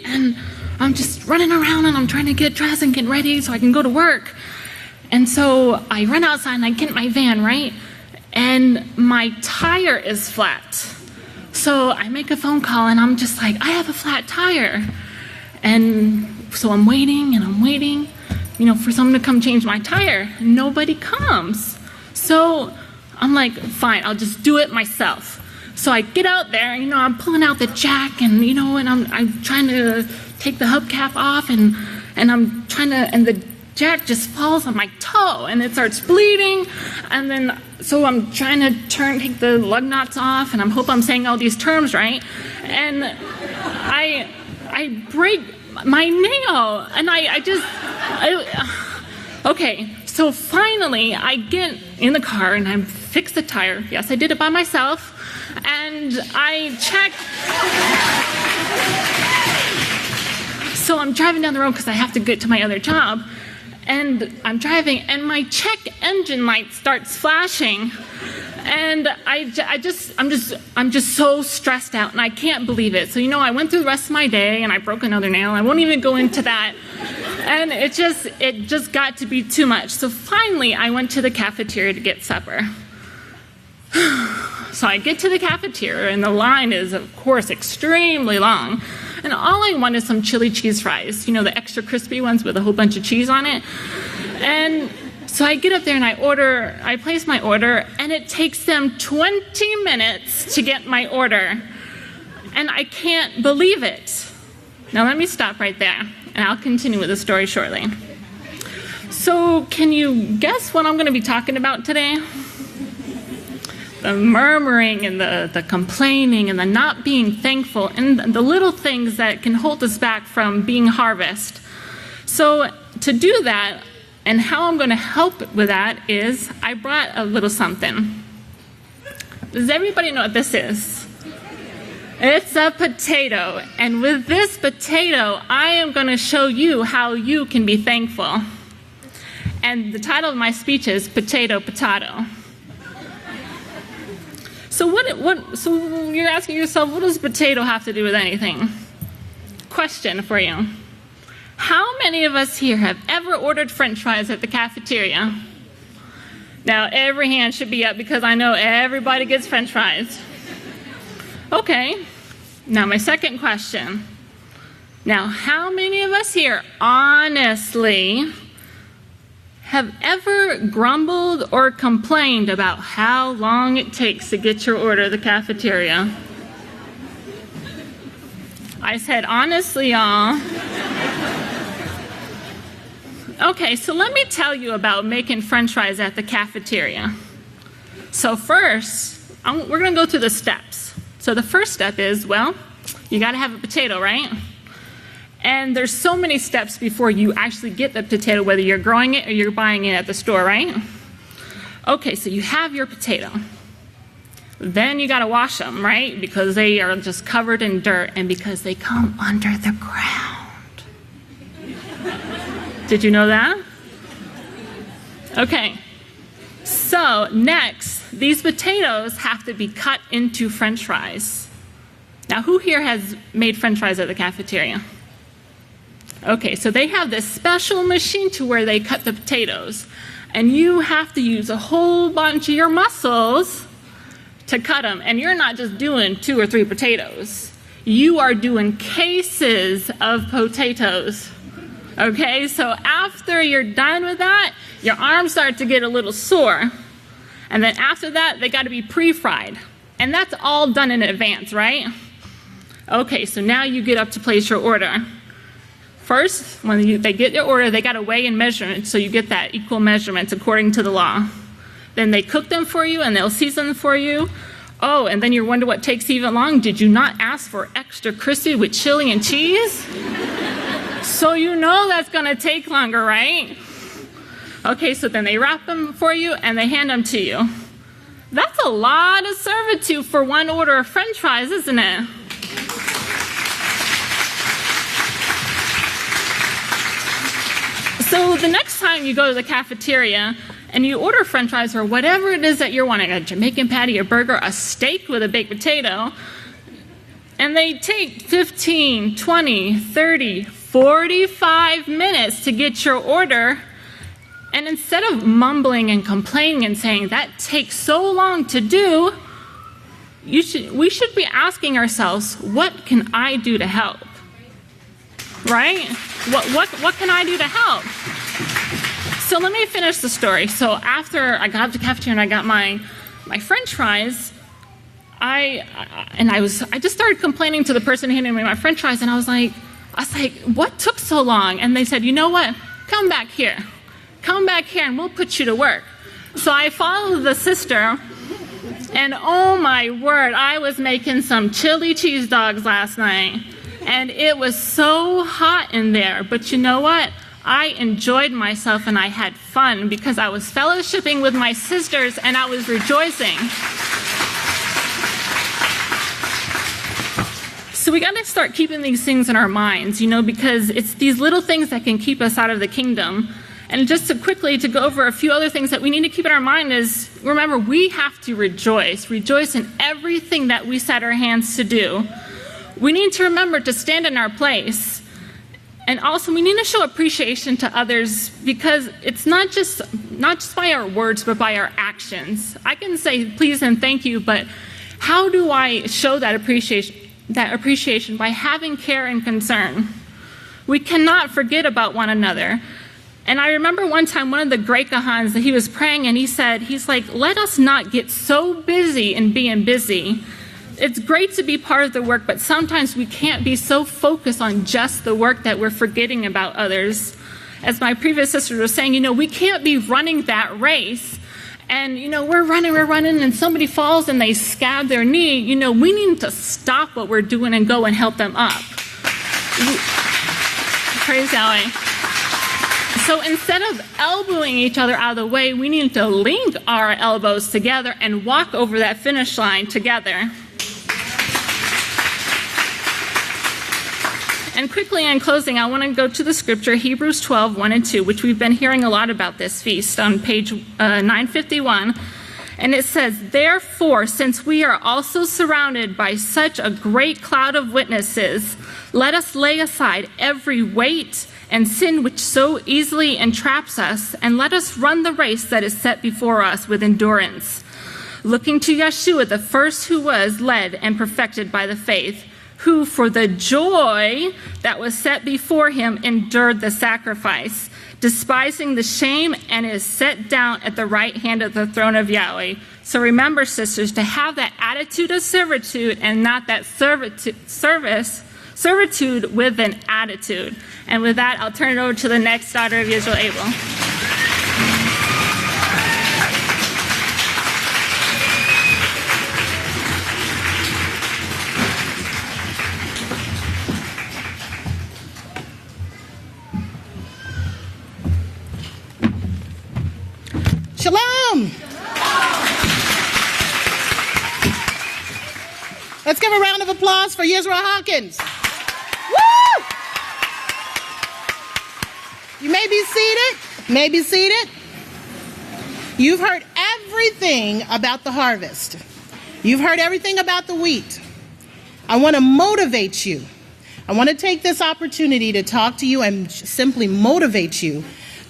and I'm just running around, and I'm trying to get dressed and get ready so I can go to work. And so I run outside, and I get in my van, right? And my tire is flat. So I make a phone call, and I'm just like, I have a flat tire. And so I'm waiting, for someone to come change my tire. Nobody comes. So I'm like, fine, I'll just do it myself. So I get out there, I'm pulling out the jack, and I'm trying to take the hubcap off, and the jack just falls on my toe, and it starts bleeding. And then so I'm trying to take the lug nuts off, and I hope I'm saying all these terms right. And I break my nail, and okay. So finally, I get in the car, and I fix the tire. Yes, I did it by myself, and I check. So I'm driving down the road because I have to get to my other job. And I'm driving, and my check engine light starts flashing, and I'm just so stressed out, and I can't believe it. So I went through the rest of my day, and I broke another nail. I won't even go into that. And it just got to be too much. So finally, I went to the cafeteria to get supper. So I get to the cafeteria, and the line is, of course, extremely long. And all I want is some chili cheese fries, the extra crispy ones with a whole bunch of cheese on it. And so I get up there and I place my order, and it takes them 20 minutes to get my order. And I can't believe it. Now let me stop right there, and I'll continue with the story shortly. So can you guess what I'm going to be talking about today? The murmuring and the complaining and the not being thankful and the little things that can hold us back from being harvest. So to do that, and how I'm going to help with that is I brought a little something. Does everybody know what this is? It's a potato. And with this potato, I am going to show you how you can be thankful. And the title of my speech is Potato, Potato. So you're asking yourself, what does potato have to do with anything? Question for you. How many of us here have ever ordered French fries at the cafeteria? Now, every hand should be up because I know everybody gets French fries. Okay. Now, my second question. Now, how many of us here, honestly, have ever grumbled or complained about how long it takes to get your order at the cafeteria? I said, honestly, y'all. Okay, so let me tell you about making French fries at the cafeteria. So first, we're going to go through the steps. So the first step is, well, you got to have a potato, right? And there's so many steps before you actually get the potato, whether you're growing it or you're buying it at the store, right? Okay, so you have your potato. Then you got to wash them, right? Because they are just covered in dirt and because they come under the ground. Did you know that? Okay. So next, these potatoes have to be cut into French fries. Now, who here has made French fries at the cafeteria? Okay, so they have this special machine to where they cut the potatoes. And you have to use a whole bunch of your muscles to cut them. And you're not just doing 2 or 3 potatoes. You are doing cases of potatoes. Okay, so after you're done with that, your arms start to get a little sore. And then after that, they got to be pre-fried. And that's all done in advance, right? Okay, so now you get up to place your order. First, when they get your order, they got to weigh and measure it so you get that equal measurements according to the law. Then they cook them for you and they'll season them for you. Oh, and then you wonder what takes even long. Did you not ask for extra crispy with chili and cheese? So you know that's going to take longer, right? Okay, so then they wrap them for you and they hand them to you. That's a lot of servitude for one order of French fries, isn't it? So the next time you go to the cafeteria and you order French fries or whatever it is that you're wanting, a Jamaican patty, a burger, a steak with a baked potato, and they take 15, 20, 30, 45 minutes to get your order, and instead of mumbling and complaining and saying, that takes so long to do, we should be asking ourselves, what can I do to help? Right? What can I do to help? So let me finish the story. So after I got up to the cafeteria and I got my French fries, I just started complaining to the person handing me my French fries, and I was like, what took so long? And they said, you know what? Come back here and we'll put you to work. So I followed the sister, and oh my word, I was making some chili cheese dogs last night. And it was so hot in there. But you know what? I enjoyed myself and I had fun because I was fellowshipping with my sisters and I was rejoicing. So we got to start keeping these things in our minds, because it's these little things that can keep us out of the kingdom. And just to go over a few other things that we need to keep in our mind is, remember, we have to rejoice in everything that we set our hands to do. We need to remember to stand in our place And also, we need to show appreciation to others, because it's not just by our words, but by our actions. I can say please and thank you, but how do I show that appreciation? By having care and concern. We cannot forget about one another. And I remember one time one of the great Kahans, that he was praying, and he's like, let us not get so busy in being busy. It's great to be part of the work, but sometimes we can't be so focused on just the work that we're forgetting about others. As my previous sister was saying, we can't be running that race. And, we're running, and somebody falls and they scab their knee. We need to stop what we're doing and go and help them up. Praise Yahweh. So instead of elbowing each other out of the way, we need to link our elbows together and walk over that finish line together. And quickly in closing, I want to go to the scripture, Hebrews 12, 1 and 2, which we've been hearing a lot about this feast on page 951. And it says, therefore, since we are also surrounded by such a great cloud of witnesses, let us lay aside every weight and sin which so easily entraps us, and let us run the race that is set before us with endurance, looking to Yeshua, the first who was led and perfected by the faith, who for the joy that was set before him endured the sacrifice, despising the shame, and is set down at the right hand of the throne of Yahweh. So remember, sisters, to have that attitude of servitude and not that servitude with an attitude. And with that, I'll turn it over to the next daughter of Yisrayl, Abel. Shalom! Let's give a round of applause for Yisrayl Hawkins. Woo! You may be seated. May be seated. You've heard everything about the harvest. You've heard everything about the wheat. I want to motivate you. I want to take this opportunity to talk to you and simply motivate you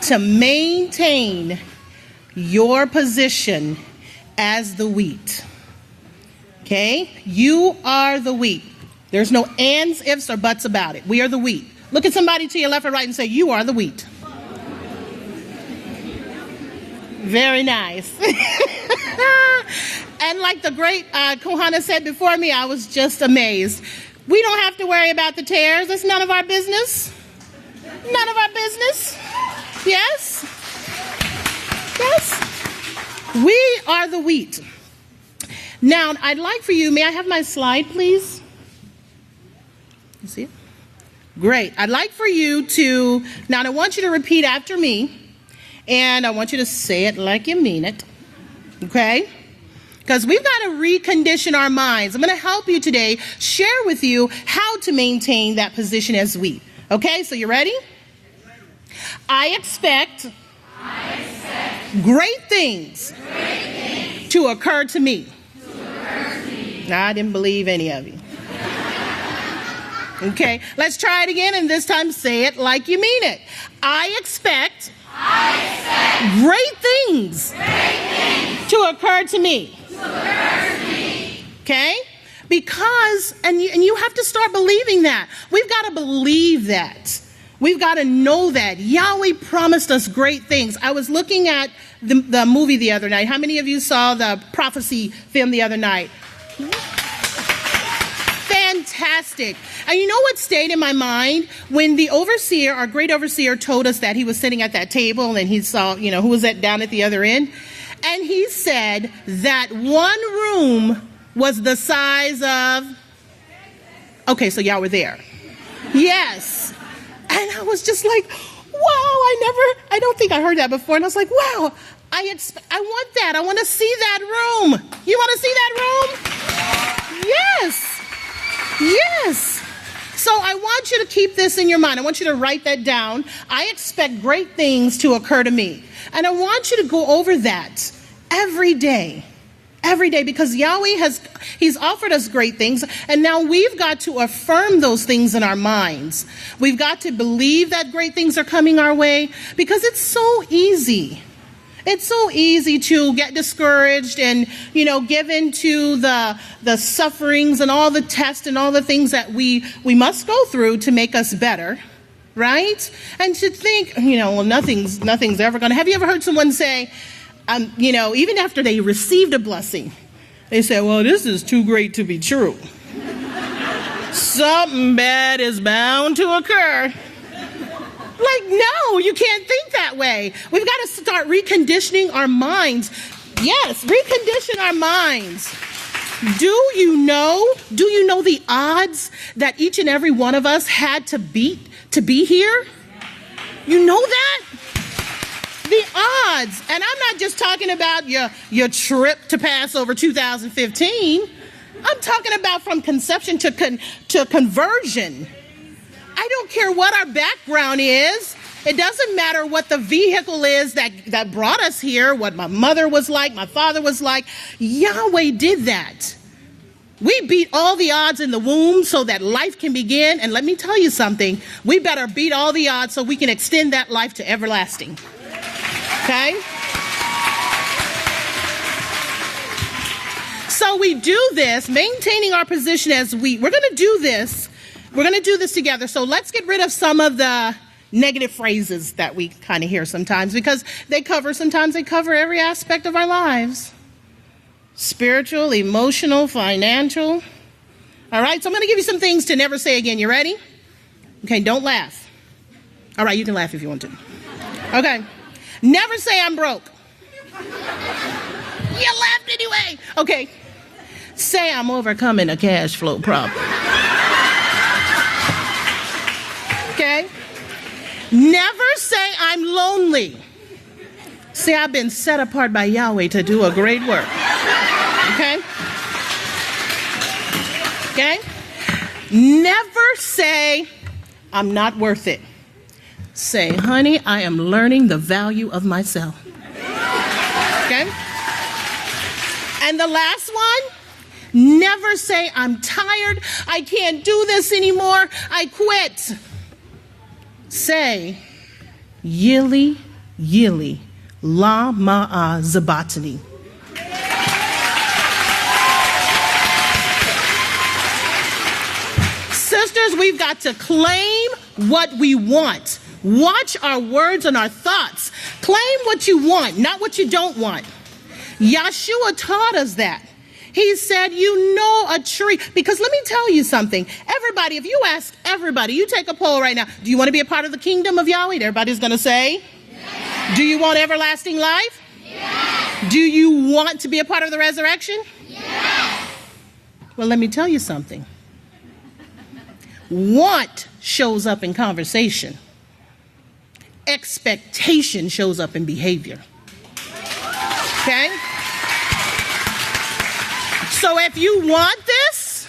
to maintain your position as the wheat. Okay? You are the wheat. There's no ands, ifs, or buts about it. We are the wheat. Look at somebody to your left or right and say, you are the wheat. Very nice. And like the great Kohana said before me, I was just amazed. We don't have to worry about the tares. It's none of our business. None of our business. Yes? Yes? We are the wheat. Now, I'd like for you, may I have my slide, please? You see it? Great. I'd like for you to, now I want you to repeat after me, and I want you to say it like you mean it, okay? Because we've got to recondition our minds. I'm going to help you today, share with you how to maintain that position as wheat. Okay, so you ready? I expect great things to occur to me. Now, I didn't believe any of you. Okay, let's try it again, and this time say it like you mean it. I expect great things to occur to me. Okay? Because, and you have to start believing that. We've got to believe that. We've got to know that. Yahweh promised us great things. I was looking at the movie the other night. How many of you saw the prophecy film the other night? Fantastic. And you know what stayed in my mind? When the overseer, our great overseer, told us that he was sitting at that table and he saw, who was down at the other end? And he said that one room was the size of... Okay, so y'all were there. Yes. And I was just like, wow, I don't think I heard that before. And I was like, wow, I want that. I want to see that room. You want to see that room? Yes. Yes. So I want you to keep this in your mind. I want you to write that down. I expect great things to occur to me. And I want you to go over that every day. Every day, because Yahweh He's offered us great things, and now we've got to affirm those things in our minds. We've got to believe that great things are coming our way, because it's so easy. It's so easy to get discouraged and, give into the sufferings and all the tests and all the things that we must go through to make us better, right? And to think, well, nothing's ever going to. Have you ever heard someone say, even after they received a blessing, they say, well, this is too great to be true. Something bad is bound to occur. Like, no, you can't think that way. We've got to start reconditioning our minds. Yes, recondition our minds. Do you know the odds that each and every one of us had to beat to be here? You know that? The odds. And I'm not just talking about your trip to Passover 2015. I'm talking about from conception to conversion. I don't care what our background is. It doesn't matter what the vehicle is that brought us here, what my mother was like, my father was like. Yahweh did that. We beat all the odds in the womb so that life can begin. And let me tell you something. We better beat all the odds so we can extend that life to everlasting. Okay? So we do this, maintaining our position as we're going to do this. We're going to do this together. So let's get rid of some of the negative phrases that we kind of hear sometimes, because sometimes they cover every aspect of our lives. Spiritual, emotional, financial. All right, so I'm going to give you some things to never say again. You ready? Okay, don't laugh. All right, you can laugh if you want to. Okay. Never say I'm broke. You laughed anyway. Okay. Say I'm overcoming a cash flow problem. Okay. Never say I'm lonely. Say I've been set apart by Yahweh to do a great work. Okay. Okay. Never say I'm not worth it. Say, honey, I am learning the value of myself. Okay? And the last one, never say, I'm tired, I can't do this anymore, I quit. Say, yili, yili, la ma'a zabatani. Sisters, we've got to claim what we want. Watch our words and our thoughts. Claim what you want, not what you don't want. Yahshua taught us that. He said, a tree. Because let me tell you something. Everybody, if you ask everybody, you take a poll right now. Do you want to be a part of the kingdom of Yahweh? Everybody's going to say, yes. Do you want everlasting life? Yes. Do you want to be a part of the resurrection? Yes. Well, let me tell you something. Want shows up in conversation. Expectation shows up in behavior. Okay? So if you want this,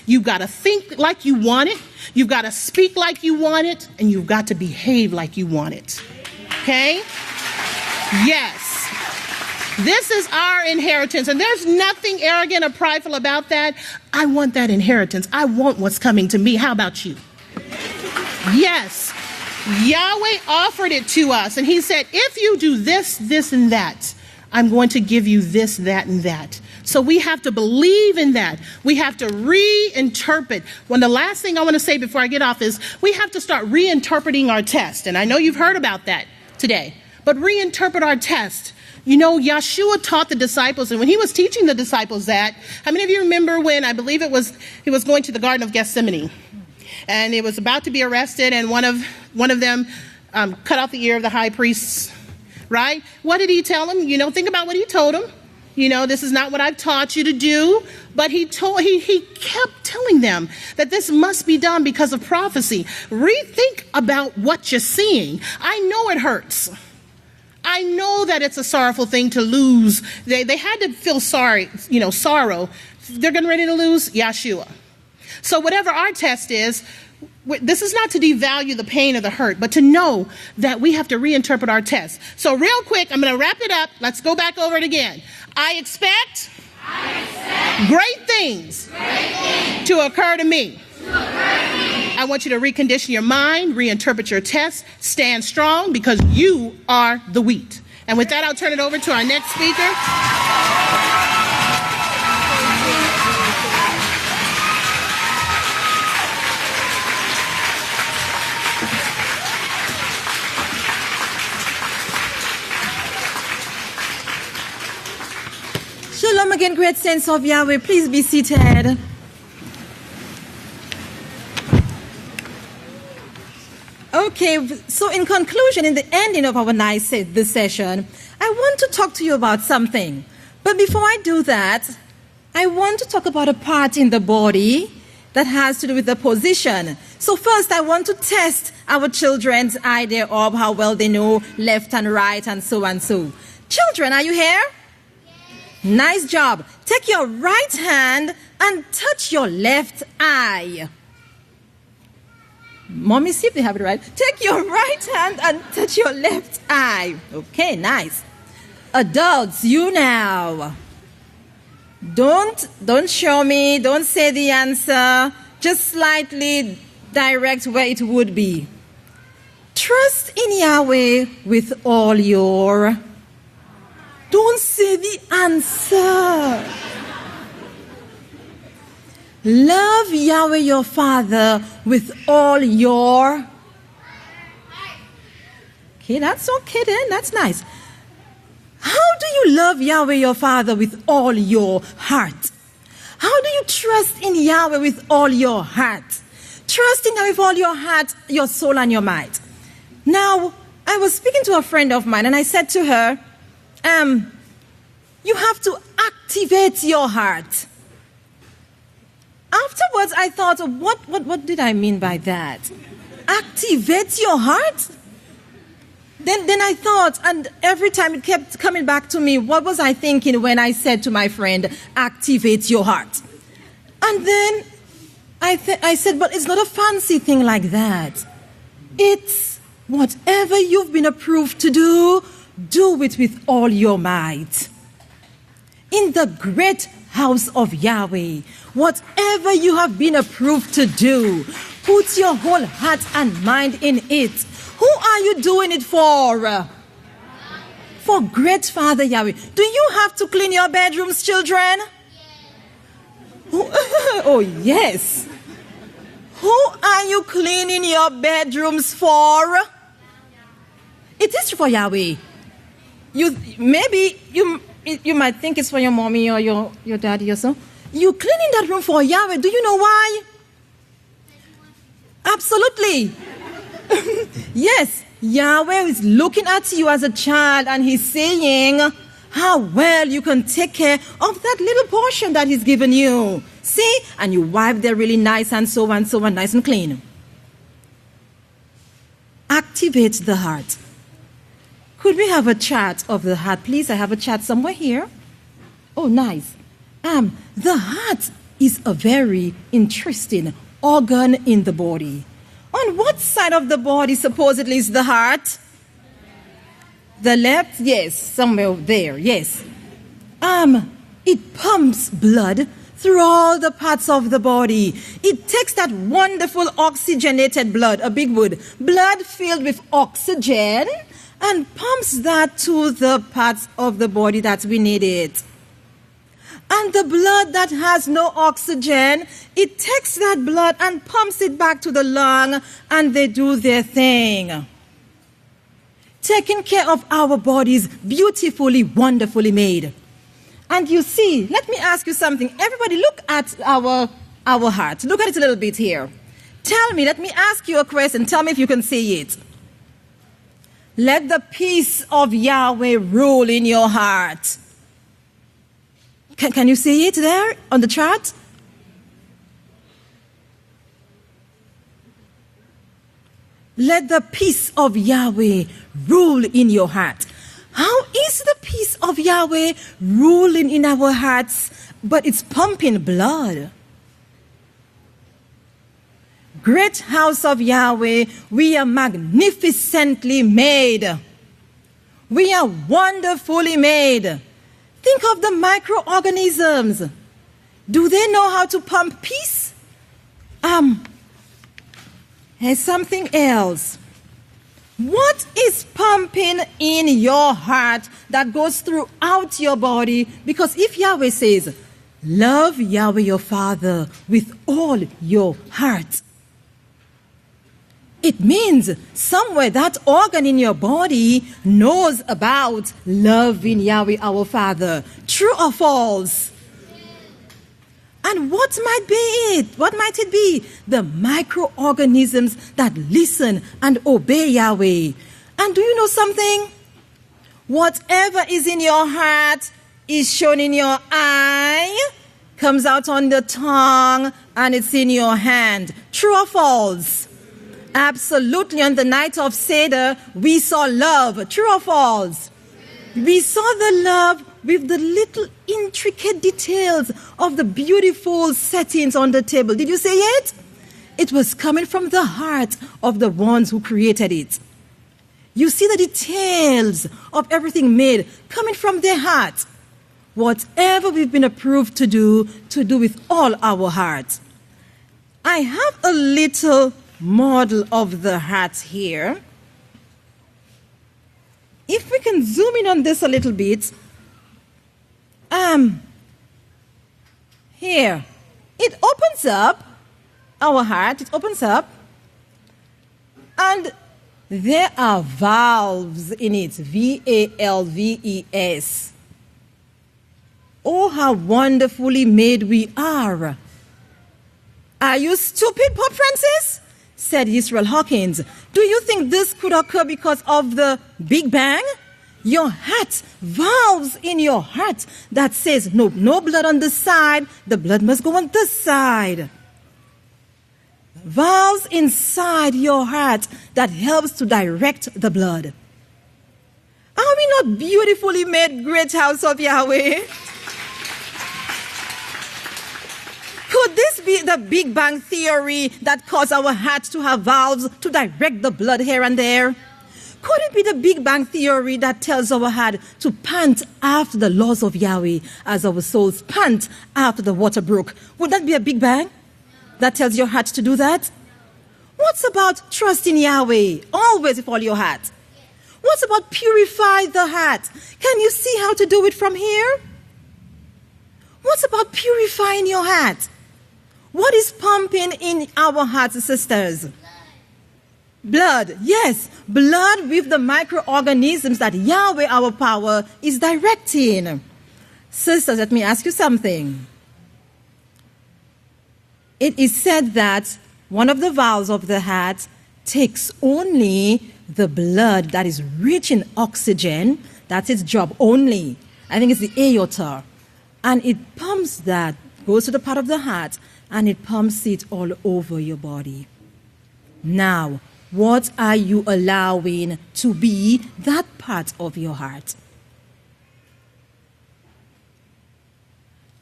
you've got to think like you want it, you've got to speak like you want it, and you've got to behave like you want it. Okay? Yes. This is our inheritance, and there's nothing arrogant or prideful about that. I want that inheritance. I want what's coming to me. How about you? Yes. Yahweh offered it to us, and he said, if you do this, this, and that, I'm going to give you this, that, and that. So we have to believe in that. We have to reinterpret. Well, the last thing I want to say before I get off is we have to start reinterpreting our test. And I know you've heard about that today, but reinterpret our test. Yahshua taught the disciples, and when he was teaching the disciples that, how many of you remember when, I believe he was going to the Garden of Gethsemane, and he was about to be arrested, and one of them cut off the ear of the high priest, right? What did he tell him? Think about what he told him. This is not what I've taught you to do. But he kept telling them that this must be done because of prophecy. Rethink about what you're seeing. I know it hurts. I know that it's a sorrowful thing to lose. They had to feel sorrow. They're getting ready to lose Yahshua. So whatever our test is, this is not to devalue the pain or the hurt, but to know that we have to reinterpret our test. So real quick, I'm going to wrap it up. Let's go back over it again. I expect great things to occur to me. I want you to recondition your mind, reinterpret your test, stand strong because you are the wheat. And with that, I'll turn it over to our next speaker. Shalom again, great saints of Yahweh. Please be seated. Okay, so in conclusion, in the ending of our this session, I want to talk to you about something. But before I do that, I want to talk about a part in the body that has to do with the position. So first, I want to test our children's idea of how well they know left and right and so and so. Children, are you here? Nice job. Take your right hand and touch your left eye. Mommy, see if they have it right. Take your right hand and touch your left eye. Okay, nice. Adults, you now. Don't show me. Don't say the answer. Just slightly direct where it would be. Trust in Yahweh with all your... Don't say the answer. Love Yahweh your Father with all your... Okay, that's okay then. That's nice. How do you love Yahweh your Father with all your heart? How do you trust in Yahweh with all your heart? Trust in Yahweh with all your heart, your soul, and your might. Now, I was speaking to a friend of mine, and I said to her, you have to activate your heart. Afterwards, I thought, what did I mean by that? Activate your heart? Then I thought, and every time it kept coming back to me, what was I thinking when I said to my friend, activate your heart? And then I said, but it's not a fancy thing like that. It's whatever you've been approved to do, do it with all your might. In the great house of Yahweh, whatever you have been approved to do, put your whole heart and mind in it. Who are you doing it for? For great Father Yahweh. Do you have to clean your bedrooms, children? Oh, yes. Who are you cleaning your bedrooms for? It is for Yahweh. You might think it's for your mommy or your daddy or so. You cleaning that room for Yahweh. Do you know why? Absolutely. Yes, Yahweh is looking at you as a child and he's saying how well you can take care of that little portion that he's given you. See? And you wipe there really nice and so and nice and clean. Activate the heart. Could we have a chart of the heart, please? I have a chart somewhere here. Oh, nice. The heart is a very interesting organ in the body. On what side of the body supposedly is the heart? The left? Yes, somewhere there, yes. It pumps blood through all the parts of the body. It takes that wonderful oxygenated blood, a big word, blood filled with oxygen, and pumps that to the parts of the body that we need it. And the blood that has no oxygen, it takes that blood and pumps it back to the lung, and they do their thing. Taking care of our bodies, beautifully, wonderfully made. And you see, let me ask you something. Everybody look at our heart. Look at it a little bit here. Tell me, let me ask you a question. Tell me if you can see it. Let the peace of Yahweh rule in your heart. Can you see it there on the chart? Let the peace of Yahweh rule in your heart. How is the peace of Yahweh ruling in our hearts, but it's pumping blood? great house of Yahweh, we are magnificently made. We are wonderfully made. Think of the microorganisms. Do they know how to pump peace? Here's something else. What is pumping in your heart that goes throughout your body? Because if Yahweh says, love Yahweh your Father with all your heart, it means somewhere that organ in your body knows about loving Yahweh our Father. True or false? And what might be it? What might it be? The microorganisms that listen and obey Yahweh. And do you know something? Whatever is in your heart is shown in your eye, comes out on the tongue, and it's in your hand. True or false? Absolutely. On the night of Seder, we saw love. True or false? We saw the love with the little intricate details of the beautiful settings on the table. Did you see it? It was coming from the heart of the ones who created it. You see the details of everything made coming from their heart. Whatever we've been approved to do with all our heart. I have a little model of the heart here. If we can zoom in on this a little bit. Here. It opens up, our heart, it opens up. And there are valves in it, V-A-L-V-E-S. Oh, how wonderfully made we are. Are you stupid, Pope Francis? Said Yisrayl Hawkins. Do you think this could occur because of the Big Bang? Your heart, valves in your heart that says, no blood on this side, the blood must go on this side. Valves inside your heart that helps to direct the blood. Are we not beautifully made, great house of Yahweh? Could this be the Big Bang theory that caused our hearts to have valves to direct the blood here and there? Could it be the Big Bang theory that tells our heart to pant after the laws of Yahweh as our souls pant after the water brook? Would that be a Big Bang that tells your heart to do that? What's about trusting Yahweh always with all your heart? What's about purify the heart? Can you see how to do it from here? What's about purifying your heart? What is pumping in our hearts, sisters? Blood, yes, blood with the microorganisms that Yahweh, our power, is directing. Sisters, let me ask you something. It is said that one of the valves of the heart takes only the blood that is rich in oxygen. That's its job only. I think it's the aorta. And it pumps that, goes to the part of the heart, and it pumps it all over your body. Now, what are you allowing to be that part of your heart?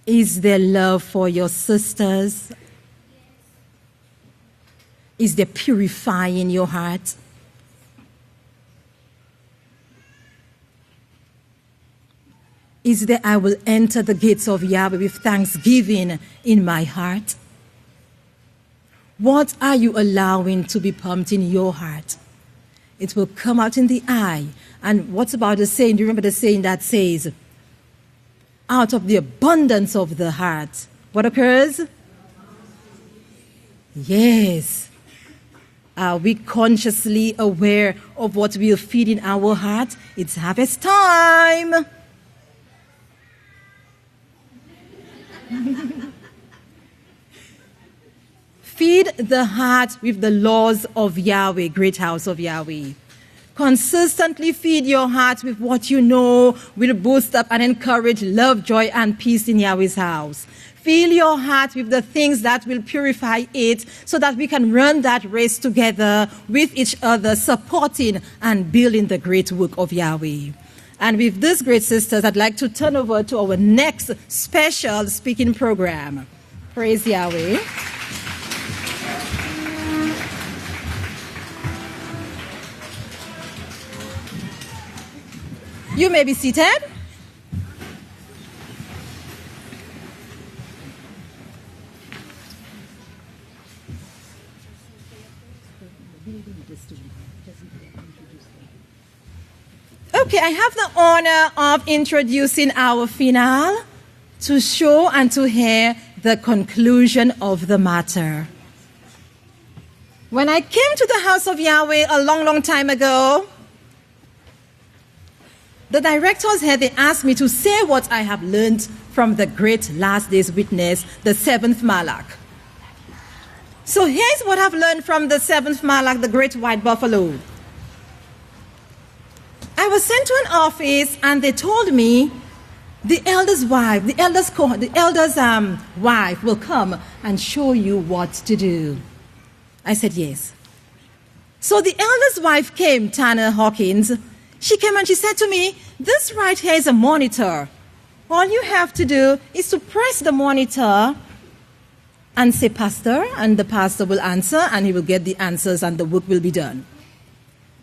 Is there love for your sisters? Is there purifying your heart? Is there, I will enter the gates of Yahweh with thanksgiving in my heart? What are you allowing to be pumped in your heart? It will come out in the eye. And what's about the saying? Do you remember the saying that says, out of the abundance of the heart, what occurs? Yes. Are we consciously aware of what we are feeding our heart? It's harvest time. Feed the heart with the laws of Yahweh, great house of Yahweh. Consistently feed your heart with what you know will boost up and encourage love, joy, and peace in Yahweh's house. Fill your heart with the things that will purify it so that we can run that race together with each other, supporting and building the great work of Yahweh. And with this, great sisters, I'd like to turn over to our next special speaking program. Praise Yahweh. You may be seated. Okay, I have the honor of introducing our finale to show and to hear the conclusion of the matter. When I came to the house of Yahweh a long, long time ago, the directors here, they asked me to say what I have learned from the great last day's witness, the seventh Malach. So here's what I've learned from the seventh Malach, the great white buffalo. I was sent to an office and they told me the elder's wife, the elder's wife will come and show you what to do. I said yes. So the elder's wife came, Tanner Hawkins. She came and she said to me, this right here is a monitor. All you have to do is to press the monitor and say pastor, and the pastor will answer and he will get the answers and the work will be done.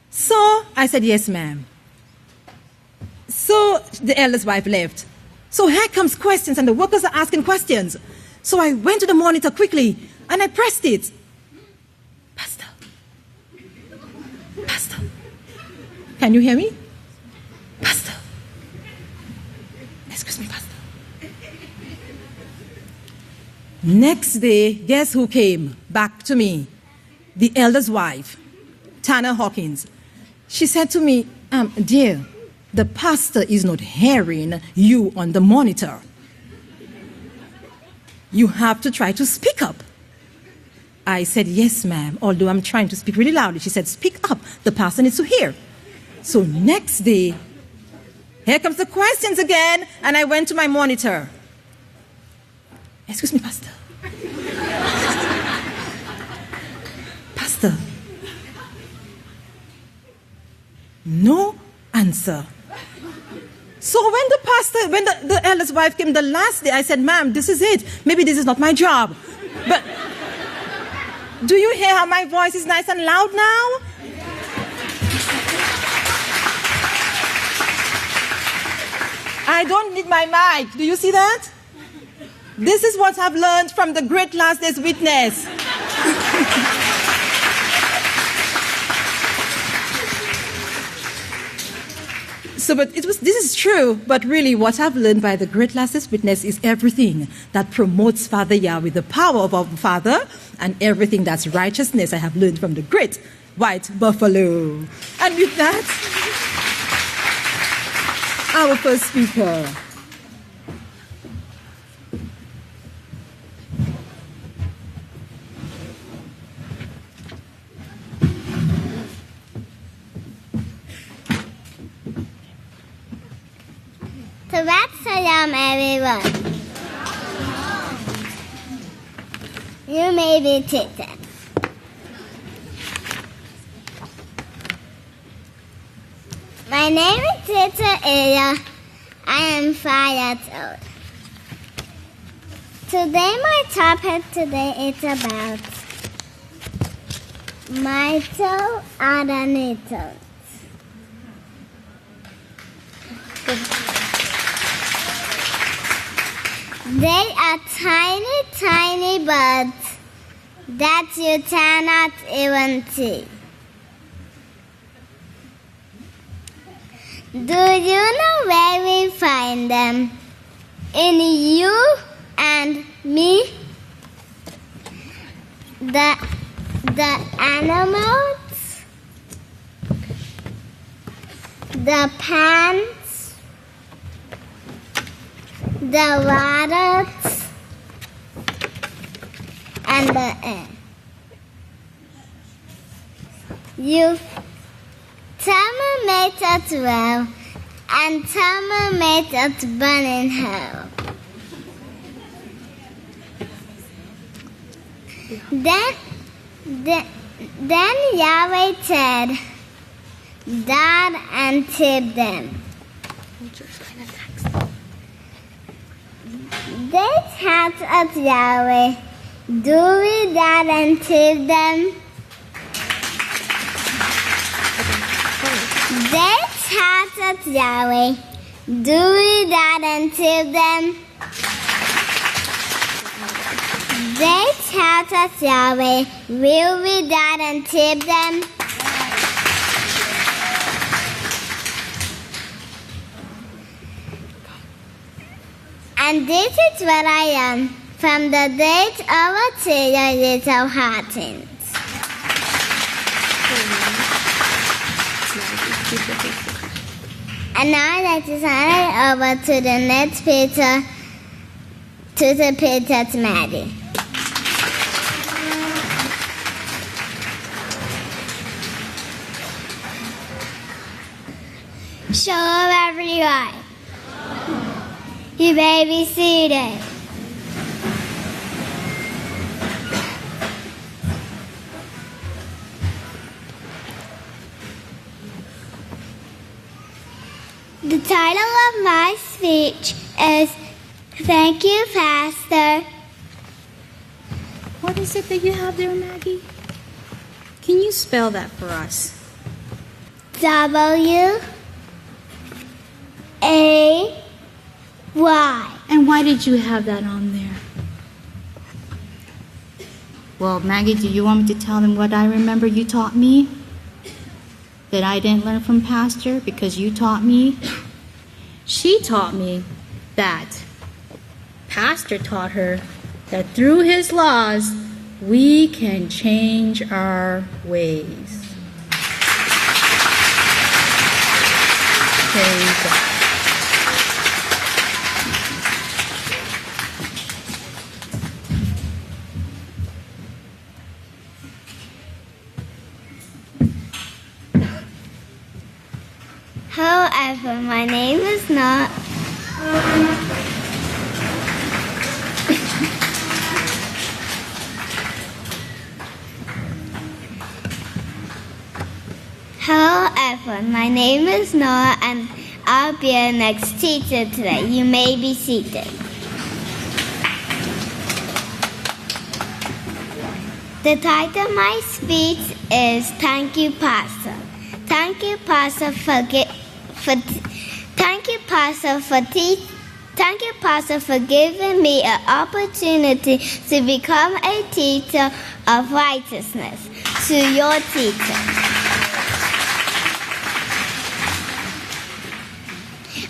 So I said, yes, ma'am. So the elder's wife left. So here comes questions and the workers are asking questions. So I went to the monitor quickly and I pressed it. Pastor. Pastor. Can you hear me? Pastor. Excuse me, Pastor. Next day, guess who came back to me? The elder's wife, Tanner Hawkins. She said to me, dear, the pastor is not hearing you on the monitor. You have to try to speak up. I said, yes, ma'am, although I'm trying to speak really loudly. She said, speak up. The pastor needs to hear. So next day, here comes the questions again, and I went to my monitor. Excuse me, Pastor. Pastor. No answer. So when the elder's wife came the last day, I said, ma'am, this is it. Maybe this is not my job. But do you hear how my voice is nice and loud now? I don't need my mic. Do you see that? This is what I've learned from the great last day's witness. But this is true, but really what I've learned by the great last day's witness is everything that promotes Father Yahweh, the power of our Father, and everything that's righteousness I have learned from the great white buffalo. And with that, our first speaker. Shalom, everyone. You may be seated. My name is Tita Aya. I am 5 years old. Today, my topic is about Mitchell and Newton. They are tiny, tiny birds that you cannot even see. Do you know where we find them? In you and me? The animals, the plants, the waters, and the air. You thermometers well and thermometers burn in hell. Then Yahweh said, "God and tip them." They asked us, Yahweh, do we God and tip them? They House of Yahweh, do we that until them? This House of Yahweh, will we that until them? And this is what I am from the days of our children little heartens. And now let us hand over to the next picture, to the picture's Maddie. Shalom, everyone. You may be seated. The title of my speech is Thank You, Pastor. What is it that you have there, Maggie? Can you spell that for us? W-A-Y. And why did you have that on there? Well, Maggie, do you want me to tell them what I remember you taught me? That I didn't learn from Pastor because you taught me? She taught me that Pastor taught her that through his laws, we can change our ways. Praise God. However, my name is not. However, my name is Noah, and I'll be your next teacher today. You may be seated. The title of my speech is Thank You, Pastor. Thank you, Pastor, for giving me an opportunity to become a teacher of righteousness to your teacher.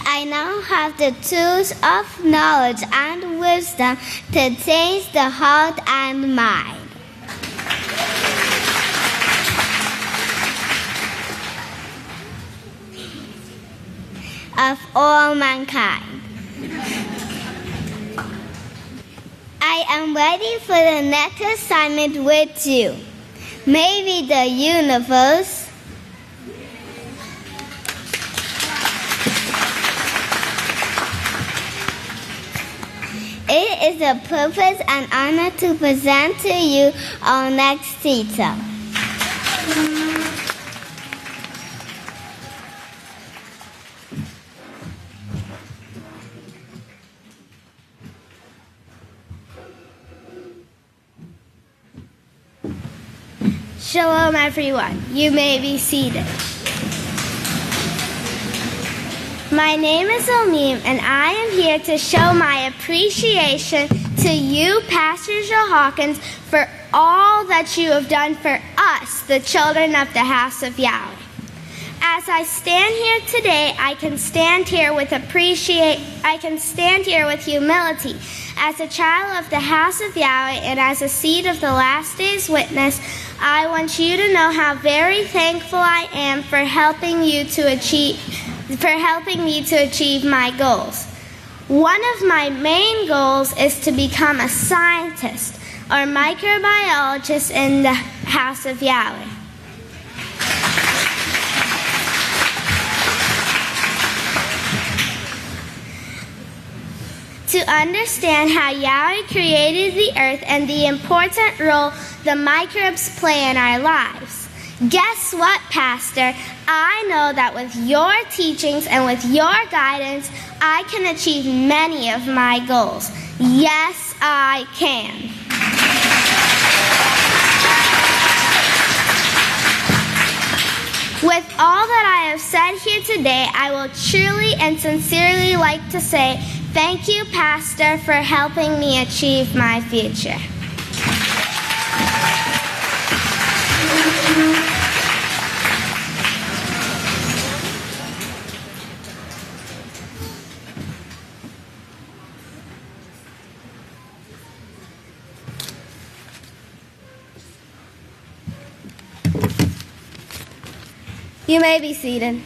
I now have the tools of knowledge and wisdom to change the heart and mind of all mankind. I am ready for the next assignment with you. Maybe the universe It is a privilege and honor to present to you our next teacher. Shalom, everyone. You may be seated. My name is Olim, and I am here to show my appreciation to you, Pastor Hawkins, for all that you have done for us, the children of the House of Yahweh. As I stand here today, I can stand here with humility. As a child of the House of Yahweh and as a seed of the last day's witness, I want you to know how very thankful I am for helping me to achieve my goals. One of my main goals is to become a scientist or microbiologist in the House of Yahweh. To understand how Yahweh created the earth and the important role the microbes play in our lives. Guess what, Pastor? I know that with your teachings and with your guidance, I can achieve many of my goals. Yes, I can. With all that I have said here today, I will truly and sincerely like to say thank you, Pastor, for helping me achieve my future. You may be seated.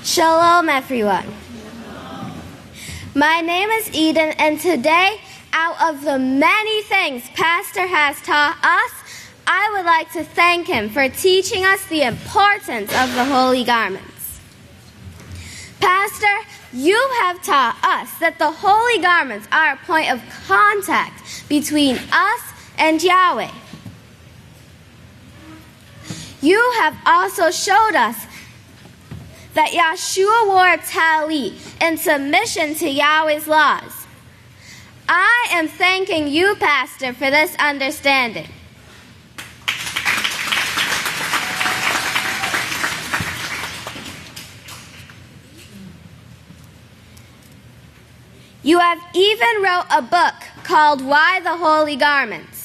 Shalom, everyone. My name is Eden, and today, out of the many things Pastor has taught us, I would like to thank him for teaching us the importance of the holy garments. Pastor, you have taught us that the holy garments are a point of contact between us and Yahweh. You have also showed us that Yeshua wore a talit in submission to Yahweh's laws. I am thanking you, Pastor, for this understanding. You have even wrote a book called Why the Holy Garments.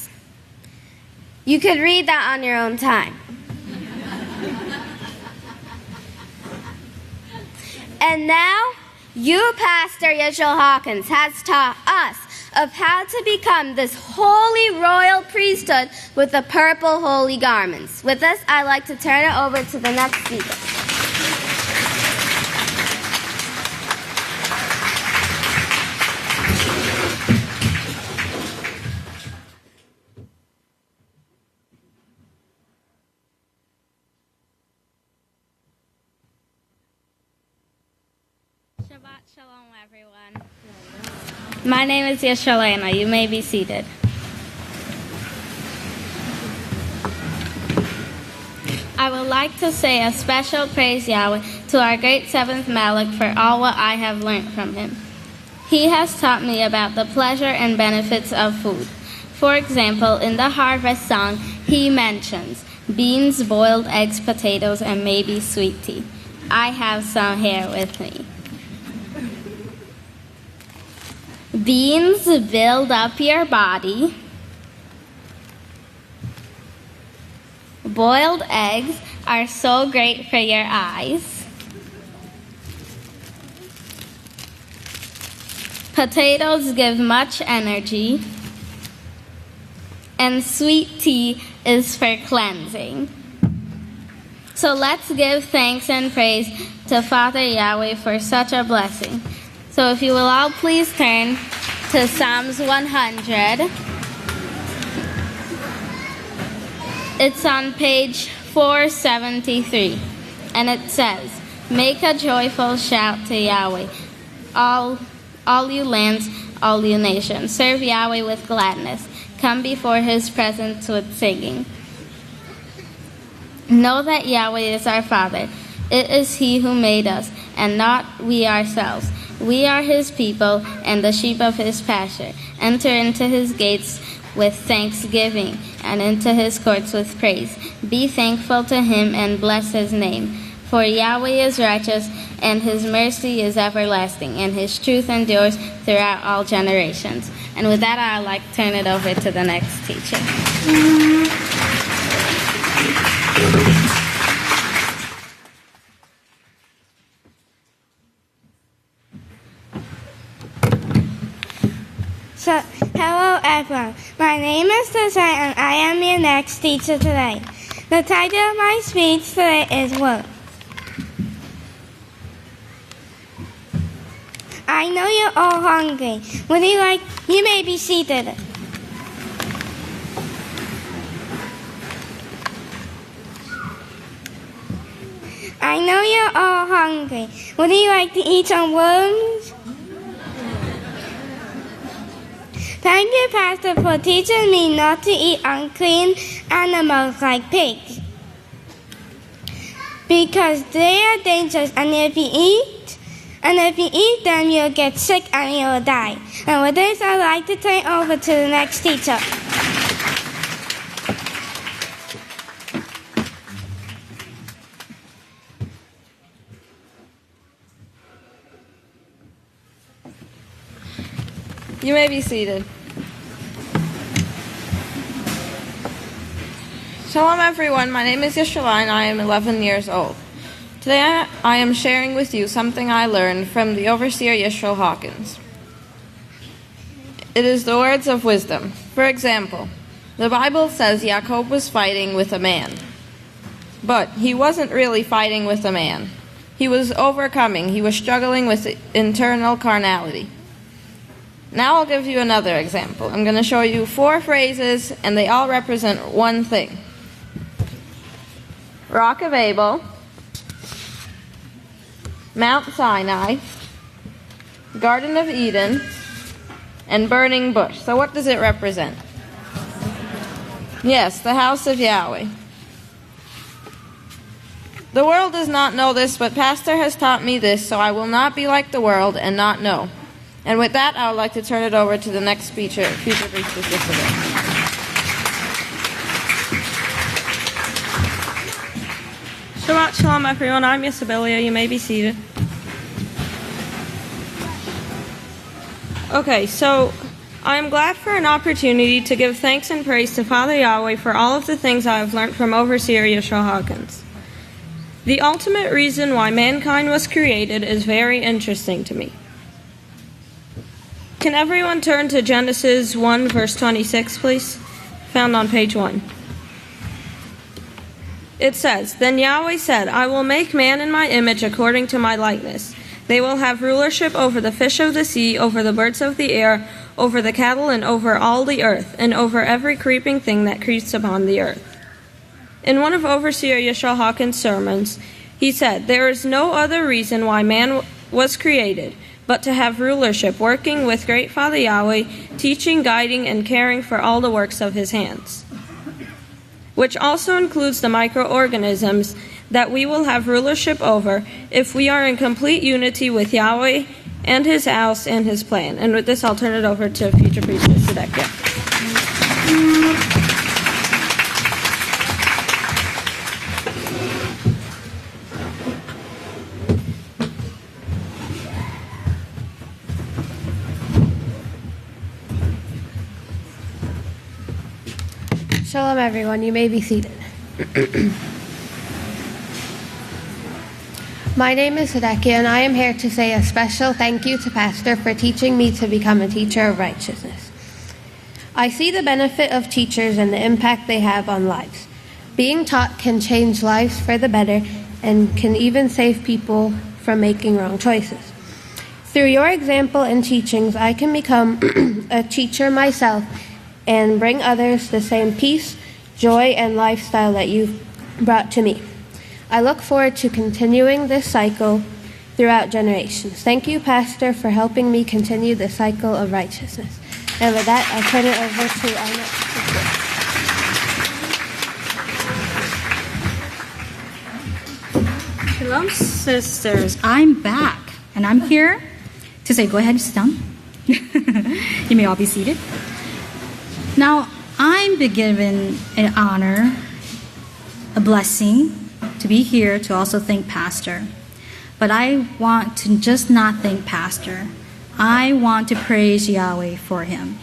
You could read that on your own time. And now, you, Pastor Yisrayl Hawkins, has taught us of how to become this holy royal priesthood with the purple holy garments. With this, I'd like to turn it over to the next speaker. Shalom, everyone. My name is Yisrayl. You may be seated. I would like to say a special praise, Yahweh, to our great seventh Malach for all what I have learned from him. He has taught me about the pleasure and benefits of food. For example, in the harvest song, he mentions beans, boiled eggs, potatoes, and maybe sweet tea. I have some here with me. Beans build up your body. Boiled eggs are so great for your eyes. Potatoes give much energy. And sweet tea is for cleansing. So let's give thanks and praise to Father Yahweh for such a blessing. So if you will all please turn to Psalms 100. It's on page 473. And it says, "Make a joyful shout to Yahweh, all you lands, all you nations. Serve Yahweh with gladness. Come before his presence with singing. Know that Yahweh is our Father. It is he who made us, and not we ourselves. We are his people and the sheep of his pasture. Enter into his gates with thanksgiving and into his courts with praise. Be thankful to him and bless his name. For Yahweh is righteous, and his mercy is everlasting, and his truth endures throughout all generations." And with that, I'd like to turn it over to the next teacher. So, hello everyone. My name is Desai and I am your next teacher today. The title of my speech today is Work. I know you're all hungry. Would you like? You may be seated. I know you're all hungry. Would you like to eat some worms? Thank you, Pastor, for teaching me not to eat unclean animals like pigs, because they are dangerous, and if you eat them, you'll get sick and you'll die. And with this, I'd like to turn over to the next teacher. You may be seated. Shalom everyone, my name is Yisrayl and I am 11 years old. Today I am sharing with you something I learned from the overseer Yisrayl Hawkins. It is the words of wisdom. For example, the Bible says Jacob was fighting with a man. But he wasn't really fighting with a man. He was overcoming, he was struggling with internal carnality. Now I'll give you another example. I'm going to show you 4 phrases and they all represent one thing. Rock of Abel, Mount Sinai, Garden of Eden, and burning bush. So what does it represent? Yes, the house of Yahweh. The world does not know this, but Pastor has taught me this, so I will not be like the world and not know. And with that, I would like to turn it over to the next future priestess yesterday. Shabbat Shalom, everyone. I'm Abelin. You may be seated. Okay, so I am glad for an opportunity to give thanks and praise to Father Yahweh for all of the things I have learned from Overseer Yisrayl Hawkins. The ultimate reason why mankind was created is very interesting to me. Can everyone turn to Genesis 1, verse 26, please? Found on page 1. It says, "Then Yahweh said, I will make man in my image according to my likeness. They will have rulership over the fish of the sea, over the birds of the air, over the cattle, and over all the earth, and over every creeping thing that creeps upon the earth." In one of Overseer Yisrayl Hawkins' sermons, he said, "There is no other reason why man was created but to have rulership, working with Great Father Yahweh, teaching, guiding, and caring for all the works of his hands," which also includes the microorganisms that we will have rulership over if we are in complete unity with Yahweh and his house and his plan. And with this, I'll turn it over to future priestess Sedekia. Shalom, everyone. You may be seated. My name is Hideki, and I am here to say a special thank you to Pastor for teaching me to become a teacher of righteousness. I see the benefit of teachers and the impact they have on lives. Being taught can change lives for the better and can even save people from making wrong choices. Through your example and teachings, I can become a teacher myself and bring others the same peace, joy, and lifestyle that you've brought to me. I look forward to continuing this cycle throughout generations. Thank you, Pastor, for helping me continue the cycle of righteousness. And with that, I'll turn it over to our next speaker. Shalom, sisters. I'm back, and I'm here to say, go ahead and sit down. You may all be seated. Now, I'm been given an honor, a blessing, to be here to also thank Pastor. But I want to just not thank Pastor. I want to praise Yahweh for him.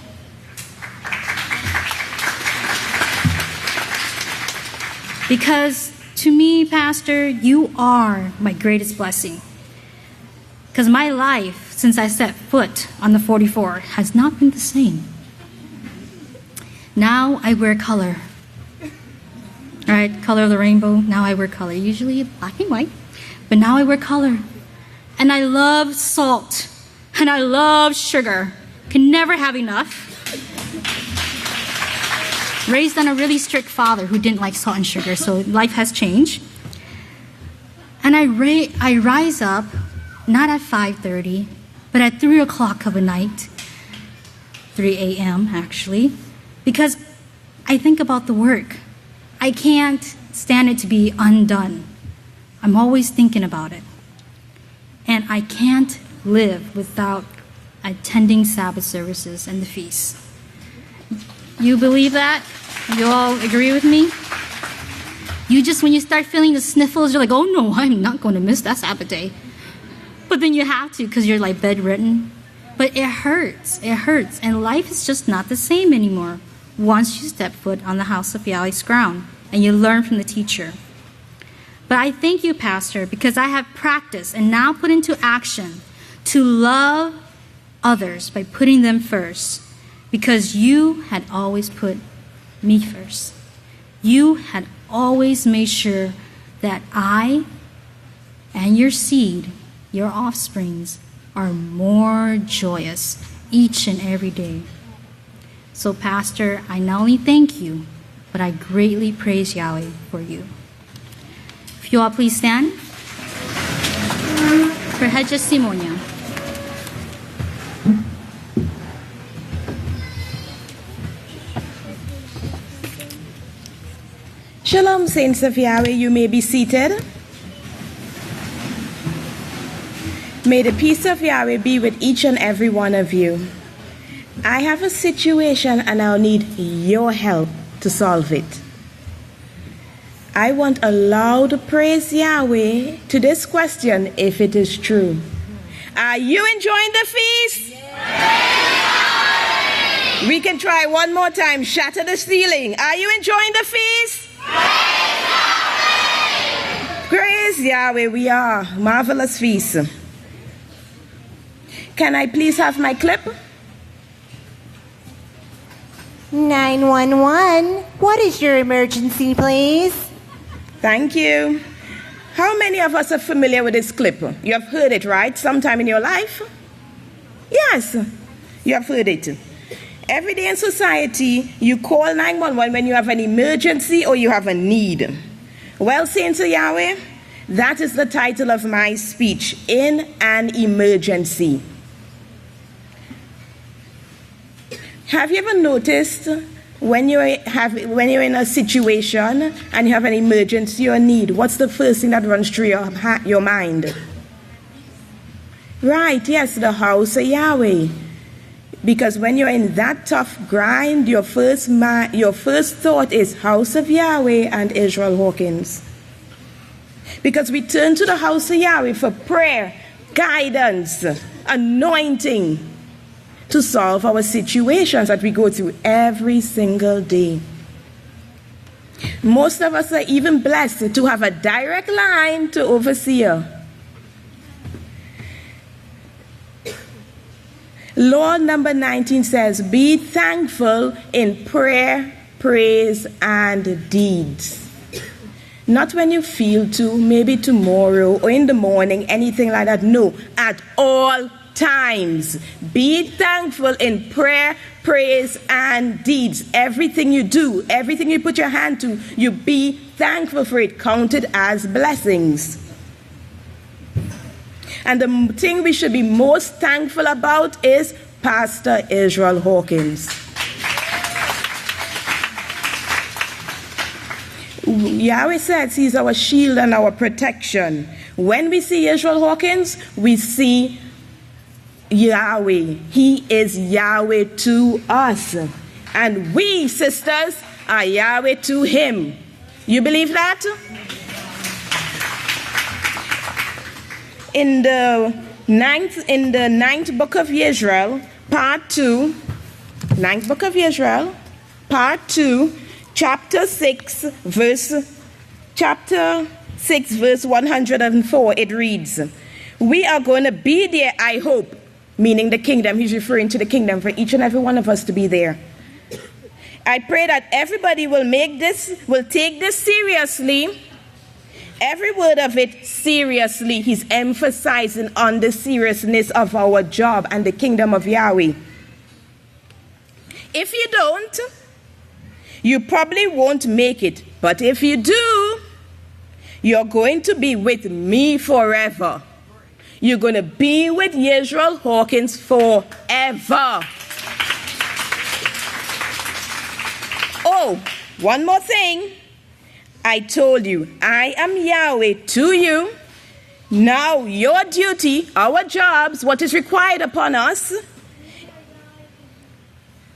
Because to me, Pastor, you are my greatest blessing. Because my life, since I set foot on the 44, has not been the same. Now I wear color. All right, color of the rainbow. Now I wear color. Usually black and white, but now I wear color. And I love salt. And I love sugar. Can never have enough. Raised on a really strict father who didn't like salt and sugar, so life has changed. And I rise up, not at 5:30, but at 3 o'clock of a night, 3 a.m. actually, because I think about the work. I can't stand it to be undone. I'm always thinking about it. And I can't live without attending Sabbath services and the feasts. You believe that? You all agree with me? You just, when you start feeling the sniffles, you're like, oh no, I'm not going to miss that Sabbath day. But then you have to because you're like bedridden. But it hurts. It hurts. And life is just not the same anymore once you step foot on the House of Yahweh's ground and you learn from the teacher. But I thank you, Pastor, because I have practiced and now put into action to love others by putting them first, because you had always put me first. You had always made sure that I and your seed, your offsprings, are more joyous each and every day. So, Pastor, I not only thank you, but I greatly praise Yahweh for you. If you all please stand for Hejasimonia. Shalom, saints of Yahweh, you may be seated. May the peace of Yahweh be with each and every one of you. I have a situation and I'll need your help to solve it. I want a loud praise Yahweh to this question if it is true. Are you enjoying the feast? Yes. We can try one more time. Shatter the ceiling. Are you enjoying the feast? Praise Yahweh, we are. Marvelous feast. Can I please have my clip? 911. What is your emergency, please? Thank you. How many of us are familiar with this clip? You have heard it, right? Sometime in your life? Yes, you have heard it. Every day in society, you call 911 when you have an emergency or you have a need. Well, saints of Yahweh, that is the title of my speech, In an Emergency. Have you ever noticed when you're in a situation and you have an emergency or need, what's the first thing that runs through your mind? Right, yes, the House of Yahweh. Because when you're in that tough grind, your first thought is House of Yahweh and Yisrayl Hawkins. Because we turn to the House of Yahweh for prayer, guidance, anointing to solve our situations that we go through every single day. Most of us are even blessed to have a direct line to overseer. Law number 19 says, be thankful in prayer, praise, and deeds. Not when you feel to, maybe tomorrow or in the morning, anything like that. No, at all times. Be thankful in prayer, praise, and deeds. Everything you do, everything you put your hand to, you be thankful for it, counted as blessings. And the thing we should be most thankful about is Pastor Yisrayl Hawkins. Yahweh says he's our shield and our protection. When we see Yisrayl Hawkins, we see Yahweh. He is Yahweh to us. And we, sisters, are Yahweh to him. You believe that? In the ninth book of Yisrayl, part 2, ninth book of Yisrayl, part 2, chapter 6, verse 104, it reads, we are going to be there, I hope, meaning the kingdom. He's referring to the kingdom for each and every one of us to be there. I pray that everybody will take this seriously. Every word of it seriously. He's emphasizing on the seriousness of our job and the kingdom of Yahweh. If you don't, you probably won't make it. But if you do, you're going to be with me forever. You're going to be with Yisrayl Hawkins forever. Oh, one more thing. I told you, I am Yahweh to you. Now your duty, our jobs, what is required upon us.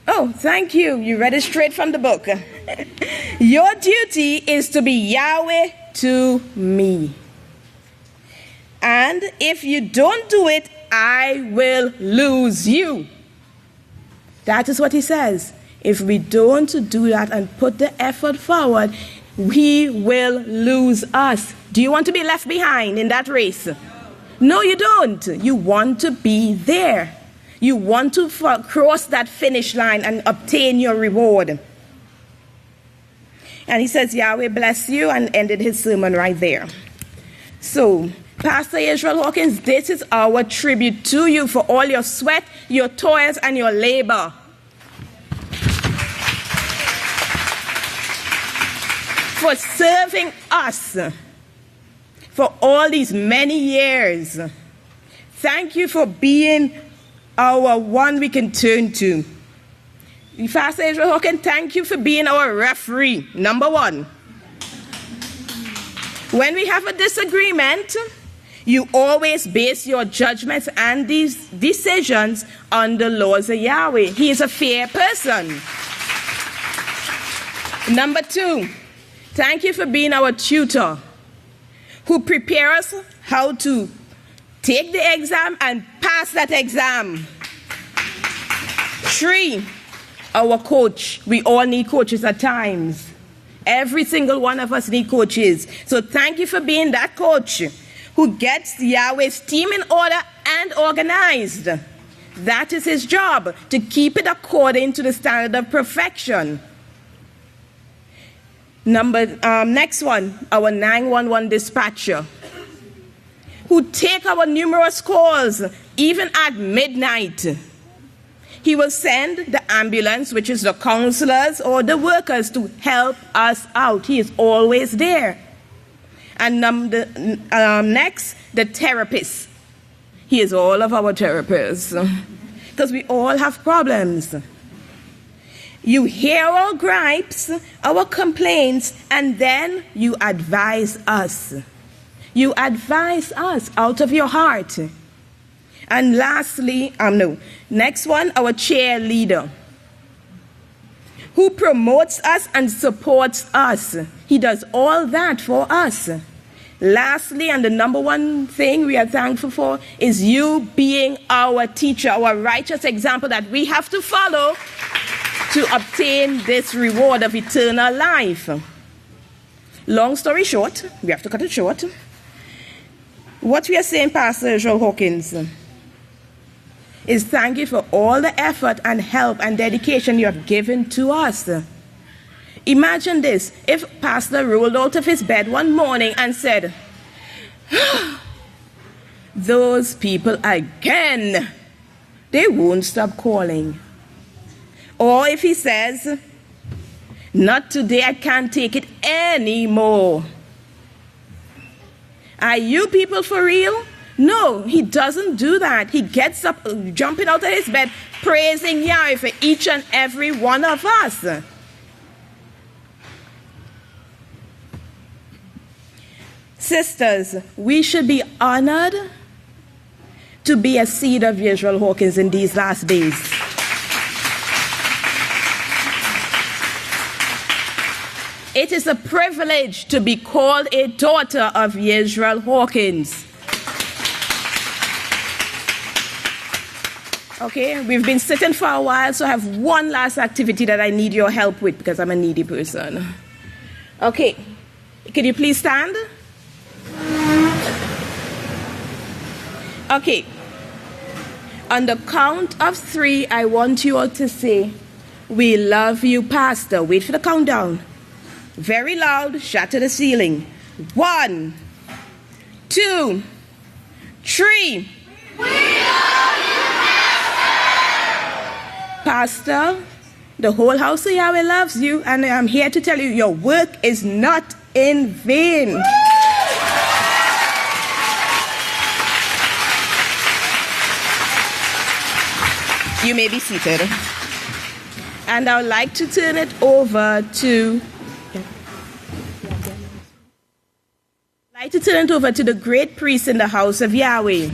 Oh, thank you. You read it straight from the book. Your duty is to be Yahweh to me. And if you don't do it, I will lose you. That is what he says. If we don't do that and put the effort forward, he will lose us. Do you want to be left behind in that race? No, you don't. You want to be there. You want to cross that finish line and obtain your reward. And he says, Yahweh bless you, and ended his sermon right there. So, Pastor Yisrayl Hawkins, this is our tribute to you for all your sweat, your toils, and your labor. For serving us for all these many years. Thank you for being our one we can turn to. Pastor Yisrayl Hawkins, thank you for being our referee, number one. When we have a disagreement, you always base your judgments and these decisions on the laws of Yahweh. He is a fair person. Number two, thank you for being our tutor, who prepare us how to take the exam and pass that exam. Three, our coach. We all need coaches at times. Every single one of us need coaches. So thank you for being that coach who gets Yahweh's team in order and organized. That is his job, to keep it according to the standard of perfection. Next one, our 911 dispatcher, who take our numerous calls even at midnight. He will send the ambulance, which is the counselors or the workers, to help us out. He is always there. And next, the therapist. He is all of our therapists, because we all have problems. You hear our gripes, our complaints, and then you advise us. You advise us out of your heart. And lastly, next one, our cheerleader, who promotes us and supports us. He does all that for us. Lastly, and the number one thing we are thankful for, is you being our teacher, our righteous example that we have to follow to obtain this reward of eternal life. Long story short, we have to cut it short. What we are saying, Pastor Yisrayl Hawkins, is thank you for all the effort and help and dedication you have given to us. Imagine this, if Pastor rolled out of his bed one morning and said, those people again, they won't stop calling. Or if he says, not today, I can't take it anymore. Are you people for real? No, he doesn't do that. He gets up, jumping out of his bed, praising Yahweh for each and every one of us. Sisters, we should be honored to be a seed of Yisrayl Hawkins in these last days. It is a privilege to be called a daughter of Yisrayl Hawkins. Okay, we've been sitting for a while, so I have one last activity that I need your help with because I'm a needy person. Okay, can you please stand? Okay, on the count of 3, I want you all to say, we love you, Pastor. Wait for the countdown. Very loud, shout to the ceiling. 1, 2, 3. We love you, Pastor. The whole house of Yahweh loves you, and I'm here to tell you your work is not in vain. You may be seated. And I would like to turn it over to the great priest in the house of Yahweh.